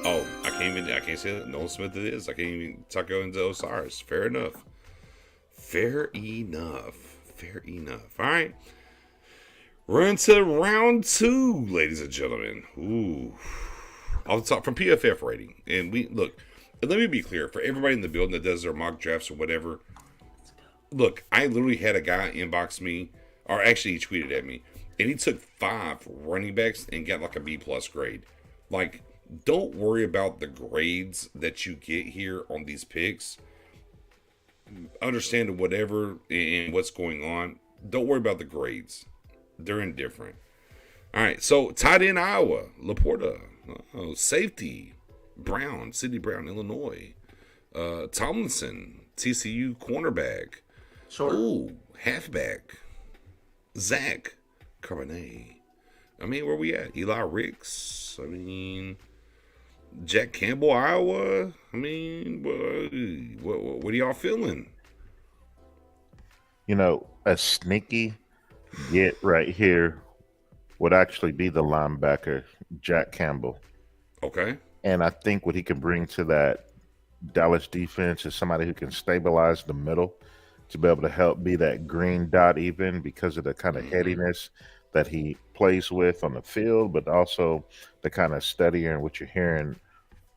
Oh, I can't say that. Nolan Smith it is. I can't even tuck into Osiris. Fair enough. All right. We're into round 2, ladies and gentlemen. Ooh. I'll talk from PFF rating. And let me be clear. For everybody in the building that does their mock drafts or whatever, look, I literally had a guy inbox me, or actually he tweeted at me, and he took 5 running backs and got like a B+ grade. Like, don't worry about the grades that you get here on these picks. Understand whatever and what's going on. Don't worry about the grades. They're indifferent. All right, so tight end Iowa, Laporta. Safety, Brown, Sidney Brown, Illinois. Tomlinson, TCU cornerback. Sure. Ooh, halfback. Zach Carbonet. I mean, where we at? Eli Ricks. I mean, Jack Campbell, Iowa. I mean, what are y'all feeling? A sneaky get right here would actually be the linebacker, Jack Campbell. Okay. And I think what he can bring to that Dallas defense is somebody who can stabilize the middle to be able to help be that green dot even because of the kind of headiness that he plays with on the field, but also the kind of studying and what you're hearing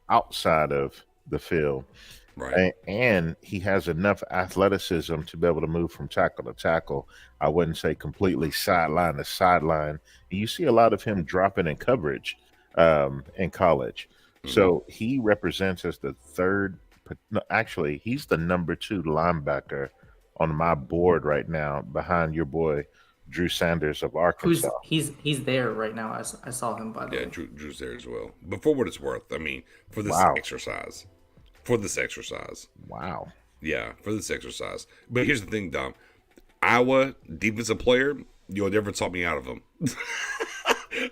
outside of the field. Right. And he has enough athleticism to be able to move from tackle to tackle. I wouldn't say completely sideline to sideline. And you see a lot of him dropping in coverage in college. So he represents as the third. No, actually, he's the number 2 linebacker on my board right now behind your boy, Drew Sanders of Arkansas. He's there right now. I saw him, by the way. Yeah, Drew's there as well. But for what it's worth, I mean, for this exercise. Wow. Yeah, for this exercise. But here's the thing, Dom. Iowa defensive player, you'll never talk me out of them.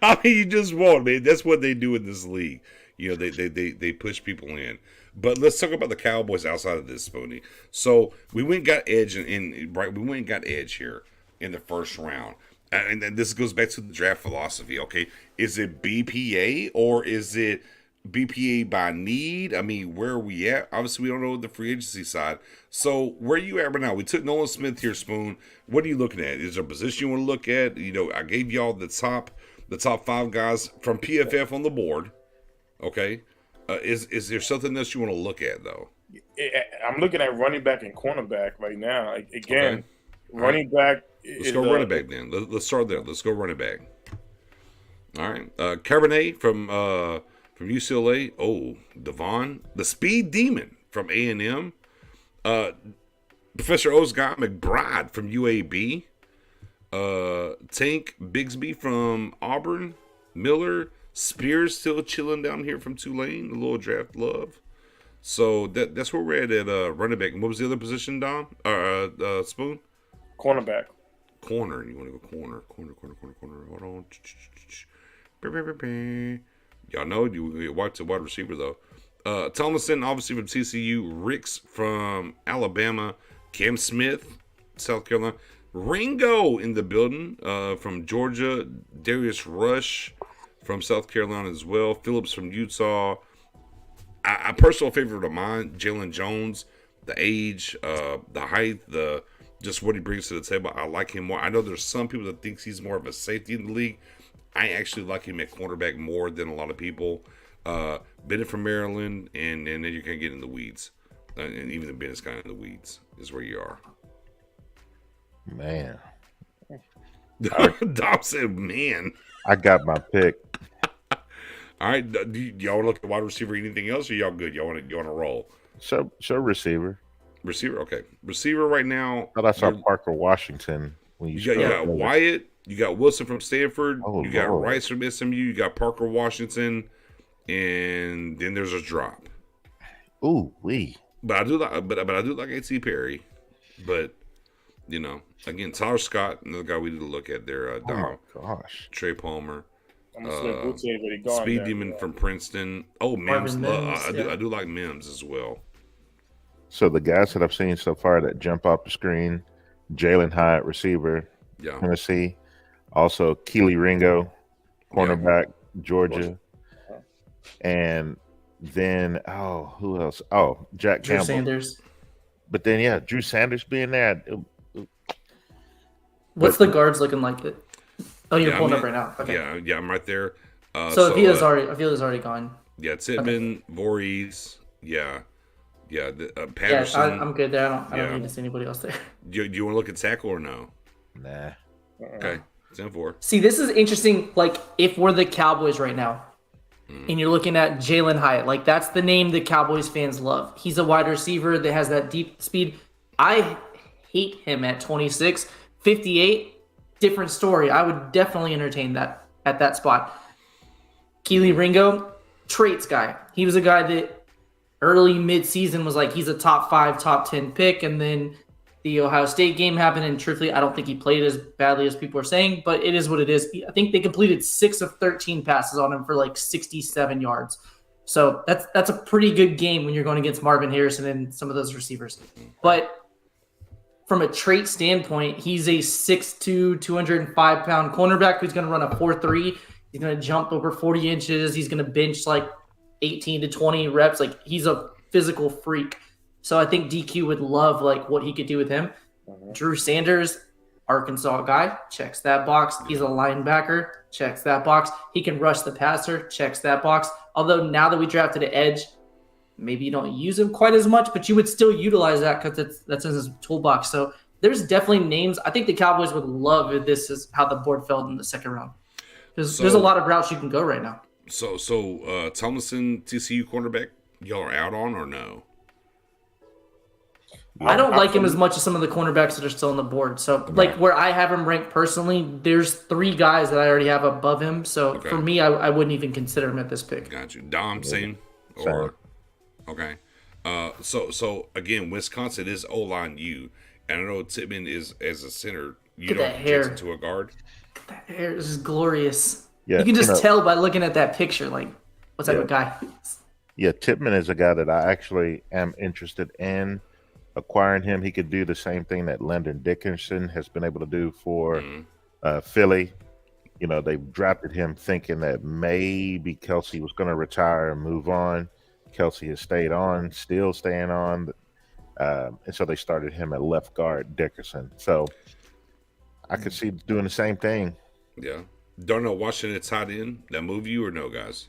I mean, you just won't, man. That's what they do in this league. They push people in. But let's talk about the Cowboys outside of this, Spoony. So we went and got edge we went and got edge here in the first round. And then this goes back to the draft philosophy, okay? Is it BPA or is it BPA by need? I mean, where are we at? Obviously, we don't know the free agency side. So, where are you at right now? We took Nolan Smith here, Spoon. What are you looking at? Is there a position you want to look at? You know, I gave y'all the top 5 guys from PFF on the board. Okay. Is there something else you want to look at, though? I'm looking at running back and cornerback right now. Again, running back. Let's go running back then. Let's start there. Let's go running back. All right. Cabernet from UCLA. Oh, Devon. The Speed Demon from A&M. Professor O's guy, McBride from UAB. Tank Bigsby from Auburn. Miller. Spears still chilling down here from Tulane. A little draft love. So that's where we're at running back. And what was the other position, Dom? Spoon? Cornerback. Corner. You want to go corner. Hold on. Y'all know you watch the wide receiver though. Tomlinson, obviously from TCU. Ricks from Alabama. Cam Smith, South Carolina. Ringo in the building from Georgia. Darius Rush from South Carolina as well. Phillips from Utah. A personal favorite of mine, Jalen Jones. The age, the height, just what he brings to the table. I like him more. I know there's some people that think he's more of a safety in the league. I actually like him at cornerback more than a lot of people. Bennett from Maryland, and then you can get in the weeds. And even the Bennett's kind of in the weeds is where you are. Man. Dom said, man. I got my pick. All right, do y'all want to look at wide receiver? Anything else, or y'all good? Y'all want to roll? So receiver. Receiver, okay. Receiver right now. I thought I saw Parker Washington. When you got Wyatt. You got Wilson from Stanford. You got Rice from SMU. You got Parker Washington, and then there's a drop. Ooh, wee. But I do like A.T. Perry. But you know, again, Tyler Scott, another guy we need to look at there. Dom. Oh gosh. Trey Palmer. Speed Demon from Princeton. Oh, Mims. I do like Mims as well. So the guys that I've seen so far that jump off the screen: Jalen Hyatt, receiver, Tennessee. Also, Keely Ringo, cornerback, Georgia. And then, who else? Oh, Jack Drew Campbell. Sanders. But then, Drew Sanders being there. What's the guards looking like? Oh, you're pulling up right now. Okay. Yeah, I'm right there. So I feel he's already gone. Yeah, Titman, Voorhees. Yeah, Patterson. Yeah, I'm good there. I don't need to see anybody else there. Do you want to look at tackle or no? Nah. Okay, 10-4. See, this is interesting. Like, if we're the Cowboys right now, and you're looking at Jalen Hyatt, like that's the name the Cowboys fans love. He's a wide receiver that has that deep speed. I hate him at 26, 58. Different story. I would definitely entertain that at that spot. Keely Ringo, traits guy. He was a guy that early mid-season was like he's a top 5, top 10 pick, and then the Ohio State game happened, and truthfully, I don't think he played as badly as people are saying, but it is what it is. I think they completed 6 of 13 passes on him for like 67 yards. So that's a pretty good game when you're going against Marvin Harrison and some of those receivers. But from a trait standpoint, he's a 6'2", 205-pound cornerback who's going to run a 4.3. He's going to jump over 40 inches. He's going to bench like 18 to 20 reps. Like, he's a physical freak. So I think DQ would love like what he could do with him. Drew Sanders, Arkansas guy, checks that box. He's a linebacker, checks that box. He can rush the passer, checks that box. Although now that we drafted an edge, maybe you don't use him quite as much, but you would still utilize that because that's in his toolbox. So there's definitely names. I think the Cowboys would love if this is how the board fell in the second round. Because there's a lot of routes you can go right now. So Tomlinson, TCU cornerback, y'all are out on or no? I don't like him as much as some of the cornerbacks that are still on the board. So, like, where I have him ranked personally, there's 3 guys that I already have above him. So, for me, I wouldn't even consider him at this pick. Got you. Dom, same? Or okay. So again, Wisconsin is O-line U. And I know Titman is as a center. You don't project into a guard. That hair is glorious. Yeah, you can just tell by looking at that picture, like, what type of guy he is. Yeah, Titman is a guy that I actually am interested in acquiring him. He could do the same thing that Landon Dickerson has been able to do for Philly. You know, they drafted him thinking that maybe Kelsey was going to retire and move on. Kelsey has stayed on, still staying on. And so they started him at left guard, Dickerson. So I could see doing the same thing. Yeah. Darnell Washington tied in. That move you or no, guys?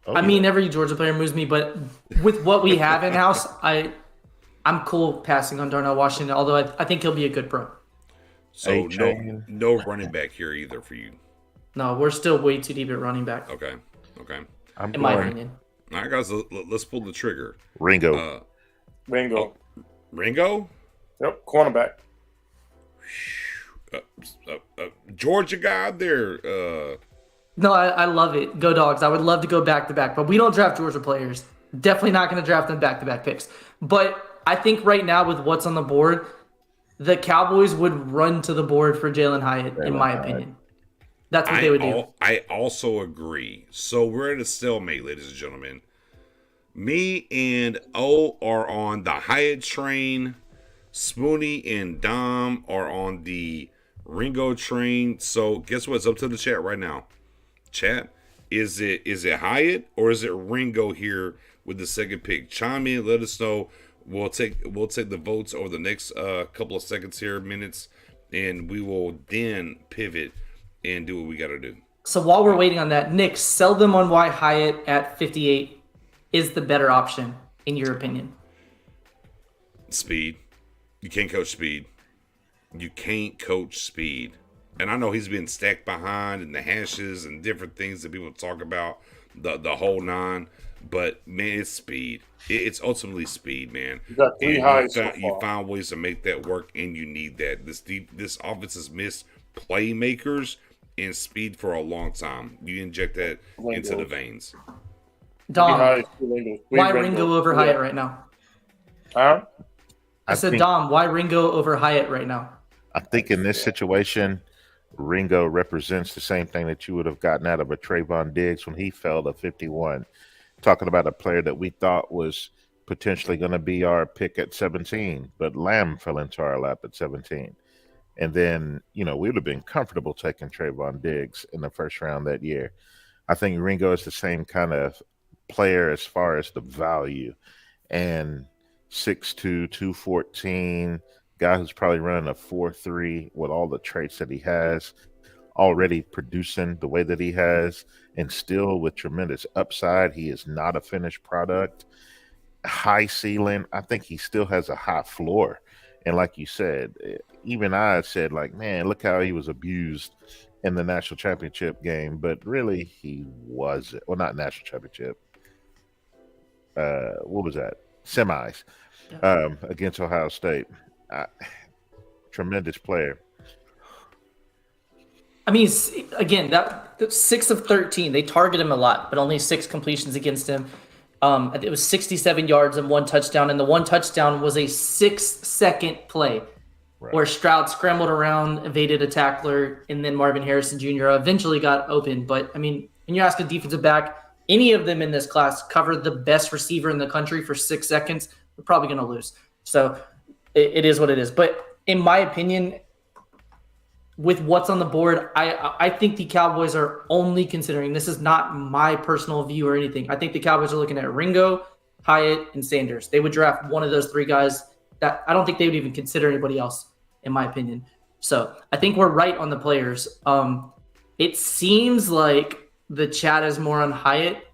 Oh, I mean, every Georgia player moves me, but with what we have in house, I'm cool passing on Darnell Washington. Although I think he'll be a good pro. So no running back here either for you. No, we're still way too deep at running back. Okay. In my opinion. All right, guys, let's pull the trigger. Ringo. Ringo. Ringo? Yep, cornerback. Georgia guy out there. No, I love it. Go Dogs. I would love to go back-to-back, but we don't draft Georgia players. Definitely not going to draft them back-to-back picks. But I think right now with what's on the board, the Cowboys would run to the board for Jalen Hyatt, in my opinion. That's what they would do. I also agree. So we're at a stalemate, ladies and gentlemen. Me and O are on the Hyatt train. Spoonie and Dom are on the Ringo train. So guess what's up to the chat right now? Chat, is it Hyatt or is it Ringo here with the second pick? Chime in, let us know. We'll take the votes over the next couple of seconds here, minutes, and we will then pivot and do what we got to do. So while we're waiting on that, Nick, sell them on why Hyatt at 58 is the better option, in your opinion. Speed. You can't coach speed. You can't coach speed. And I know he's been stacked behind and the hashes and different things that people talk about, the whole nine. But, man, it's speed. It's ultimately speed, man. You got three highs so far. You find ways to make that work, and you need that. This offense has missed playmakers and speed for a long time. You inject that into the veins. Dom, why Ringo over Hyatt right now? Huh? I said, Dom, why Ringo over Hyatt right now? I think in this situation, Ringo represents the same thing that you would have gotten out of a Trayvon Diggs when he fell to 51. Talking about a player that we thought was potentially going to be our pick at 17, but Lamb fell into our lap at 17. And then, we would have been comfortable taking Trayvon Diggs in the first round that year. I think Ringo is the same kind of player as far as the value. And 6'2", 214, guy who's probably running a 4.3 with all the traits that he has, already producing the way that he has, and still with tremendous upside. He is not a finished product. High ceiling. I think he still has a high floor. And like you said, even I said, like, man, look how he was abused in the national championship game. But really, he wasn't. Well, not national championship. What was that? Semis against Ohio State. Tremendous player. I mean, again, that 6 of 13, they target him a lot, but only 6 completions against him. It was 67 yards and 1 touchdown, and the 1 touchdown was a 6-second play where Stroud scrambled around, evaded a tackler, and then Marvin Harrison Jr. eventually got open. But, I mean, when you ask a defensive back, any of them in this class covered the best receiver in the country for 6 seconds, we're probably going to lose. So it is what it is. But in my opinion, with what's on the board, I think the Cowboys are only considering, this is not my personal view or anything, I think the Cowboys are looking at Ringo, Hyatt, and Sanders. They would draft one of those 3 guys. That I don't think they would even consider anybody else, in my opinion. So I think we're right on the players. It seems like the chat is more on Hyatt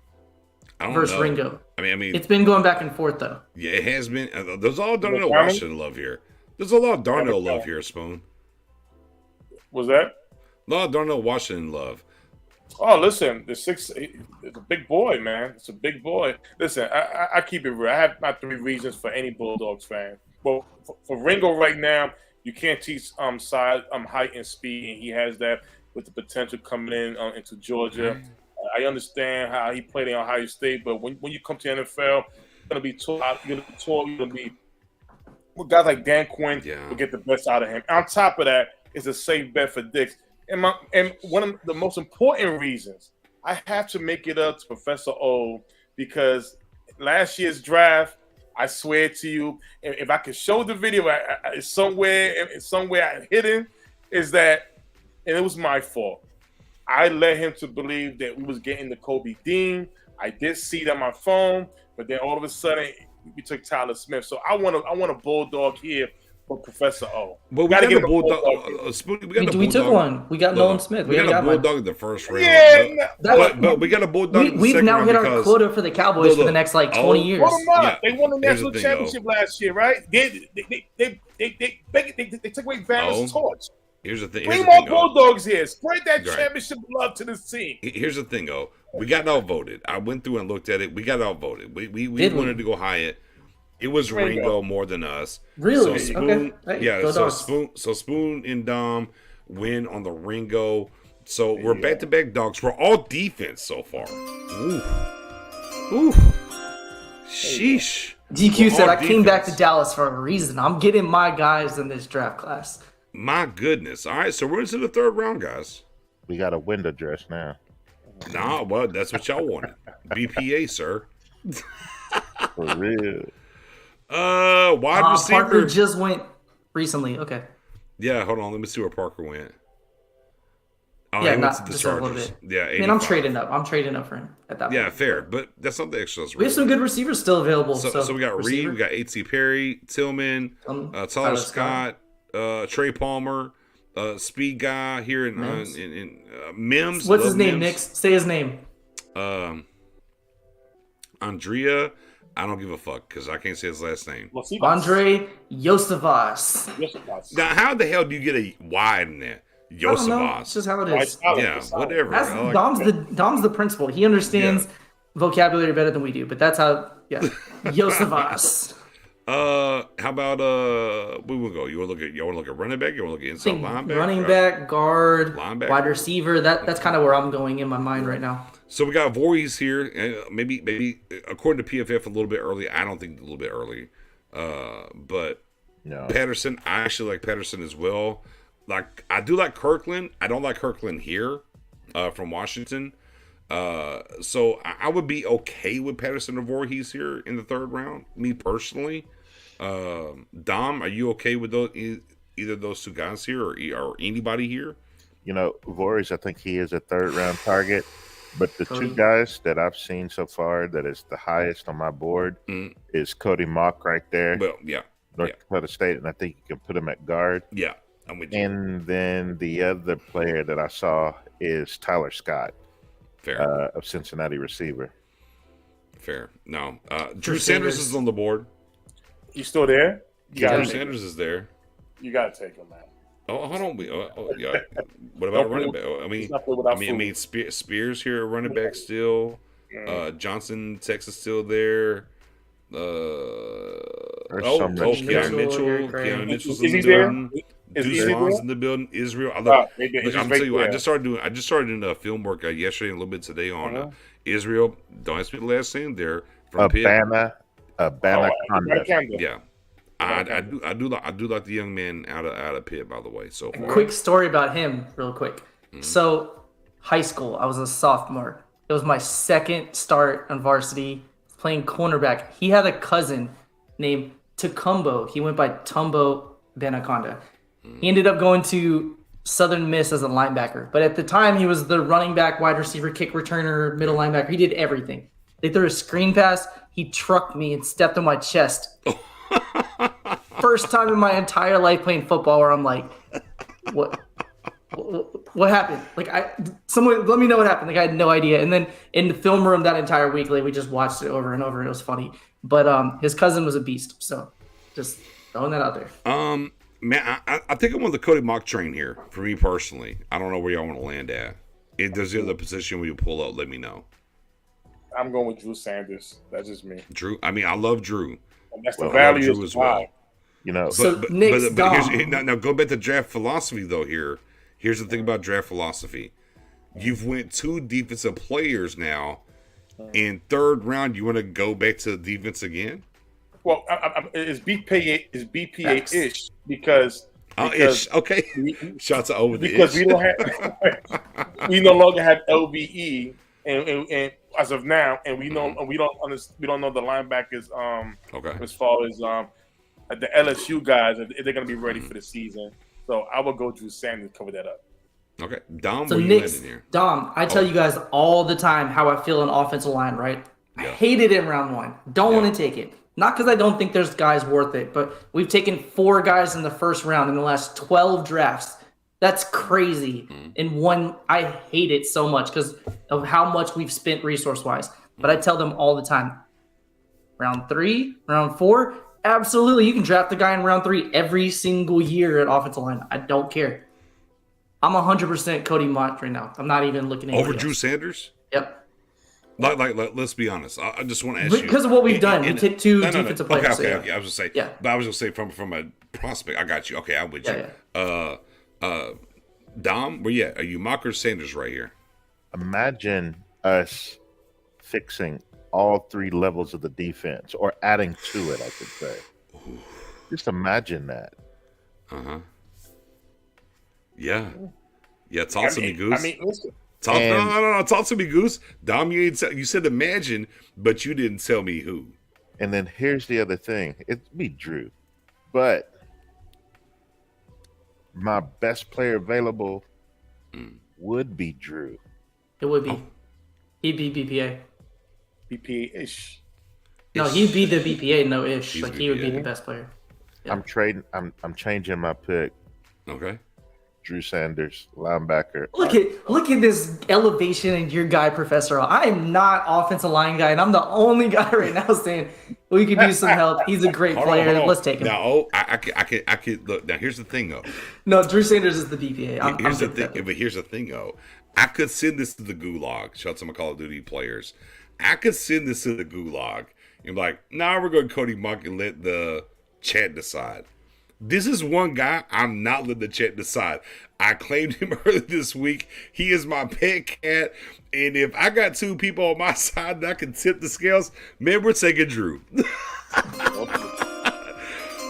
versus Ringo. I mean, it's been going back and forth, though. Yeah, it has been. There's all Darnell Washington love here. There's a lot of Darnell love here, Spoon. Was that? A lot of Darnell Washington love. Oh, listen, it's a big boy, man. It's a big boy. Listen, I keep it real. I have my 3 reasons for any Bulldogs fan. Well, for Ringo right now, you can't teach size, height, and speed, and he has that with the potential coming in into Georgia. I understand how he played in Ohio State, but when you come to the NFL, you're gonna be tall. You're gonna be with guys like Dan Quinn will get the best out of him. On top of that, it's a safe bet for Dix. And one of the most important reasons, I have to make it up to Professor O, because last year's draft, I swear to you, if I could show the video somewhere hidden, is that and it was my fault. I led him to believe that we was getting the Kobe Dean. I did see it on my phone, but then all of a sudden we took Tyler Smith. So I want a bulldog here for Professor O. But we got a bulldog. We took one. We got Nolan Smith. We got a bulldog in the first round. Yeah, but we got a bulldog. We've now hit our quota for the Cowboys for the next 20 years. They won the national championship last year, right? They took away Van's torch. Here's the thing. Bring more Bulldogs here. Spread that championship love to this team. Here's the thing, though. We got outvoted. I went through and looked at it. We got outvoted. We wanted to go Hyatt. It was Ringo more than us. Really? So Spoon, okay. Yeah. So Spoon and Dom win on the Ringo. So we're back-to-back dogs. We're all defense so far. Ooh. Sheesh. DQ said, I came back to Dallas for a reason. I'm getting my guys in this draft class. My goodness. All right, so we're into the third round, guys. We got a window dress now. Nah, well, that's what y'all wanted. BPA, sir. For real. Wide receiver. Parker just went recently. Okay. Yeah, hold on. Let me see where Parker went. Oh, yeah, he went to the just Chargers. a little bit. Yeah, 85. Man, I'm trading up. I'm trading up for him at that point. Yeah, fair. But that's not the extras. We have some good receivers still available. So we got Reed, we got A.T. Perry, Tillman, Tyler Scott, Trey Palmer, speed guy here in Mims. What's his name, Nick? Say his name. Andrea. I don't give a fuck because I can't say his last name. Andre Yosevas. Now, how the hell do you get a Y in there? Yosevas. It's just how it is. Yeah, whatever. Dom's the principal. He understands vocabulary better than we do, but that's how. Yeah, Yosevas. How about we will go. You want to look at running back? You want to look at inside linebacker? Running back, guard, linebacker, wide receiver. That's kind of where I'm going in my mind right now. So we got Voorhees here. Maybe according to PFF a little bit early. I don't think a little bit early. But no. Patterson, I actually like Patterson as well. Like I do like Kirkland. I don't like Kirkland here from Washington. So I would be okay with Patterson or Voorhees here in the third round. Me personally. Dom, are you okay with those either of those two guys here or anybody here? You know, Voorhees, I think he is a third round target. But the two guys that I've seen so far that is the highest on my board is Cody Mock right there. Well, yeah. North Dakota State, and I think you can put him at guard. Yeah, I'm with you. And then the other player that I saw is Tyler Scott. Fair. Of Cincinnati receiver. Fair. No. Drew Sanders is on the board. You still there? Drew Sanders is there. You got to take him, man. Oh, hold on. What about running back? I mean, Spears here at running back still. Johnson, Texas still there. Keanu Mitchell. Keanu Mitchell's in the building. Deuce in the building. Israel. I'm telling you, I just started doing film work yesterday and a little bit today on Israel. Don't ask me the last name there. From Abana Yeah. I do like the young man out of Pitt, by the way. So quick story about him, real quick. So high school, I was a sophomore. It was my second start on varsity playing cornerback. He had a cousin named Tacumbo. He went by Tumbo Benaconda. He ended up going to Southern Miss as a linebacker, but at the time he was the running back, wide receiver, kick returner, middle linebacker. He did everything. They threw a screen pass. He trucked me and stepped on my chest. First time in my entire life playing football where I'm like, what happened? Like, someone let me know what happened. Like, I had no idea. And then in the film room that entire week, like, we just watched it over and over. It was funny. But his cousin was a beast. So just throwing that out there. Man, I think I'm on the Cody Mock train here for me personally. I don't know where y'all want to land at. If there's the other position where you pull up, let me know. I'm going with Drew Sanders. That's just me. Drew. I mean, I love Drew. And that's the value as well. You know, but now go back to draft philosophy though. Here's the thing about draft philosophy. You've went two defensive players now. In third round, you want to go back to the defense again? Well, it's BPA-ish because ish. Okay. Shots over the because we don't have we no longer have LBE and as of now, and we don't know the linebackers as far as the LSU guys if they're going to be ready for the season. So I will go Drew Sanders to cover that up. Okay, Dom, So where you Nick's landing here? Dom, I tell you guys all the time how I feel on offensive line, right? I Yeah. hated it in round 1. Don't Yeah. want to take it. Not because I don't think there's guys worth it, but we've taken 4 guys in the first round in the last 12 drafts. That's crazy. In one, I hate it so much because of how much we've spent resource-wise. But I tell them all the time, round 3, round 4, absolutely. You can draft the guy in round 3 every single year at offensive line. I don't care. I'm 100% Cody Mott right now. I'm not even looking at Over Drew Sanders? Yep. Like, let's be honest. I just want to ask you Because of what we've done. We took 2 defensive players. Okay. I was just saying. Yeah. But I was just saying from a prospect. I got you. Okay, I'm with you. Yeah. Dom, where you at? Are you Mock or Sanders right here? Imagine us fixing all 3 levels of the defense, or adding to it, I could say. Just imagine that. Yeah. Yeah, talk to me, Goose. I mean, listen. No. Talk to me, Goose. Dom, you said imagine, but you didn't tell me who. And then here's the other thing. It'd be Drew. But my best player available would be Drew. It would be. He'd be BPA. BPA-ish. No, he'd be the BPA, no ish. He's Like he would be BPA. the best player. Yeah. I'm changing my pick. Okay. Drew Sanders, linebacker. Look at this elevation in your guy, Professor. I am not offensive line guy, and I'm the only guy right now saying we could use some help. He's a great Hold on, player. hold on. Let's take him. Now, I could look. Now, here's the thing, though. No, Drew Sanders is the BPA. Here's the thing. But here's the thing, though. I could send this to the gulag. Shout out to my Call of Duty players. I could send this to the gulag and be like, nah, we're going to Cody Monk and let the chat decide. This is one guy I'm not letting the chat decide. I claimed him earlier this week. He is my pet cat. And if I got 2 people on my side that I can tip the scales, man, we're taking Drew.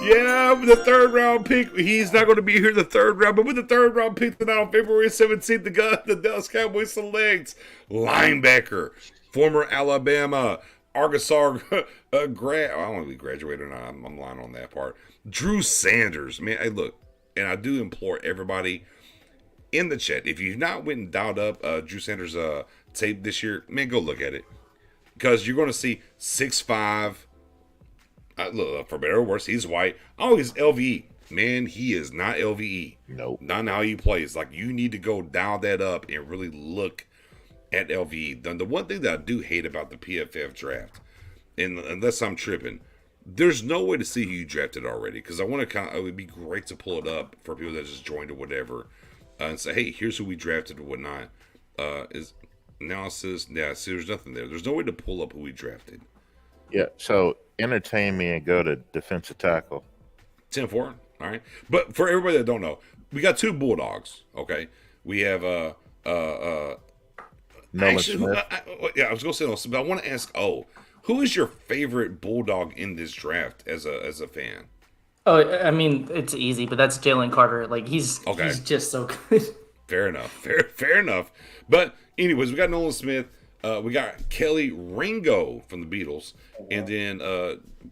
Yeah, with the 3rd round pick. He's not going to be here in the 3rd round, but with the 3rd round pick tonight on February 17th, the Dallas Cowboys select linebacker, former Alabama, Arkansas grad. I don't know if he graduated or not. I'm lying on that part. Drew Sanders. Man, hey, look, and I do implore everybody in the chat, if you've not went and dialed up Drew Sanders' tape this year, man, go look at it. Because you're going to see 6'5". Look, for better or worse, he's white. Oh, he's LVE. Man, he is not LVE. Nope. Not how he plays. Like, you need to go dial that up and really look at LVE. The one thing that I do hate about the PFF draft, and unless I'm tripping, there's no way to see who you drafted already. Because I want to it would be great to pull it up for people that just joined or whatever, and say, hey, here's who we drafted or whatnot. Is analysis. Yeah, see, there's nothing there. There's no way to pull up who we drafted. Yeah, so entertain me and go to defensive tackle. 10-4, all right. But for everybody that don't know, we got 2 Bulldogs. Okay, we have Nolan actually, Smith. I was gonna say Nolan Smith, but I want to ask, who is your favorite Bulldog in this draft as a fan? Oh, I mean, it's easy, but that's Jalen Carter. Like he's just so good. Fair enough. Fair enough. But anyways, we got Nolan Smith. We got Kelly Ringo from the Beatles, and then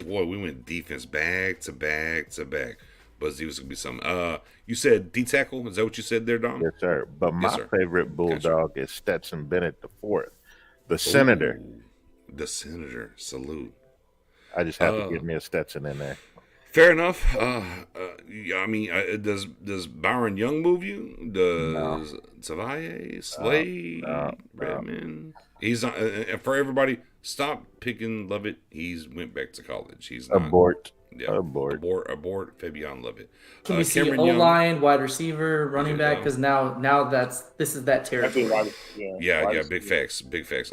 we went defense back to back to back. But Z was gonna be something. You said D tackle. Is that what you said there, Dom? Yes, sir. But my favorite Bulldog is Stetson Bennett IV, the Senator. Ooh, the Senator. Salute. I just have to give me a Stetson in there. Fair enough. I mean, does Byron Young move you? Does Tavaye, Slade, Redmond? He's not. For everybody, stop picking Lovett. He's went back to college. He's not. Abort. Yeah, Abort. Fabian Lovett. Can we see O-line, wide receiver, running back? Because now this is that territory. Yeah, big facts.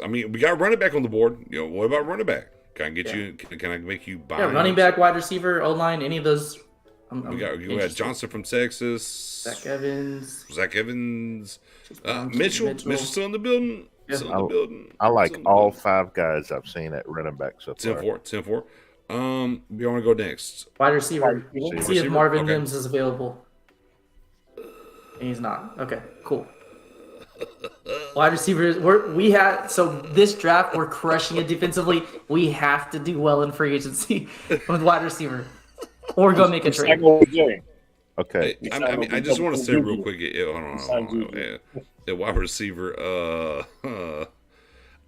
I mean, we got running back on the board. What about running back? Can I get you? Can I make you buy? Yeah, running back, wide receiver, O-line, any of those. We got Johnson from Texas. Zach Evans. Mitchell still in the building. Yeah. Still in the building. I like all 5 guys I've seen at running back so far. 10-4. We want to go next. Wide receiver. See if Marvin Okay. Mims is available. And he's not. Okay, cool. Wide receivers. So this draft we're crushing it defensively. We have to do well in free agency with wide receiver, or go make a trade. Okay. I just want to say real quick. Hold on. Juju. The wide receiver.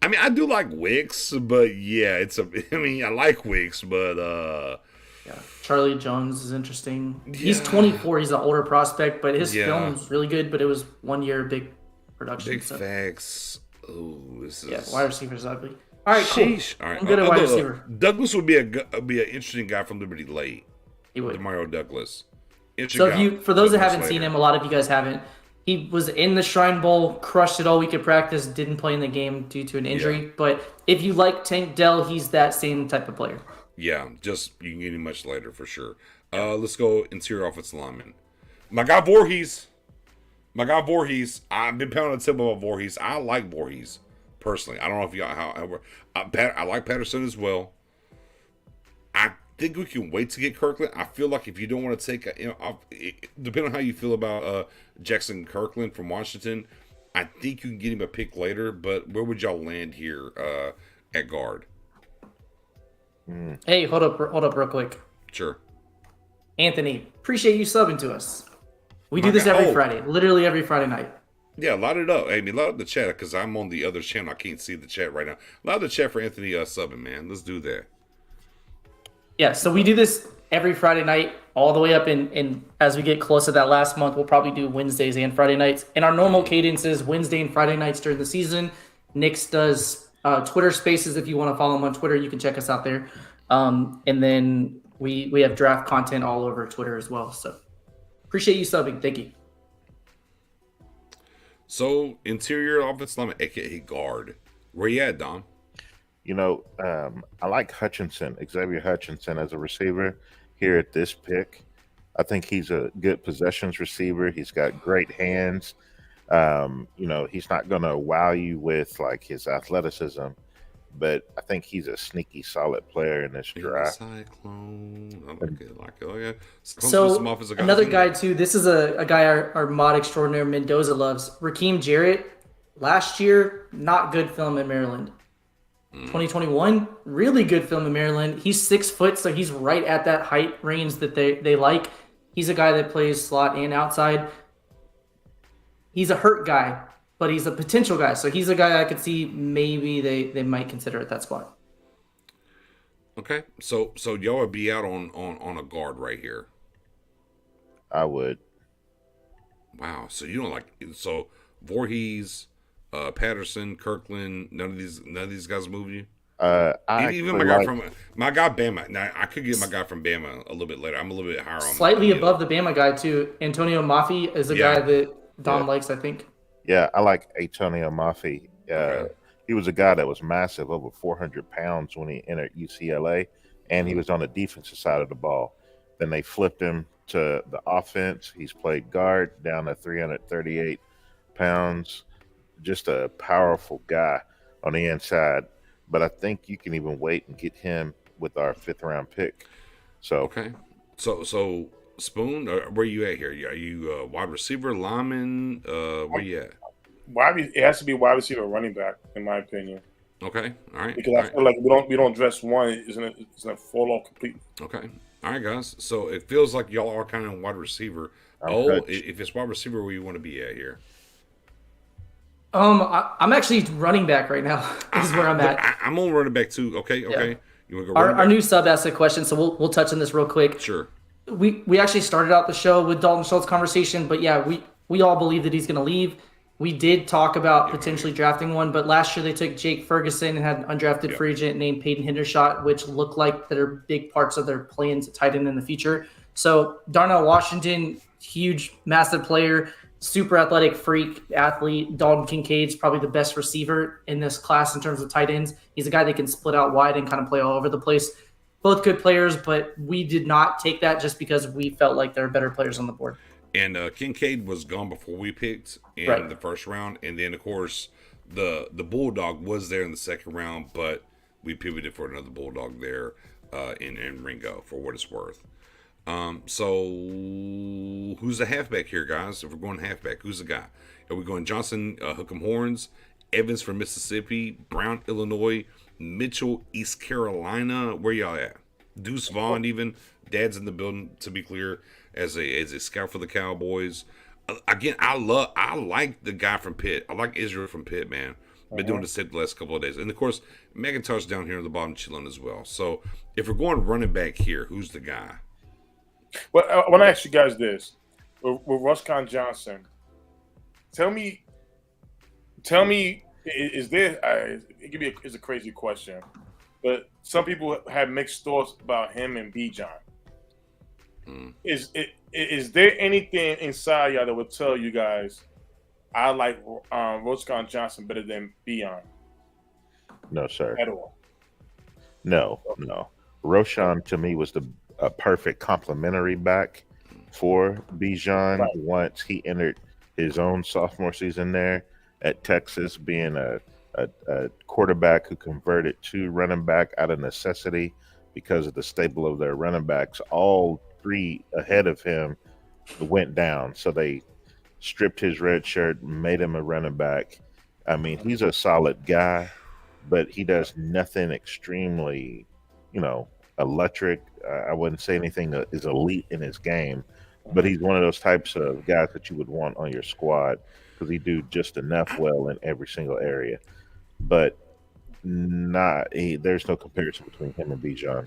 I do like Wicks, but yeah, I like Wicks, but Yeah, Charlie Jones is interesting. Yeah. He's 24. He's an older prospect, but his Yeah. film's really good. But it was 1 year big production. big so. facts. Oh, this is Yeah, wide receiver's ugly. All right, cool. Sheesh. All right, I'm good at wide receiver. Douglas would be an interesting guy from Liberty Late. He would. Demario Douglas. So for those that haven't seen him, a lot of you guys haven't. He was in the Shrine Bowl, crushed it all week at practice, didn't play in the game due to an injury. Yeah. But if you like Tank Dell, he's that same type of player. Yeah, just you can get him much later for sure. Let's go interior offensive lineman. My guy Voorhees. I've been pounding the table about Voorhees. I like Voorhees personally. I don't know if y'all I like Patterson as well. I think we can wait to get Kirkland. I feel like if you don't want to take, depending on how you feel about Jackson Kirkland from Washington, I think you can get him a pick later. But where would y'all land here at guard? Hey, hold up real quick. Sure. Anthony, appreciate you subbing to us. We do this every Friday, literally every Friday night. Yeah, light it up. Light up the chat because I'm on the other channel. I can't see the chat right now. Light up the chat for Anthony subbing, man. Let's do that. Yeah, so we do this every Friday night all the way up in as we get close to that last month, we'll probably do Wednesdays and Friday nights. And our normal cadence is Wednesday and Friday nights during the season. Nix does Twitter Spaces. If you want to follow him on Twitter, you can check us out there. And then we have draft content all over Twitter as well. So appreciate you subbing. Thank you. So interior offensive lineman, aka guard. Where you at, Dom? I like Xavier Hutchinson as a receiver here at this pick. I think he's a good possessions receiver. He's got great hands. He's not going to wow you with like his athleticism, but I think he's a sneaky, solid player in this draft. Cyclone. I like it. Okay. So another guy too. This is a guy our mod extraordinaire Mendoza loves. Raheem Jarrett. Last year, not good film in Maryland. 2021, really good film in Maryland. He's 6 foot, so he's right at that height range that they like. He's a guy that plays slot and outside. He's a hurt guy, but he's a potential guy. So he's a guy I could see maybe they might consider at that spot. Okay, so y'all would be out on a guard right here. I would. Wow. So you don't like Voorhees, Patterson, Kirkland. None of these guys move you. Even my guy Bama. Now I could get my guy from Bama a little bit later. I'm a little bit higher on slightly above the Bama guy too. Antonio Mafi is a guy that Dom likes, I think. Yeah, I like Antonio Mafi. He was a guy that was massive, over 400 pounds when he entered UCLA, and he was on the defensive side of the ball. Then they flipped him to the offense. He's played guard down to 338 pounds. Just a powerful guy on the inside. But I think you can even wait and get him with our 5th round pick. So okay. So Spoon, where you at here? Are you wide receiver, lineman? Where you at? It has to be wide receiver, running back, in my opinion. Okay, all right. Because I feel like we don't dress one, it's gonna fall off completely. Okay, all right, guys. So it feels like y'all are kind of wide receiver. If it's wide receiver, where you want to be at here? I'm actually running back right now. This is where I'm at. I'm on running back too. Okay. You want to go? Our new sub asked a question, so we'll touch on this real quick. Sure. We actually started out the show with Dalton Schultz conversation, but yeah, we all believe that he's going to leave. We did talk about potentially drafting one, but last year they took Jake Ferguson and had an undrafted free agent named Peyton Hendershot, which looked like that are big parts of their plans to tight end in the future. So Darnell Washington, huge, massive player, super athletic freak athlete. Dalton Kincaid's probably the best receiver in this class in terms of tight ends. He's a guy that can split out wide and kind of play all over the place. Both good players, but we did not take that just because we felt like there are better players on the board. And Kincaid was gone before we picked in the first round. And then, of course, the Bulldog was there in the second round, but we pivoted for another Bulldog there in Ringo, for what it's worth. So who's the halfback here, guys? If we're going halfback, who's the guy? Are we going Johnson, Hook'em Horns, Evans from Mississippi, Brown, Illinois, Mitchell, East Carolina? Where y'all at? Deuce Vaughn, even Dad's in the building, to be clear, as a scout for the Cowboys. Again, I like the guy from Pitt. I like Israel from Pitt, man. Been doing this tape the last couple of days. And, of course, McIntosh down here on the bottom chilling as well. So, if we're going running back here, who's the guy? Well, I want to ask you guys this. With Ruscon Johnson, tell me, is there, it's a crazy question, but some people have mixed thoughts about him and Bijan. Is there anything inside y'all that would tell you guys, I like Ruscon Johnson better than Bijan? No, sir. At all? No. Roshan to me was a perfect complementary back for Bijan once he entered his own sophomore season there at Texas, being a quarterback who converted to running back out of necessity because of the stable of their running backs. All three ahead of him went down, so they stripped his red shirt, made him a running back. I mean, he's a solid guy, but he does nothing extremely, electric. I wouldn't say anything that is elite in his game, but he's one of those types of guys that you would want on your squad because he do just enough well in every single area. But there's no comparison between him and Bijan.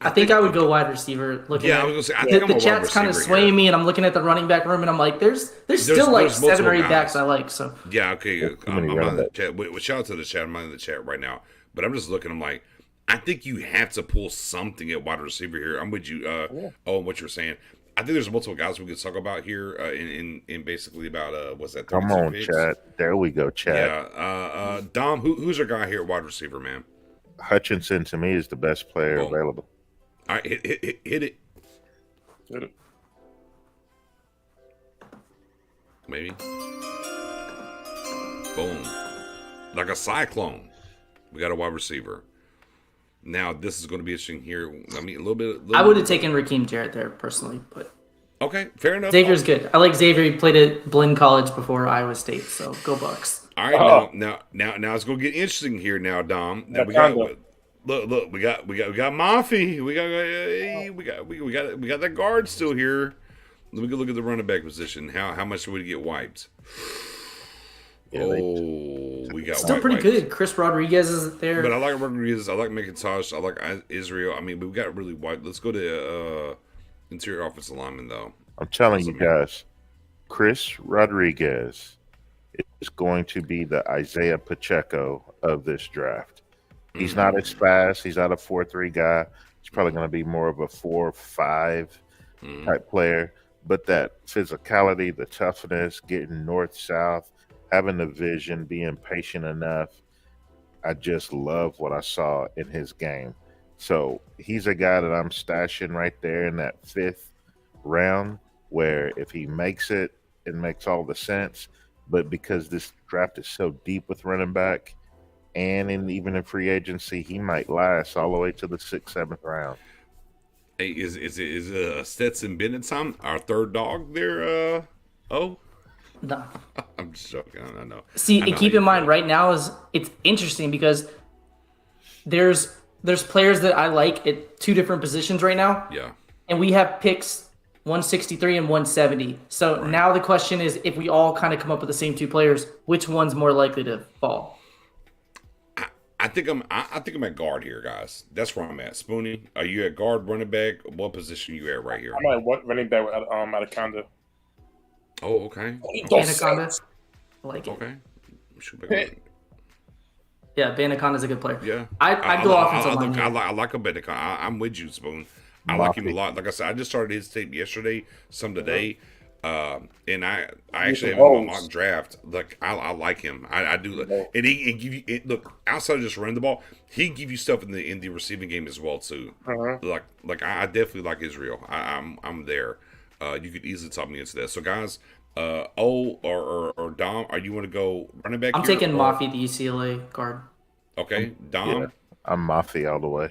I think I would go wide receiver. I was gonna say, I think I'm a the wide chat's kind of receiver swaying here. me, and I'm looking at the running back room, and I'm like, there's still like 7 or 8 backs I like. So yeah, okay. I'm many not running in the backs. chat. Well, shout out to the chat. I'm not in the chat right now, but I'm just looking. I'm like, I think you have to pull something at wide receiver here. I'm with you. What you're saying. I think there's multiple guys we could talk about here in basically about what's that? Come on, picks? Chad. There we go, Chad. Yeah. Dom, who's our guy here at wide receiver, man? Hutchinson to me is the best player available. All right, hit it. Hit it. Maybe. Boom. Like a cyclone. We got a wide receiver. Now, this is going to be interesting here. I mean, a little bit. I would have taken Raheem Jarrett there personally, but okay, fair enough. Xavier's good. I like Xavier. He played at Blinn College before Iowa State, so go Bucks. All right, now it's going to get interesting here now, Dom. Now we got look, we got Mafi. We got that guard still here. Let me go look at the running back position. How much would he get wiped? Yeah, we got still pretty good. Chris Rodriguez is there, but I like Rodriguez. I like McIntosh. I like Israel. I mean, we got really wide. Let's go to interior offensive lineman though. I'm telling you guys, Chris Rodriguez is going to be the Isaiah Pacheco of this draft. He's not as fast. He's not a 4-3 guy. He's probably going to be more of a 4-5 type player. But that physicality, the toughness, getting north-south, having the vision, being patient enough, I just love what I saw in his game. So he's a guy that I'm stashing right there in that 5th round, where if he makes it, it makes all the sense. But because this draft is so deep with running back, and even in free agency, he might last all the way to the 6th, 7th round. Hey, is Stetson Bennett time our third dog there? No. I'm just joking. I know. See, and keep in mind, right now it's interesting because there's players that I like at 2 different positions right now. Yeah. And we have picks 163 and 170. So now the question is, if we all kind of come up with the same 2 players, which one's more likely to fall? I think I'm at guard here, guys. That's where I'm at. Spoonie, are you at guard, running back? What position are you at right here? I'm at running back with Anaconda. Oh, okay. Anaconda. I like it. Okay. Yeah, Anaconda's a good player. Yeah. I'd go offensive line. I like a Anaconda. I'm with you, Spoon. I like him a lot. Like I said, I just started his tape yesterday, some today. And I actually have him on mock draft. Like I like him. I do. And he give you look outside of just running the ball. He can give you stuff in the receiving game as well too. Like I definitely like Israel. I'm there. You could easily talk me into that. So guys, or Dom, are you want to go running back? I'm taking Mafi, the UCLA guard. Okay, Dom. Yeah, I'm Mafi all the way.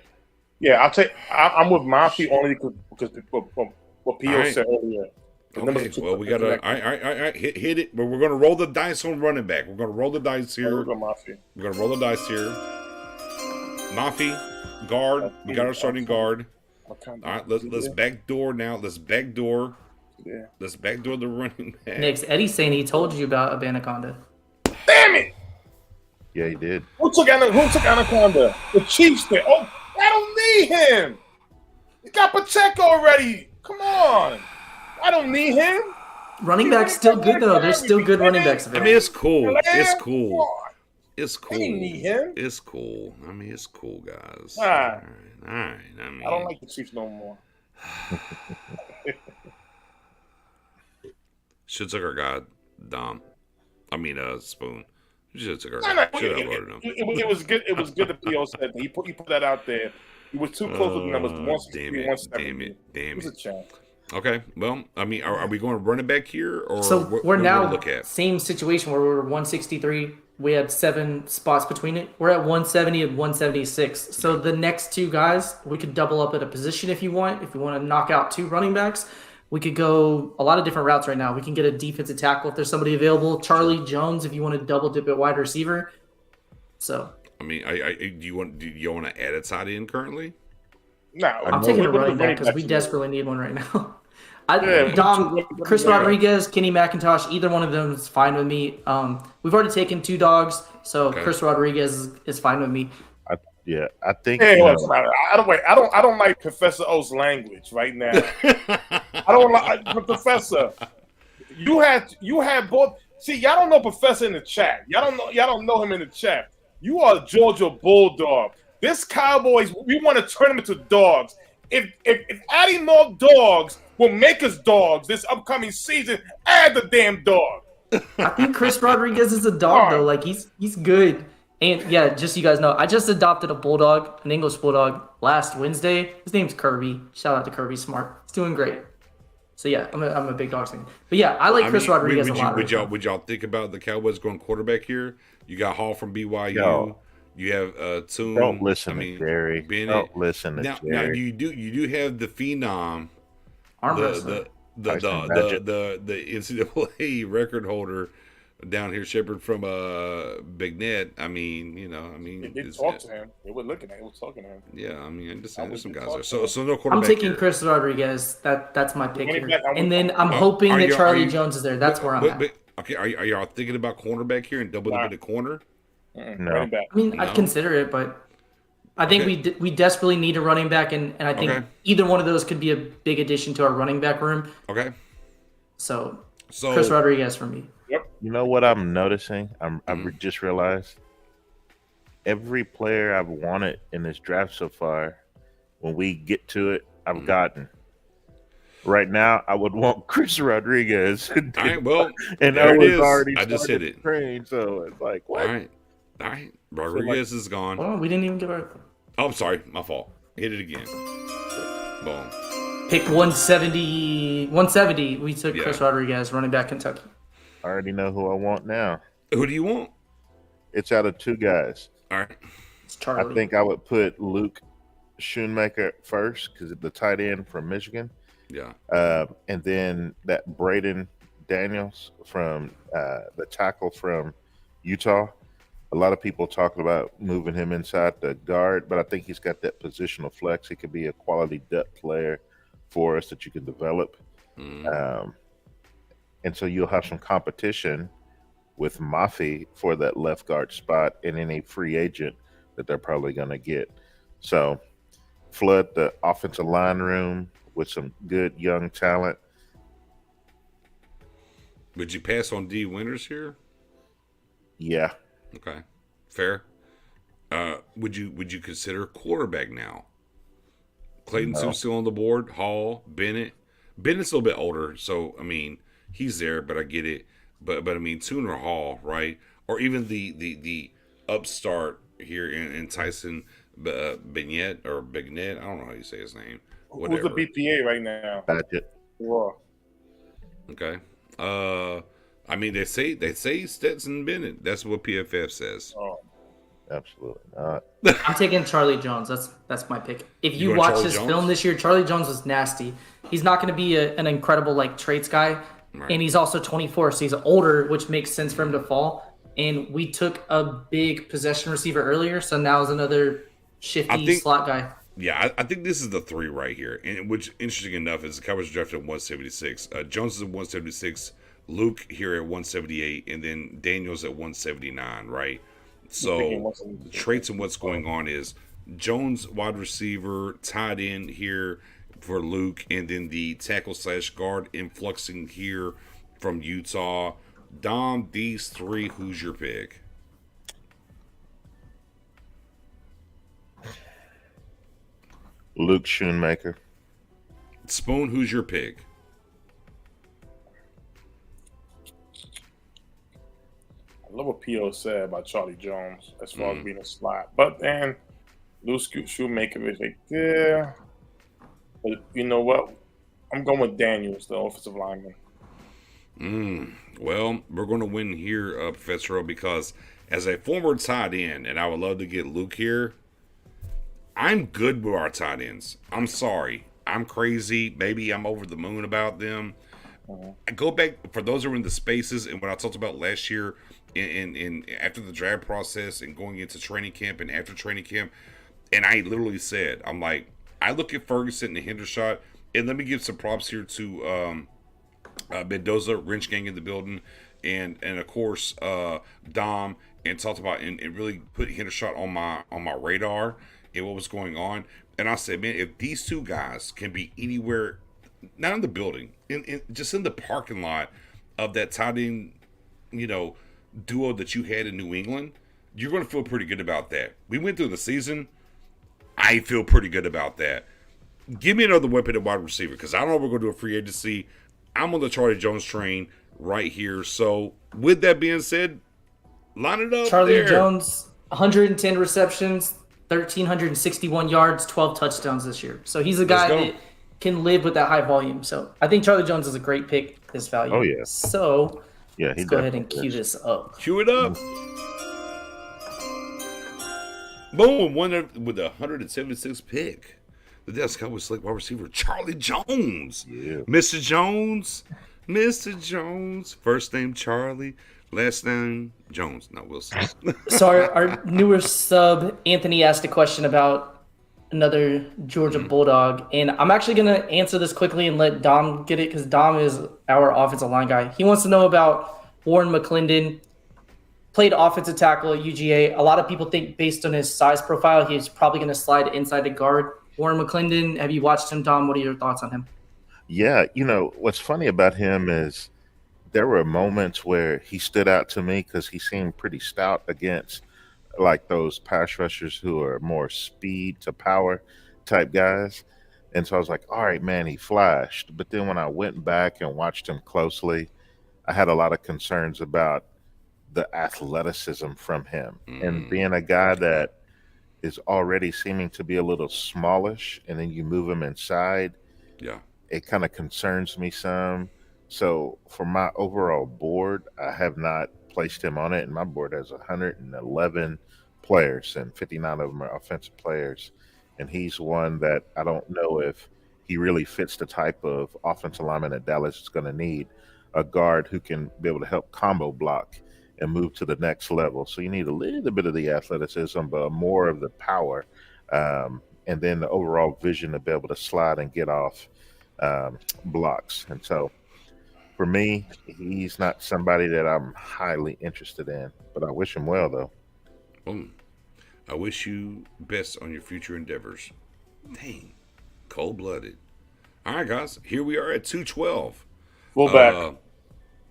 Yeah, I'm with Mafi only because what P.O. said earlier. Okay, well, we got to all right, hit it. But we're going to roll the dice on running back. We're going to roll the dice here. We're going to roll the dice here. Mafi, guard. We got our starting guard. All right, let's backdoor now. Let's backdoor. Yeah. Let's backdoor the running back. Next, Eddie's saying he told you about Anaconda. Damn it! Yeah, he did. Who took Anaconda? The Chiefs did. Oh, I don't need him. You got Pacheco already. Come on. I don't need him. Running back's still good though. There's still good running backs I available. mean, it's cool. It's cool. It's cool. I didn't need him. It's cool. I mean, it's cool, guys. All right. All right. I mean, I don't like the Chiefs no more. should took our guy Dom. I mean, Spoon. Should have took our No, guy. Should have voted him. It was good. It was good that P.O. said that. He put that out there. He was too close with the numbers. 163, 170. Damn It was it. a chance. Okay, well, I mean, are we going running back here, or So what we're do we now look at? same situation where we're 163. We had 7 spots between it. We're at 170 and 176. So the next 2 guys, we could double up at a position if you want. If you want to knock out 2 running backs, we could go a lot of different routes right now. We can get a defensive tackle if there's somebody available. Charlie Jones, if you want to double dip at wide receiver. So I mean, do you want to add a tight end currently? No, I'm taking a running back because we desperately need one right now. Yeah, Dom, Chris Rodriguez, Kenny McIntosh, either one of them is fine with me. We've already taken 2 dogs, so Okay. Chris Rodriguez is fine with me. I think. Hey, you know, I don't like Professor O's language right now. I don't like Professor. You had both. See, y'all don't know Professor in the chat. Y'all don't know him in the chat. You are a Georgia Bulldog. This Cowboys, we want to turn them into dogs. If adding more dogs will make us dogs this upcoming season, add the damn dog. I think Chris Rodriguez is a dog though. Like he's good. And yeah, just so you guys know, I just adopted a bulldog, an English bulldog, last Wednesday. His name's Kirby. Shout out to Kirby Smart. He's doing great. So yeah, I'm a big dog fan. But yeah, I like Chris Rodriguez a lot. Would y'all think about the Cowboys going quarterback here? You got Hall from BYU. Yo. You have Toon. Don't listen to Jerry. Bennett. Don't listen to Now Jerry. you do have the phenom, Arm wrestler. the NCAA record holder down here, Shepard from Big Net. I mean, They talked to him. They were looking at him. They were talking to him. Yeah, I mean, I'm just saying, there's some guys talk there. to So no I'm quarterback. taking here. Chris Rodriguez. That's my pick Running here. back, And then I'm hoping are that you- are Charlie you- Jones is there. That's where I'm at. But, okay, are y'all thinking about cornerback here and double Nah. dip at the corner? No. Running back. I mean, No. I'd consider it, but I think we desperately need a running back, and I think Okay. either one of those could be a big addition to our running back room. Okay, So so Chris Rodriguez for me. You know what I'm noticing? Just realized every player I've wanted in this draft so far, when we get to it, I've gotten. Right now, I would want Chris Rodriguez, all right, well, and there I it was is. already I just started hit it. to train, so it's like what? All right. Rodriguez is gone. Oh, we didn't even give our Oh, I'm sorry, my fault. Hit it again. Boom. pick 170. 170. We took Yeah. Chris Rodriguez, running back Kentucky. I already know who I want now. Who do you want? It's out of 2 guys. All right. It's Charlie. I think I would put Luke Schoonmaker first because the tight end from Michigan. Yeah. And then that Braden Daniels from the tackle from Utah. A lot of people talking about moving him inside the guard, but I think he's got that positional flex. He could be a quality depth player for us that you can develop. And so you'll have some competition with Mafi for that left guard spot and any free agent that they're probably going to get. So flood the offensive line room with some good young talent. Would you pass on D Winters here? Yeah. Okay. Fair. Would you consider quarterback now? Clayton No. Sue's still on the board. Hall, Bennett. Bennett's a little bit older, so I mean he's there, but I get it. But I mean Tune or Hall, right? Or even the upstart here in Tyson Bignett or Bignett. I don't know how you say his name. Whatever. Who's the BPA right now? Badgett. Wow. Okay. I mean they say Stetson Bennett. That's what PFF says. Oh. Absolutely not. I'm taking Charlie Jones. That's my pick. If You you want watch Charlie his Jones? film this year, Charlie Jones was nasty. He's not going to be an incredible like traits guy, Right. and he's also 24, so he's older, which makes sense for him to fall. And we took a big possession receiver earlier, so now is another shifty slot guy. Yeah, I think this is the 3 right here. And which, interesting enough, is the Cowboys drafted at 176. Jones is at 176. Luke here at 178, and then Daniels at 179, right? So the traits and what's going on is Jones wide receiver, tight end here for Luke, and then the tackle / guard influxing here from Utah. Dom, these 3, who's your pick? Luke Schoonmaker. Spoon, who's your pick? I love what P.O. said about Charlie Jones as far as being a slot. But then Luke Shoemaker is like, yeah. But you know what? I'm going with Daniels, the offensive lineman. Well, we're going to win here, Professor O, because as a former tight end, and I would love to get Luke here, I'm good with our tight ends. I'm sorry. I'm crazy. Maybe I'm over the moon about them. I go back, for those who are in the spaces, and what I talked about last year in after the draft process and going into training camp and after training camp, and I literally said, I'm like, I look at Ferguson and Hendershot, and let me give some props here to Mendoza, Wrench Gang in the building, and of course Dom, and talked about and really put Hendershot on my radar and what was going on. And I said, man, if these 2 guys can be anywhere, not in the building, in just in the parking lot of that tight end, duo that you had in New England, you're going to feel pretty good about that. We went through the season. I feel pretty good about that. Give me another weapon at wide receiver, because I don't know if we're going to do a free agency. I'm on the Charlie Jones train right here. So with that being said, line it up. Charlie Jones, 110 receptions, 1,361 yards, 12 touchdowns this year. So he's a guy that can live with that high volume. So I think Charlie Jones is a great pick, this value. Oh, yeah. So yeah, let's go ahead and cue this up. Cue it up. Boom, with 176 pick. The Dallas Cowboys select wide receiver Charlie Jones. Yeah. Mr. Jones. First name Charlie, last name Jones, not Wilson. So our newer sub, Anthony, asked a question about another Georgia Bulldog. And I'm actually going to answer this quickly and let Dom get it, because Dom is our offensive line guy. He wants to know about Warren McClendon. Played offensive tackle at UGA. A lot of people think based on his size profile, he's probably going to slide inside the guard. Warren McClendon, have you watched him, Dom? What are your thoughts on him? Yeah, what's funny about him is there were moments where he stood out to me because he seemed pretty stout against like those pass rushers who are more speed to power type guys. And so I was like, all right, man, he flashed. But then when I went back and watched him closely, I had a lot of concerns about the athleticism from him. And being a guy that is already seeming to be a little smallish, and then you move him inside, it kind of concerns me some. So for my overall board, I have not placed him on it, and my board has 111 players, and 59 of them are offensive players. And he's one that I don't know if he really fits the type of offensive lineman that Dallas is going to need, a guard who can be able to help combo block and move to the next level. So you need a little bit of the athleticism, but more of the power, and then the overall vision to be able to slide and get off blocks. And so for me, he's not somebody that I'm highly interested in, but I wish him well, though. Boom. I wish you best on your future endeavors. Dang. Cold-blooded. All right, guys. Here we are at 212. Fullback.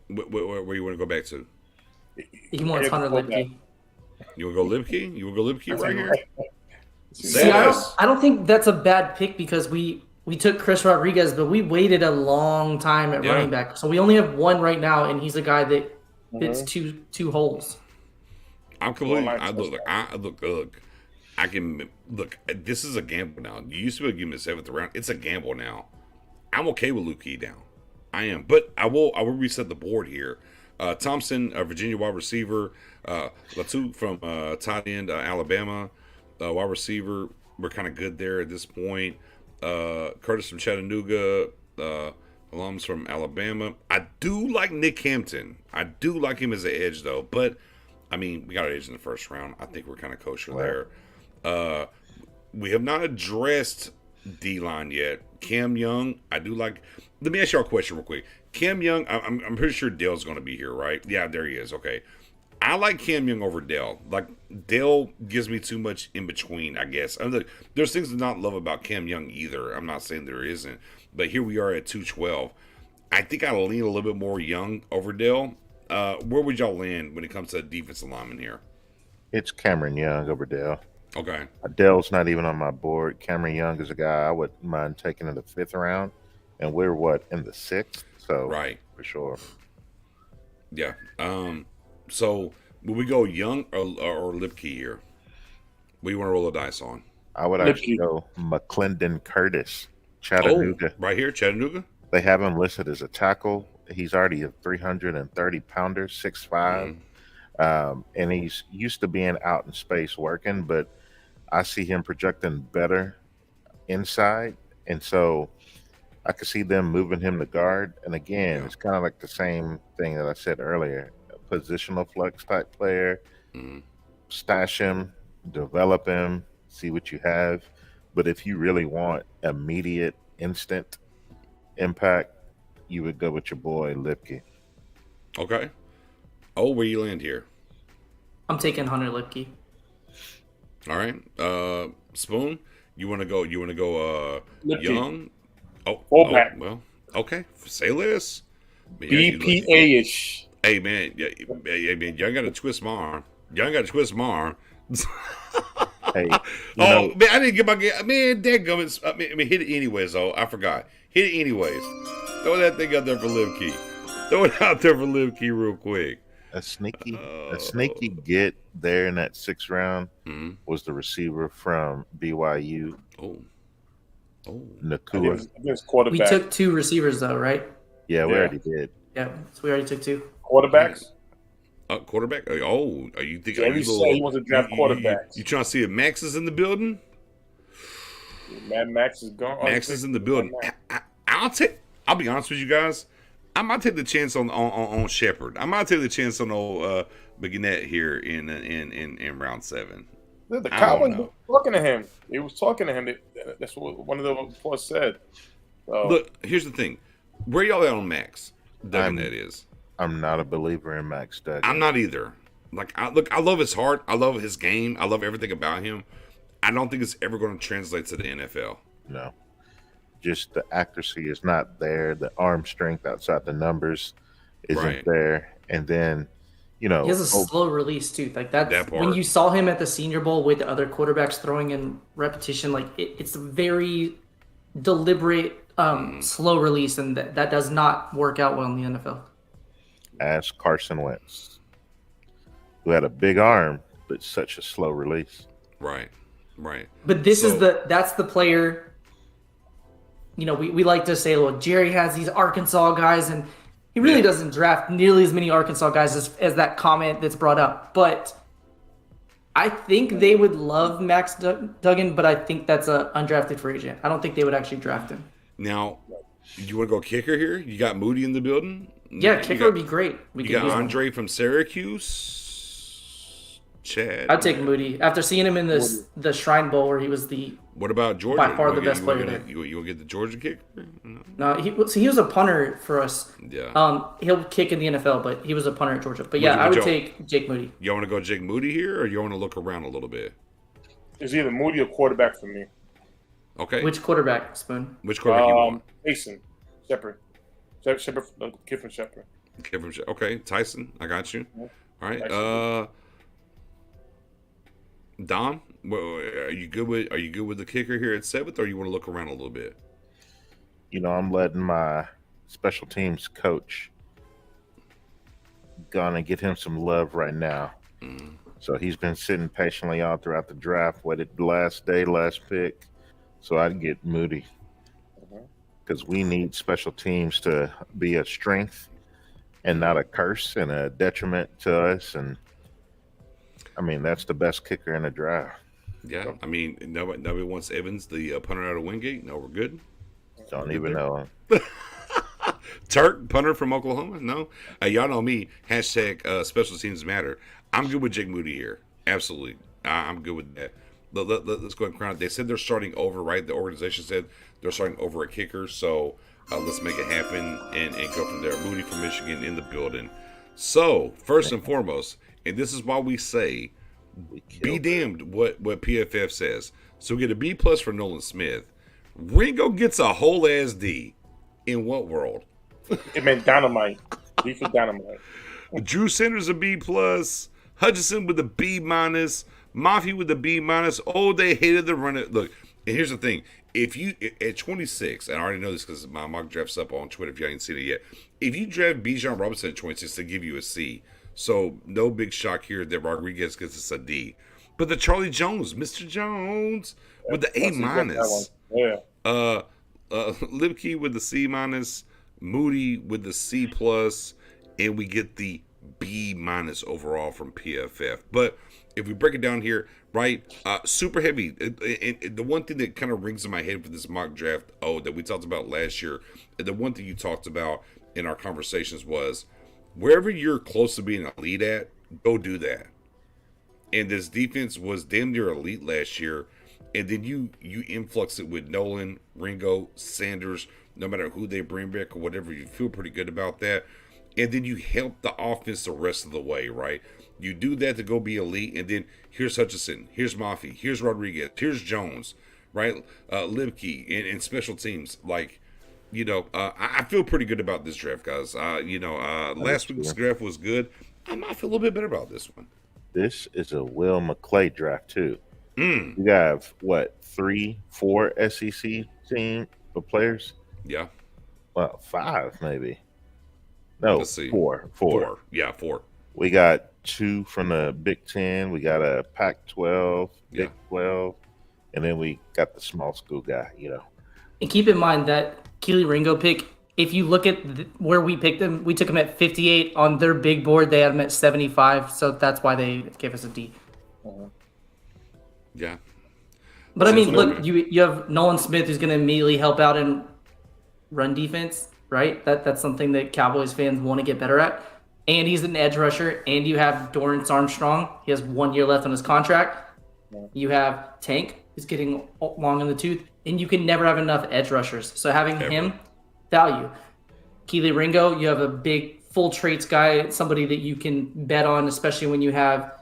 Where you want to go back to? He wants Hunter Lipke. You want to go Lipke? You want to go Lipke right here? See, I don't think that's a bad pick, because we took Chris Rodriguez, but we waited a long time at running back. So we only have one right now, and he's a guy that fits two holes. I'm completely. Look. I can look. This is a gamble now. You used to be able to give me the 7th round. It's a gamble now. I'm okay with Lukey now. I am, but I will reset the board here. Thompson, Virginia wide receiver. Latu from tight end, Alabama wide receiver. We're kind of good there at this point. Curtis from Chattanooga. Alums from Alabama. I do like Nick Hampton. I do like him as an edge, though. But, I mean, we got an edge in the first round. I think we're kind of kosher there. we have not addressed D-line yet. Cam Young, I do like. Let me ask y'all a question real quick. Cam Young, I'm pretty sure Dale's going to be here, right? Yeah, there he is. Okay. I like Cam Young over Dale. Like, Dale gives me too much in between, I guess. Look, there's things to not love about Cam Young either. I'm not saying there isn't. But here we are at 212. I think I lean a little bit more Young over Dale. Where would y'all land when it comes to defensive lineman here? It's Cameron Young over Dale. Okay. Dale's not even on my board. Cameron Young is a guy I wouldn't mind taking in the 5th round. And we're, in the 6th? So, right. For sure. Yeah. So, will we go Young or Lipke here? What do you want to roll the dice on? I would actually go McClendon Curtis, Chattanooga. Oh, right here, Chattanooga? They have him listed as a tackle. He's already a 330-pounder, 6'5". And he's used to being out in space working, but I see him projecting better inside. And so I could see them moving him to guard. And again, it's kind of like the same thing that I said earlier. A positional flex type player. Stash him, develop him, see what you have. But if you really want immediate, instant impact, you would go with your boy Lipke. Okay. Oh, where you land here? I'm taking Hunter Lipke. All right. Spoon, you want to go Young? Oh, well, okay. Say less. BPA-ish. Hey, man. Hey, man. Y'all got to twist my arm. Hey, man, I didn't get my man. Dadgummit. I mean, hit it anyways. Though I forgot. Hit it anyways. Throw that thing out there for Lipke. Throw it out there for Lipke real quick. A sneaky get there in that 6th round was the receiver from BYU. Oh, Nakua. We took 2 receivers though, right? Yeah, we already did. Yeah, so we already took 2 quarterbacks. Quarterback? Oh, are you thinking? Yeah, he wants to draft quarterbacks. You trying to see if Max is in the building? Max is gone. Max is in the building. I'll be honest with you guys. I might take the chance on Shepard. I might take the chance on old McGinnett here in round 7. The Cowboys was talking to him. He was talking to him. That's what one of the reports said. So. Look, here's the thing. Where y'all at on Max Duggan? That is. I'm not a believer in Max Duggan. I'm not either. Like, I love his heart. I love his game. I love everything about him. I don't think it's ever going to translate to the NFL. No. Just the accuracy is not there. The arm strength outside the numbers isn't there. And then, he has a slow release too. Like that when you saw him at the Senior Bowl with the other quarterbacks throwing in repetition, like it's a very deliberate, slow release, and that does not work out well in the NFL. Ask Carson Wentz, who had a big arm but such a slow release. Right. But that's the player. We like to say, well, Jerry has these Arkansas guys, and he really doesn't draft nearly as many Arkansas guys as that comment that's brought up. But I think they would love Max Duggan, but I think that's an undrafted free agent. I don't think they would actually draft him. Now, you want to go kicker here? You got Moody in the building? Yeah, kicker would be great. You got Andre from Syracuse? Chad? I'd take Moody. After seeing him in the Shrine Bowl where he was what about Georgia? By far the best player there. You want to get the Georgia kicker? No, he was a punter for us. Yeah. He'll kick in the NFL, but he was a punter at Georgia. But yeah, I would take Jake Moody. You want to go Jake Moody here, or you want to look around a little bit? It's either Moody or quarterback for me. Okay. Which quarterback, Spoon? Which quarterback you want? Tyson. Shepard. Kid from Shepard. Okay, Tyson. I got you. Yeah. All right. Dom, are you good with the kicker here at 7th, or you want to look around a little bit? I'm letting my special teams coach gonna get him some love right now. So he's been sitting patiently all throughout the draft, waited the last day, last pick. So I'd get Moody because we need special teams to be a strength and not a curse and a detriment to us. And I mean, that's the best kicker in the draft. Yeah, I mean, nobody wants Evans, the punter out of Wingate. No, we're good. Don't even know him. Turk, punter from Oklahoma. No, y'all know me. Hashtag special teams matter. I'm good with Jake Moody here. Absolutely, I'm good with that. let's go ahead and crown it. They said they're starting over, right? The organization said they're starting over at kicker. So let's make it happen and go from there. Moody from Michigan in the building. So first and foremost, and this is why we say, be damned what PFF says. So we get a B+ for Nolan Smith. Ringo gets a whole ass D. In what world? It meant dynamite. D for dynamite. Drew Sanders a B+, Hutchinson with a B-, Mafi with a B-. Oh, they hated the run. Look, and here's the thing. If you, at 26, and I already know this because my mock draft's up on Twitter if you haven't seen it yet. If you draft Bijan Robinson at 26, they give you a C. So no big shock here that Rodriguez gets us a D. But the Charlie Jones, Mr. Jones, with the A-. Yeah. Lipke with the C-, Moody with the C+, and we get the B- overall from PFF. But if we break it down here, right, super heavy. The one thing that kind of rings in my head for this mock draft, that we talked about last year, and the one thing you talked about in our conversations was, wherever you're close to being elite at, go do that. And this defense was damn near elite last year. And then you influx it with Nolan, Ringo, Sanders, no matter who they bring back or whatever. You feel pretty good about that. And then you help the offense the rest of the way, right? You do that to go be elite. And then here's Hutchinson, here's Mafi, here's Rodriguez, here's Jones, right? Lipke and special teams. Like, I feel pretty good about this draft, guys. Last week's draft was good. I might feel a little bit better about this one. This is a Will McClay draft, too. Mm. You have, 3-4 SEC team of players? Yeah. Well, 5 maybe. No, Let's see. 4. 4. Yeah, 4. We got 2 from the Big Ten. We got a Pac-12, Big 12, and then we got the small school guy, And keep in mind that Keely Ringo pick, if you look at where we picked him, we took him at 58. On their big board, they had him at 75, so that's why they gave us a D. Yeah. But I mean, look, you have Nolan Smith who's going to immediately help out in run defense, right? That's something that Cowboys fans want to get better at. And he's an edge rusher. And you have Dorrance Armstrong. He has 1 year left on his contract. You have Tank, who's getting long in the tooth. And you can never have enough edge rushers. So having him, value. Keely Ringo, you have a big full traits guy, somebody that you can bet on, especially when you have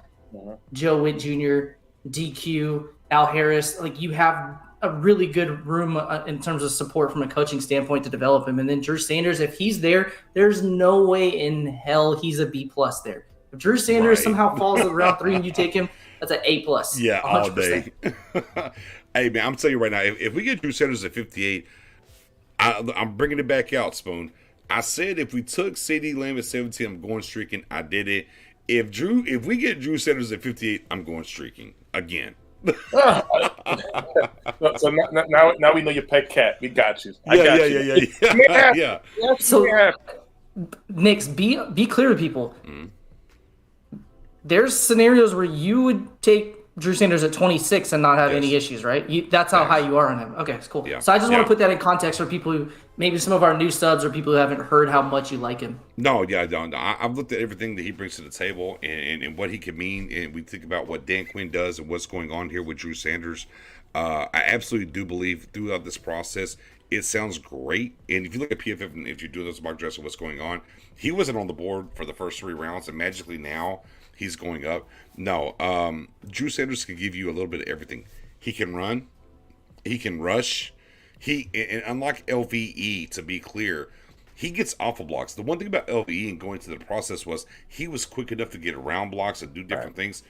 Joe Witt Jr., DQ, Al Harris. Like, you have a really good room in terms of support from a coaching standpoint to develop him. And then Drew Sanders, if he's there, there's no way in hell he's a B+ there. If Drew Sanders somehow falls at round 3 and you take him, that's an A+. Yeah, 100%. all day. Hey, man, I'm telling you right now, if we get Drew Sanders at 58, I'm bringing it back out, Spoon. I said if we took CeeDee Lamb at 17, I'm going streaking. I did it. If we get Drew Sanders at 58, I'm going streaking again. So now we know your pet cat. We got you. Yeah. So, Nix, be clear to people. Mm. There's scenarios where you would take Drew Sanders at 26 and not have any issues, right? That's how high you are on him. Okay, it's cool. Yeah. So I just want to put that in context for people who, maybe some of our new subs or people who haven't heard how much you like him. No, yeah, no. I've looked at everything that he brings to the table and what he can mean, and we think about what Dan Quinn does and what's going on here with Drew Sanders. I absolutely do believe throughout this process, it sounds great. And if you look at PFF and if you're doing those mock drafts and what's going on, he wasn't on the board for the first 3 rounds, and magically now he's going up. No, Drew Sanders can give you a little bit of everything. He can run, he can rush. And unlike LVE, to be clear, he gets off of blocks. The one thing about LVE and going through the process was he was quick enough to get around blocks and do different things.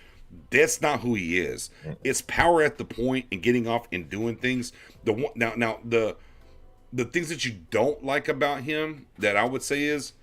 That's not who he is. It's power at the point and getting off and doing things. The things that you don't like about him that I would say is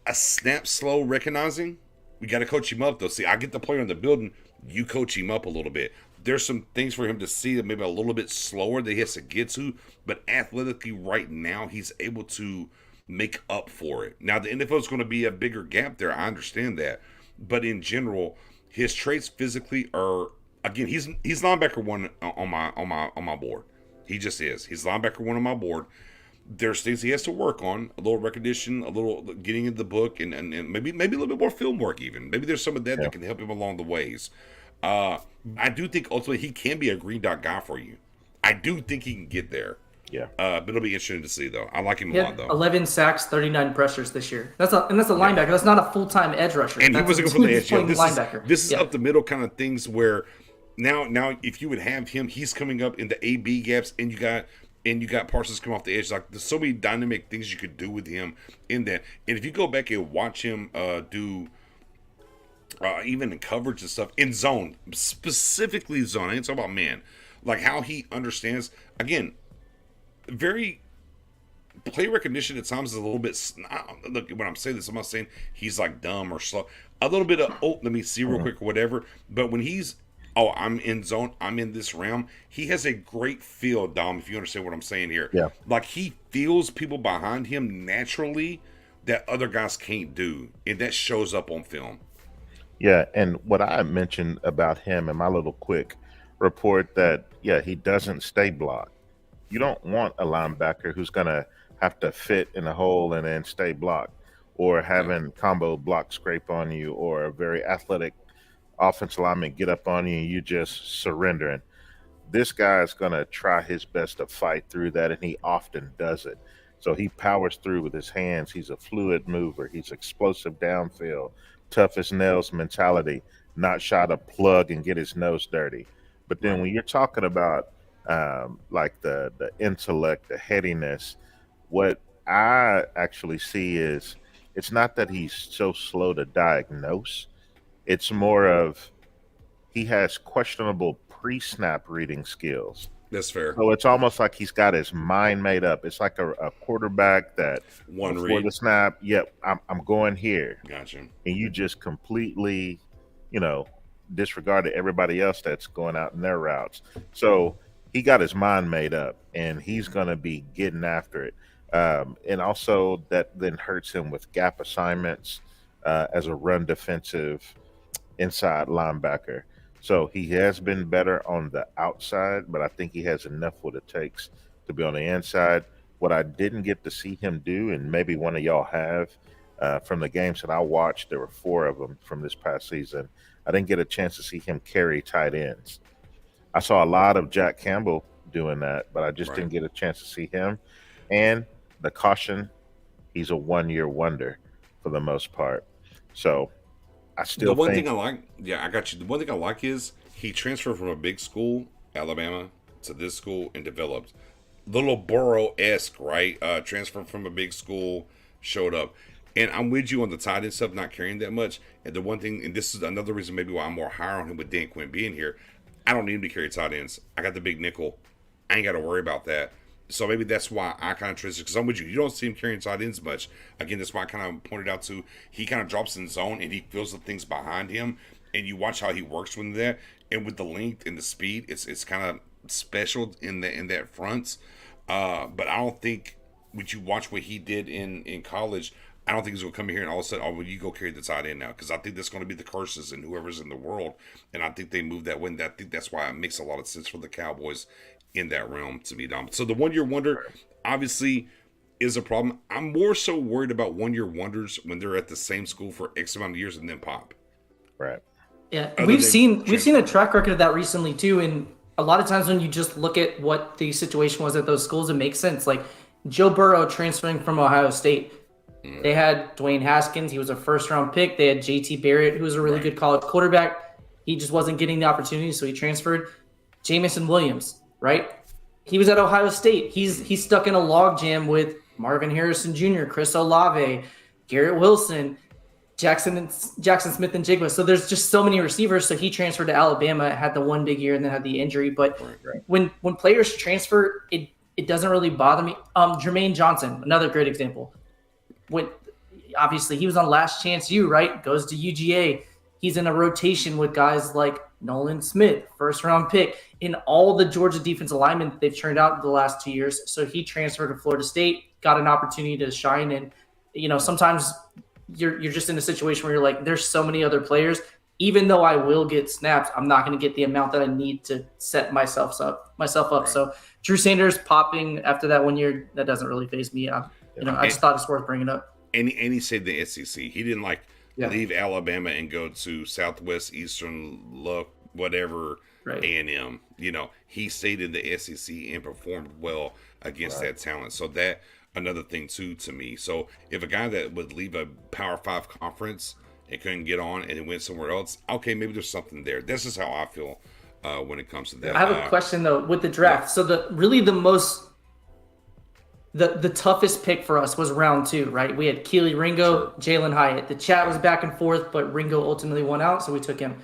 a snap slow recognizing. We got to coach him up, though. See, I get the player in the building. You coach him up a little bit. There's some things for him to see that maybe a little bit slower that he has to get to. But athletically right now, he's able to make up for it. Now, the NFL is going to be a bigger gap there. I understand that. But in general, his traits physically are, again, he's linebacker 1 on my board. He just is. He's linebacker 1 on my board. There's things he has to work on, a little recognition, a little getting in the book, and maybe a little bit more film work even. Maybe there's some of that that can help him along the ways. I do think ultimately he can be a green dot guy for you. I do think he can get there. Yeah. But it'll be interesting to see, though. I like him He a had lot, though. 11 sacks, 39 pressures this year. That's a linebacker. That's not a full-time edge rusher. And he That's wasn't going for the edge. playing This linebacker. is up the middle kind of things where now if you would have him, he's coming up in the AB gaps, and you got Parsons come off the edge. Like, there's so many dynamic things you could do with him in that. And if you go back and watch him do even in coverage and stuff in zone, specifically zone, I ain't talking about man, like how he understands. Again, very play recognition at times is a little bit. Look, when I'm saying this, I'm not saying he's like dumb or slow. A little bit of let me see real quick or whatever. But when he's I'm in zone, I'm in this realm. He has a great feel, Dom. If you understand what I'm saying here, Yeah. Like he feels people behind him naturally that other guys can't do, and that shows up on film. Yeah, and what I mentioned about him in my little quick report that he doesn't stay blocked. You don't want a linebacker who's gonna have to fit in a hole and then stay blocked, or having combo block scrape on you, or a very athletic offensive lineman get up on you and you just surrendering. This guy is gonna try his best to fight through that, and he often does it. So he powers through with his hands. He's a fluid mover. He's explosive downfield, tough as nails mentality, not shy to plug and get his nose dirty. But then when you're talking about like the intellect, the headiness, what I actually see is it's not that he's so slow to diagnose. It's more of he has questionable pre-snap reading skills. That's fair. So it's almost like he's got his mind made up. It's like a quarterback that One before read. the snap, I'm going here. Gotcha. And you just completely, disregarded everybody else that's going out in their routes. So he got his mind made up, and he's going to be getting after it. And also that then hurts him with gap assignments as a run defensive inside linebacker. So he has been better on the outside, but I think he has enough what it takes to be on the inside. What I didn't get to see him do, and maybe one of y'all have, from the games that I watched, there were 4 of them from this past season, I didn't get a chance to see him carry tight ends. I saw a lot of Jack Campbell doing that, but I just didn't get a chance to see him. And the caution, he's a one-year wonder for the most part. So I still the one think thing I like, I got you. The one thing I like is he transferred from a big school, Alabama, to this school and developed. Little Burrow-esque, right? Transferred from a big school, showed up. And I'm with you on the tight end stuff, not carrying that much. And the one thing, and this is another reason maybe why I'm more higher on him with Dan Quinn being here, I don't need him to carry tight ends. I got the big nickel. I ain't got to worry about that. So maybe that's why I kind of trust it, because I'm with you. You don't see him carrying tight ends much. Again, that's why I kind of pointed out to he kind of drops in zone and he feels the things behind him, and you watch how he works with that. And with the length and the speed, it's kind of special in that front. But I don't think, when you watch what he did in college, I don't think he's going to come here and all of a sudden, well, you go carry the tight end now, because I think that's going to be the curses and whoever's in the world. And I think they move that way. And I think that's why it makes a lot of sense for the Cowboys in that realm to be done. So the one-year wonder obviously is a problem. I'm more so worried about one-year wonders when they're at the same school for X amount of years and then pop. right. Yeah, Other we've than seen a track record of that recently too, and a lot of times when you just look at what the situation was at those schools, it makes sense. Like Joe Burrow transferring from Ohio State, they had Dwayne Haskins, he was a first-round pick. They had JT Barrett, who was a really good college quarterback. He just wasn't getting the opportunity, so he transferred. Jamison Williams, right? He was at Ohio State. He's stuck in a logjam with Marvin Harrison Jr., Chris Olave, Garrett Wilson, Jackson Smith and Jigba. So there's just so many receivers. So he transferred to Alabama, had the one big year and then had the injury. But when players transfer, it doesn't really bother me. Jermaine Johnson, another great example. When obviously he was on Last Chance U, right? Goes to UGA. He's in a rotation with guys like Nolan Smith, first round pick, in all the Georgia defensive linemen that they've turned out the last 2 years. So he transferred to Florida State, got an opportunity to shine. And, sometimes you're just in a situation where you're like, there's so many other players. Even though I will get snaps, I'm not going to get the amount that I need to set myself up. Right. So Drew Sanders popping after that 1 year, that doesn't really faze me. I just thought it's worth bringing up. And he said the SEC. He didn't leave Alabama and go to Southwest Eastern whatever Right. A&M. You know, he stayed in the SEC and performed well against that talent. So that another thing too to me. So if a guy that would leave a Power 5 conference and couldn't get on and it went somewhere else, okay, maybe there's something there. This is how I feel when it comes to that. I have a question though with the draft. So the toughest pick for us was round 2, right? We had Keely Ringo, Jalen Hyatt. The chat was back and forth, but Ringo ultimately won out, so we took him.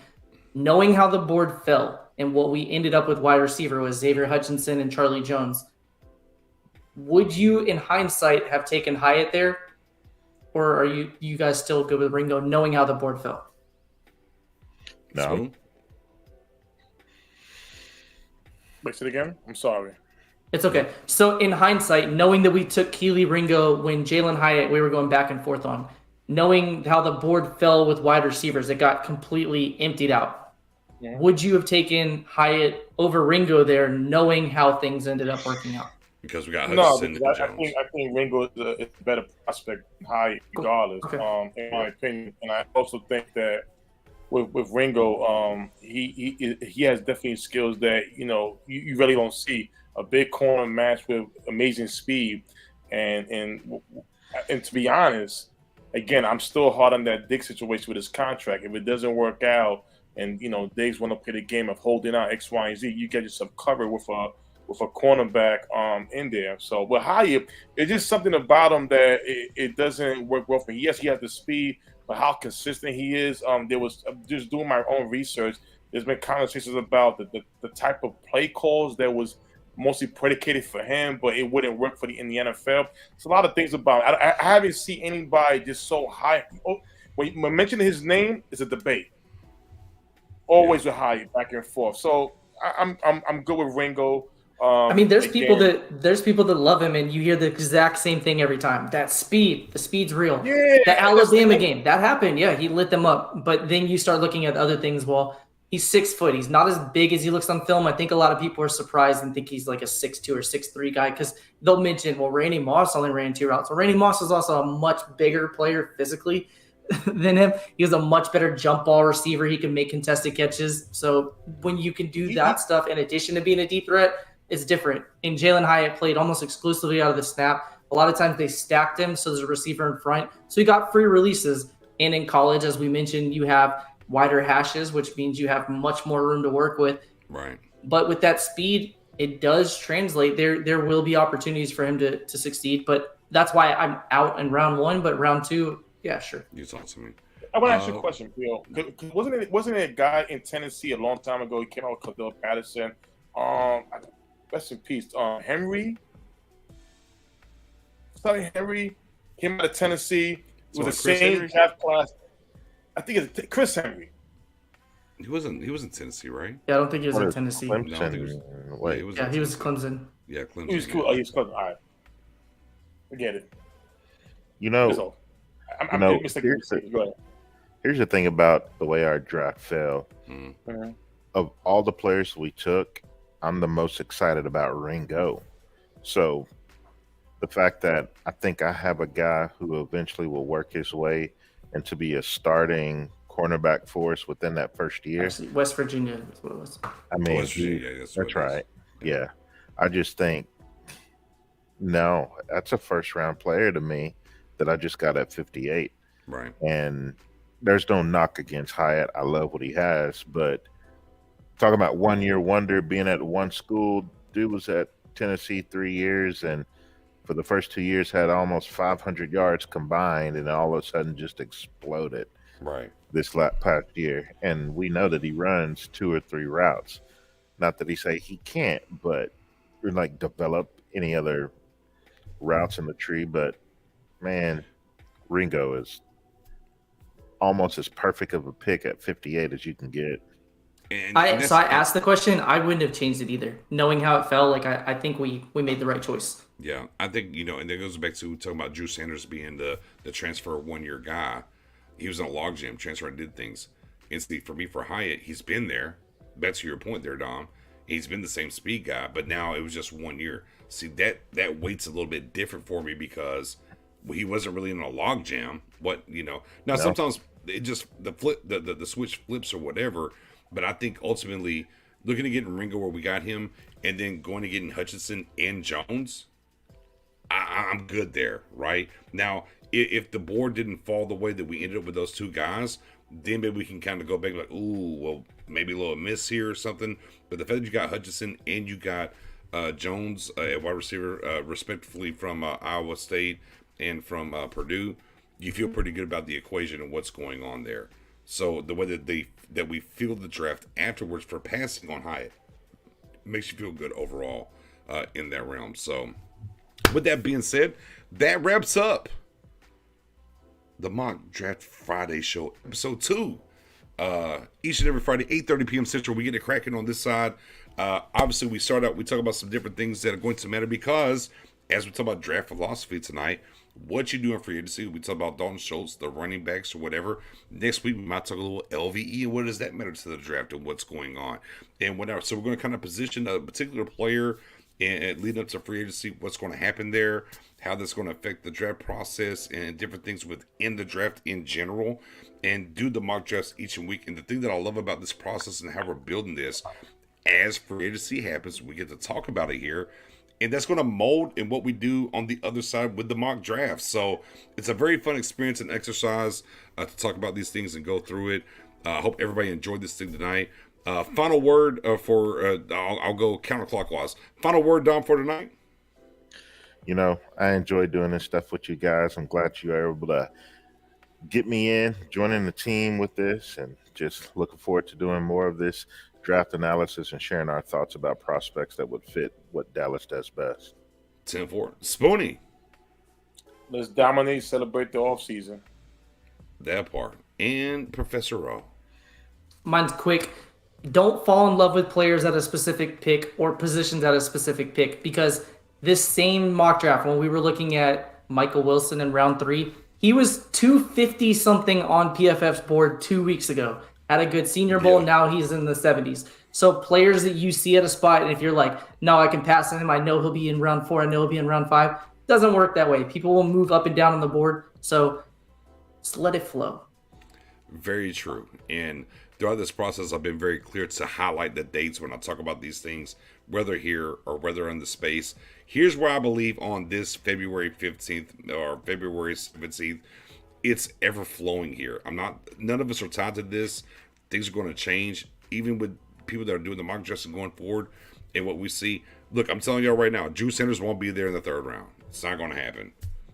Knowing how the board fell and what we ended up with wide receiver was Xavier Hutchinson and Charlie Jones, would you, in hindsight, have taken Hyatt there? Or are you guys still good with Ringo knowing how the board fell? No. Wait, say it again? I'm sorry. It's okay. So in hindsight, knowing that we took Keely Ringo when Jalen Hyatt we were going back and forth on, knowing how the board fell with wide receivers, it got completely emptied out. Yeah. Would you have taken Hyatt over Ringo there, knowing how things ended up working out? Because we got Hutchinson and Jones. I think Ringo is a better prospect than Hyatt, regardless, in my opinion. And I also think that with Ringo, he has definitely skills that you really don't see. A big corner match with amazing speed, and to be honest, again, I'm still hard on that Diggs situation with his contract. If it doesn't work out, and Diggs want to play the game of holding out X, Y, and Z, you get yourself covered with a cornerback in there. So with Hyatt, it's just something about him that it doesn't work well for him. Yes, he has the speed, but how consistent he is. There was just doing my own research. There's been conversations about the type of play calls that was mostly predicated for him, but it wouldn't work in the NFL. It's a lot of things about it. I haven't seen anybody just so high. When mentioning his name, it's a debate. Always with Hyatt, back and forth. So I'm good with Ringo. I mean, there's people that love him, and you hear the exact same thing every time. That speed, the speed's real. Yeah, the Alabama game, that happened. Yeah, he lit them up. But then you start looking at other things. Well, he's 6 foot. He's not as big as he looks on film. I think a lot of people are surprised and think he's like a 6'2" or 6'3" guy because they'll mention, well, Randy Moss only ran 2 routes. Well, Randy Moss is also a much bigger player physically than him. He was a much better jump ball receiver. He can make contested catches. So when you can do that stuff in addition to being a deep threat, it's different. And Jalen Hyatt played almost exclusively out of the snap. A lot of times they stacked him, so there's a receiver in front. So he got free releases. And in college, as we mentioned, you have wider hashes, which means you have much more room to work with. Right. But with that speed, it does translate. There will be opportunities for him to succeed. But that's why I'm out in round 1. But round 2, yeah, sure. You talk to me. I want to ask you a question, Bill. Wasn't it a guy in Tennessee a long time ago? He came out with Cordell Patterson. Rest in peace. Henry. Sonny Henry came out of Tennessee with the same draft class. I think it's Chris Henry. He wasn't Tennessee, right? Yeah, I don't think he was in Tennessee. No, I think he was he was Clemson. Yeah, Clemson. He was cool. Oh, he was Clemson. All right. I get it. Here's the thing about the way our draft fell. Mm-hmm. Of all the players we took, I'm the most excited about Ringo. So the fact that I think I have a guy who eventually will work his way and to be a starting cornerback for us within that first year. Actually, West Virginia is what it was. I mean, that's right. Yeah. I just think, no, that's a first round player to me that I just got at 58. Right. And there's no knock against Hyatt. I love what he has, but talking about 1 year wonder, being at one school, dude was at Tennessee 3 years and for the first 2 years had almost 500 yards combined and all of a sudden just exploded. Right. This past year. And we know that he runs 2 or 3 routes. Not that he say he can't, but like develop any other routes in the tree. But man, Ringo is almost as perfect of a pick at 58 as you can get. I asked the question. I wouldn't have changed it either. Knowing how it fell, I think we made the right choice. Yeah, I think, and that goes back to talking about Drew Sanders being the transfer 1 year guy. He was in a logjam, transfer and did things. And for me, for Hyatt, he's been there. Back to your point there, Dom. He's been the same speed guy, but now it was just 1 year. See, that weight's a little bit different for me because he wasn't really in a logjam. Now sometimes it just the switch flips or whatever. But I think ultimately, looking at getting Ringo where we got him, and then going to getting Hutchinson and Jones, I'm good there, right? Now, if the board didn't fall the way that we ended up with those two guys, then maybe we can kind of go back like, ooh, well, maybe a little miss here or something. But the fact that you got Hutchinson and you got Jones at wide receiver, respectively from Iowa State and from Purdue, you feel pretty good about the equation and what's going on there. So the way that we feel the draft afterwards for passing on Hyatt makes you feel good overall in that realm. So with that being said, that wraps up the Mock Draft Friday show, episode 2. Each and every Friday, 8:30 p.m. Central, we get it cracking on this side. Obviously, we talk about some different things that are going to matter because as we talk about draft philosophy tonight, what you do in free agency, we talk about Dalton Schultz, the running backs or whatever. Next week, we might talk a little LVE and what does that matter to the draft and what's going on and whatever. So we're going to kind of position a particular player and leading up to free agency, what's going to happen there, how that's going to affect the draft process and different things within the draft in general, and do the mock drafts each week. And the thing that I love about this process and how we're building this, as free agency happens, we get to talk about it here. And that's going to mold in what we do on the other side with the mock draft. So it's a very fun experience and exercise to talk about these things and go through it. I hope everybody enjoyed this thing tonight. Final word I'll go counterclockwise. Final word, Dom, for tonight. You know, I enjoy doing this stuff with you guys. I'm glad you are able to get me in, joining the team with this, and just looking forward to doing more of this draft analysis and sharing our thoughts about prospects that would fit what Dallas does best. 10-4. Spoonie. Let's dominate, celebrate the offseason. That part. And Professor O. Mine's quick. Don't fall in love with players at a specific pick or positions at a specific pick, because this same mock draft, when we were looking at Michael Wilson in round 3, he was 250 something on PFF's board 2 weeks ago. Had a good Senior Bowl. Yeah. Now he's in the 70s. So players that you see at a spot, and if you're like, no, I can pass on him, I know he'll be in round 4, I know he'll be in round 5, doesn't work that way. People will move up and down on the board. So just let it flow. Very true. And throughout this process, I've been very clear to highlight the dates when I talk about these things, whether here or whether in the space. Here's where I believe on this February 15th or February 17th, it's ever flowing here. None of us are tied to this. Things are going to change, even with people that are doing the mock drafts and going forward and what we see. Look, I'm telling y'all right now, Drew Sanders won't be there in the 3rd round. It's not going to happen.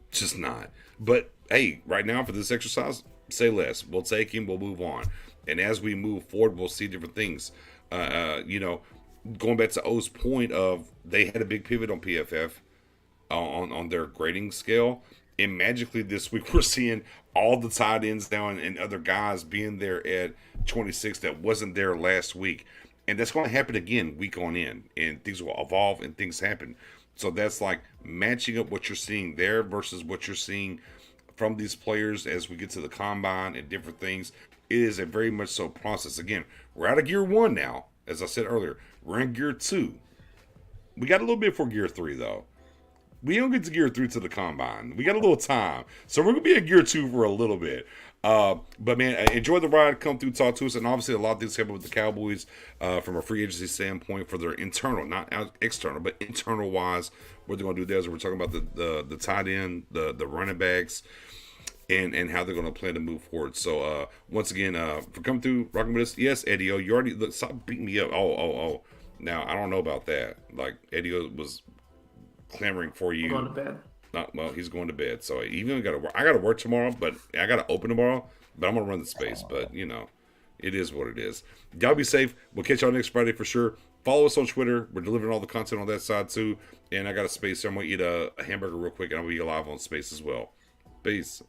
It's just not. But hey, right now for this exercise, say less. We'll take him. We'll move on. And as we move forward, we'll see different things. Going back to O's point of they had a big pivot on PFF on their grading scale. And magically this week we're seeing all the tight ends now and other guys being there at 26 that wasn't there last week. And that's going to happen again week on in. And things will evolve and things happen. So that's like matching up what you're seeing there versus what you're seeing from these players as we get to the combine and different things. It is a very much so process. Again, we're out of gear 1 now. As I said earlier, we're in gear 2. We got a little bit for gear 3 though. We don't get to gear 3 to the combine. We got a little time. So we're going to be in gear 2 for a little bit. But man, enjoy the ride. Come through, talk to us. And obviously a lot of things happen with the Cowboys from a free agency standpoint for their internal, not external, but internal wise. What they're going to do there is we're talking about the tight end, the running backs, and how they're going to plan to move forward. So once again, for coming through, rocking with us. Yes, Eddie O, you already stop beating me up. Oh. Now I don't know about that. Like Eddie O was clamoring for you. Going to bed. Well, he's going to bed. So even I got to work tomorrow, but I got to open tomorrow. But I'm gonna run the space. But it is what it is. Y'all be safe. We'll catch y'all next Friday for sure. Follow us on Twitter. We're delivering all the content on that side too. And I got a space. So I'm gonna eat a hamburger real quick, and I'm gonna be live on space as well. Peace.